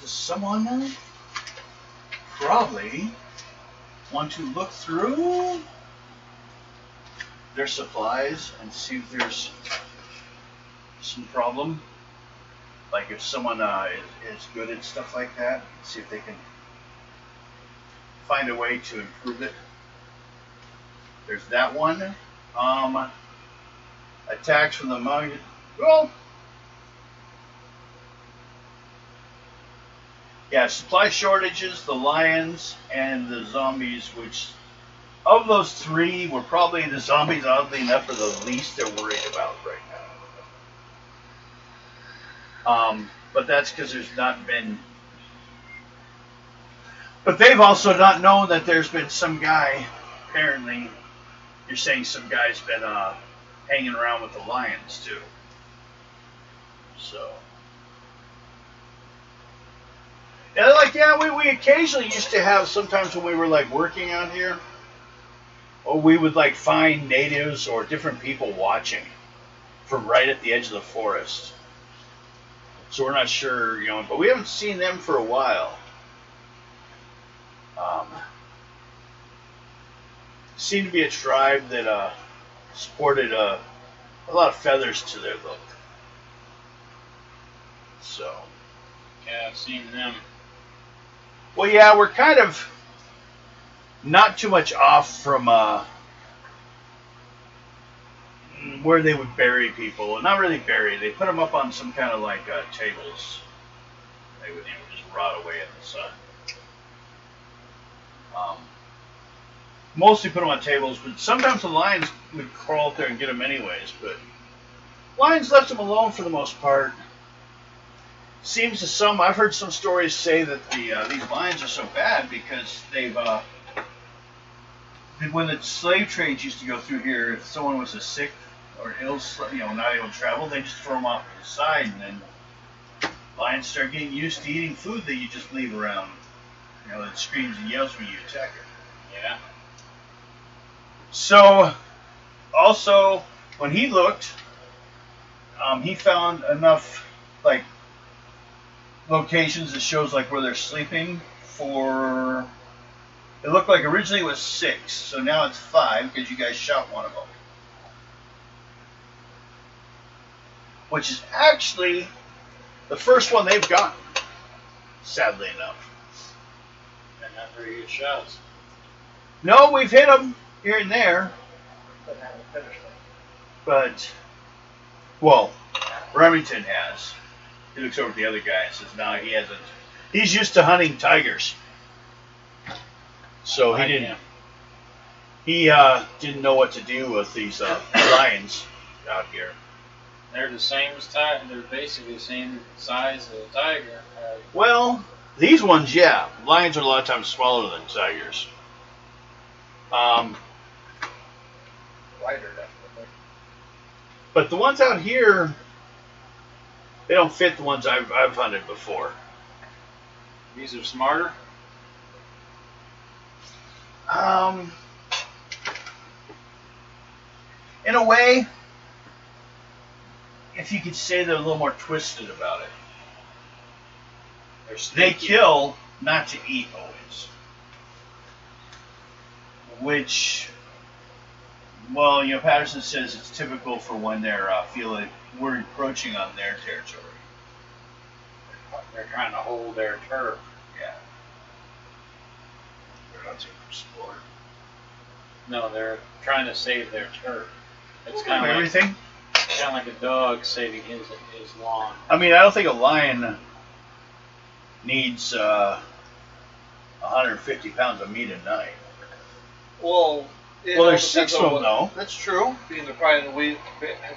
does someone probably want to look through their supplies and see if there's some problem? Like if someone is good at stuff like that, see if they can find a way to improve it. There's that one. Attacks from the mug. Well, yeah, supply shortages, the lions, and the zombies, which of those three were probably the zombies, oddly enough, are the least they're worried about right now. But that's because there's not been. But they've also not known that there's been some guy, apparently, you're saying some guy's been hanging around with the lions too. So. And like, yeah, we occasionally used to have, sometimes when we were like working out here, or we would like find natives or different people watching from right at the edge of the forest. So we're not sure, but we haven't seen them for a while. Seemed to be a tribe that sported a lot of feathers to their look. So. Yeah, I've seen them. Well, yeah, we're kind of not too much off from where they would bury people. Well, not really bury. They put them up on some kind of like tables. They would just rot away in the sun. Mostly put them on tables, but sometimes the lions would crawl up there and get them anyways. But lions left them alone for the most part. Seems to some, I've heard some stories say that these lions are so bad because they've when the slave trades used to go through here, if someone was a sick or ill, not able to travel, they just throw them off to the side, and then lions start getting used to eating food that you just leave around. That screams and yells when you attack it. Yeah. So, also, when he looked, he found enough, like, locations that shows, like, where they're sleeping for, it looked like originally it was 6, so now it's 5, because you guys shot one of them. Which is actually the first one they've gotten, sadly enough. And not very good shots. No, we've hit them here and there. But haven't finished them. But, well, Remington has. He looks over at the other guy and says, no, he hasn't. He's used to hunting tigers. So he didn't. He didn't know what to do with these lions out here. They're the same as tiger. They're basically the same size as a tiger. Well, these ones, yeah. Lions are a lot of times smaller than tigers. Lighter, definitely. But the ones out here, they don't fit the ones I've hunted before. These are smarter. In a way, if if you could say they're a little more twisted about it. They're They sneaky. kill not to eat always. Which, well, Patterson says it's typical for when they're feel like we're encroaching on their territory. They're trying to hold their turf. Yeah. They're not to explore. No, they're trying to save their turf. It's kind of like Everything. a dog saving his lawn. I mean, I don't think a lion needs 150 pounds of meat a night. Well, it Well, all there's 6 depends of on them, though. That's true. Being they're probably in the way,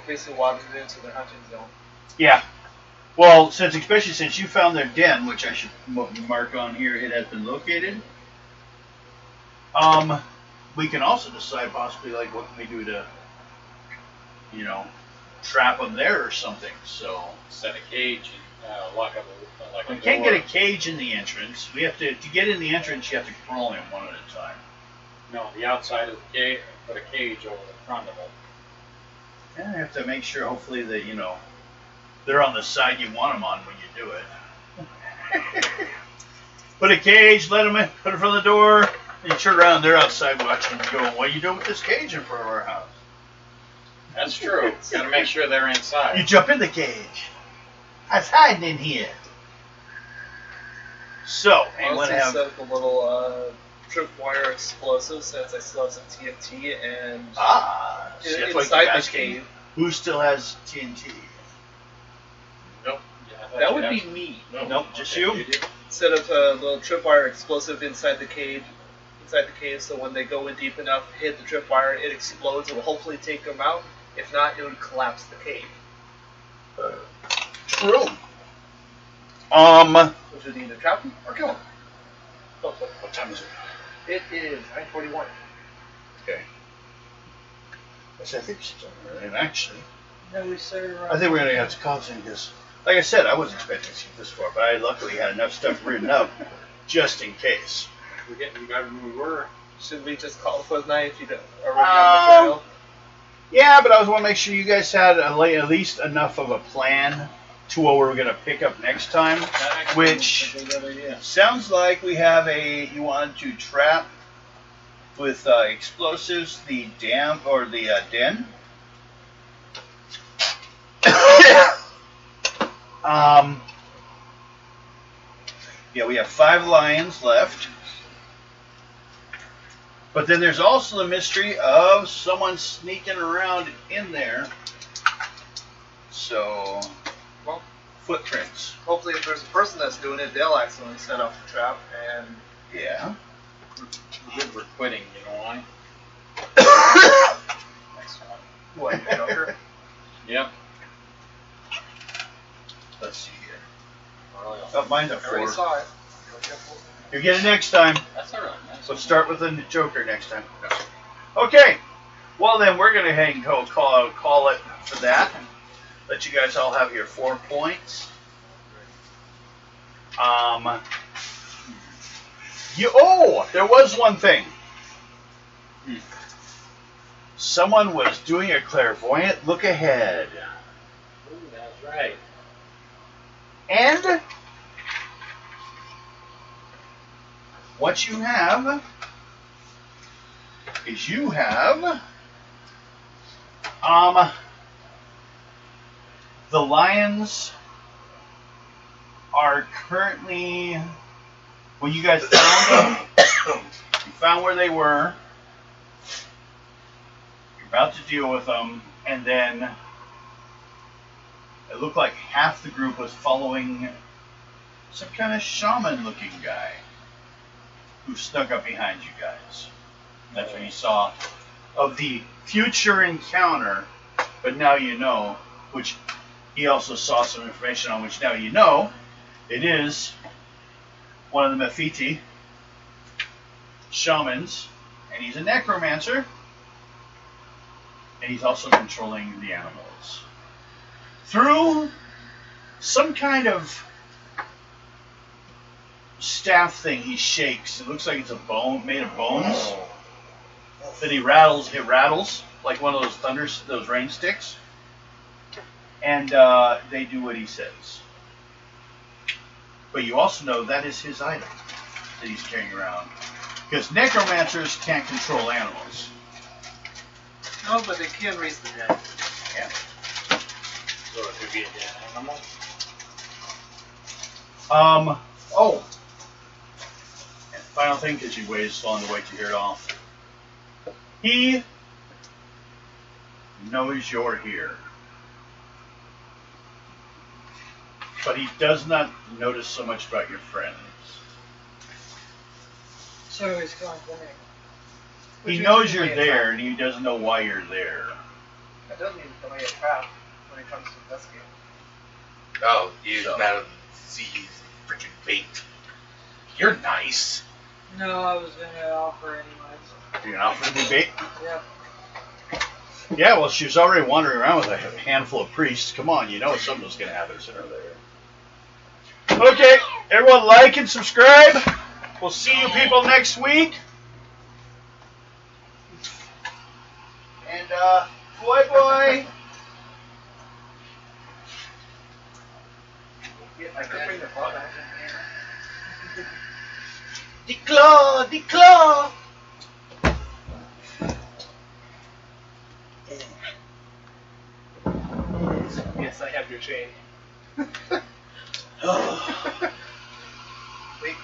basically walking into their hunting zone. Yeah. Well, especially since you found their den, which I should mark on here, it has been located. We can also decide possibly like what can we do to, trap them there or something. So Set a cage and lock up like we a can't door. get a cage in the entrance. We have to get in the entrance. You have to crawl in one at a time. No, the outside of the cage. Put a cage over the front of it. And you have to make sure, hopefully, that they're on the side you want them on when you do it. Put a cage, let them in, put it in front of the door, and you turn around, they're outside watching you going, what are you doing with this cage in front of our house? That's true. Got to make sure they're inside. You jump in the cage. I was hiding in here. So, anyone Also have... set up a little tripwire explosive since I still have some TNT and see, that's why I keep inside the asking, cave. who still has TNT? Nope. Yeah, I thought That you'd would have be some. me. Nope, just Okay, you? did. Set up a little tripwire explosive inside the cave. So when they go in deep enough, hit the tripwire, it explodes. It will hopefully take them out. If not, it would collapse the cave. True. Which would either trap them or kill them. What time is it? It is 9:41. Okay. I think she's on there. And actually, Then we started around. I think we're gonna have to call soon because, like I said, I wasn't expecting to see this far, but I luckily had enough stuff written up just in case. We're getting better than we were. Should we just call it for the night if you don't already have material? Yeah, but I was want to make sure you guys had at least enough of a plan to what we're gonna pick up next time. Which That's a good idea. sounds like we have you wanted to trap with explosives the dam or the den. Yeah, we have 5 lions left. But then there's also the mystery of someone sneaking around in there. So, Well, footprints. hopefully if there's a person that's doing it, they'll accidentally set off the trap and Yeah. Good we're quitting, you know why? Next one. what, Joker? Yep. Let's see here. Well, Oh, mine's a I already 4. saw it. You get it next time. that's alright. Let's start with the Joker next time. Okay. Well then, we're gonna hang call it for that. Let you guys all have your 4 points. There was one thing. Someone was doing a clairvoyant look ahead. Ooh, that's right. And what you have is the lions are currently, well, you guys found them. You found where they were. You're about to deal with them, and then it looked like half the group was following some kind of shaman-looking guy who snuck up behind you guys. That's what you saw of the future encounter, but now you know, which he also saw some information on, which now you know, it is one of the Mephitti shamans, and he's a necromancer, and he's also controlling the animals through some kind of staff thing he shakes. It looks like it's a bone made of bones that he rattles. It rattles like one of those rain sticks. and they do what he says. But you also know that is his item that he's carrying around. Because necromancers can't control animals. No, but they can raise the dead. Yeah. So it could be a dead animal. Oh. And final thing, because you waited so long to wait to hear it all. He knows you're here. But he does not notice so much about your friends. So he's complaining. Which He means knows he you're may there, and he doesn't know why you're there. That doesn't mean to lay a trap when it comes to investigating. Oh, you So. Madam C's freaking bait. You're nice. No, I was gonna offer anyways. You're gonna offer to be bait? Yep. Yeah, well, she was already wandering around with a handful of priests. Come on, you know something was gonna happen sooner or later. Okay, everyone like and subscribe. We'll see you people next week. And, boy. I could bring the pot back. The claw. Yes, I have your chain. Oh. Wait,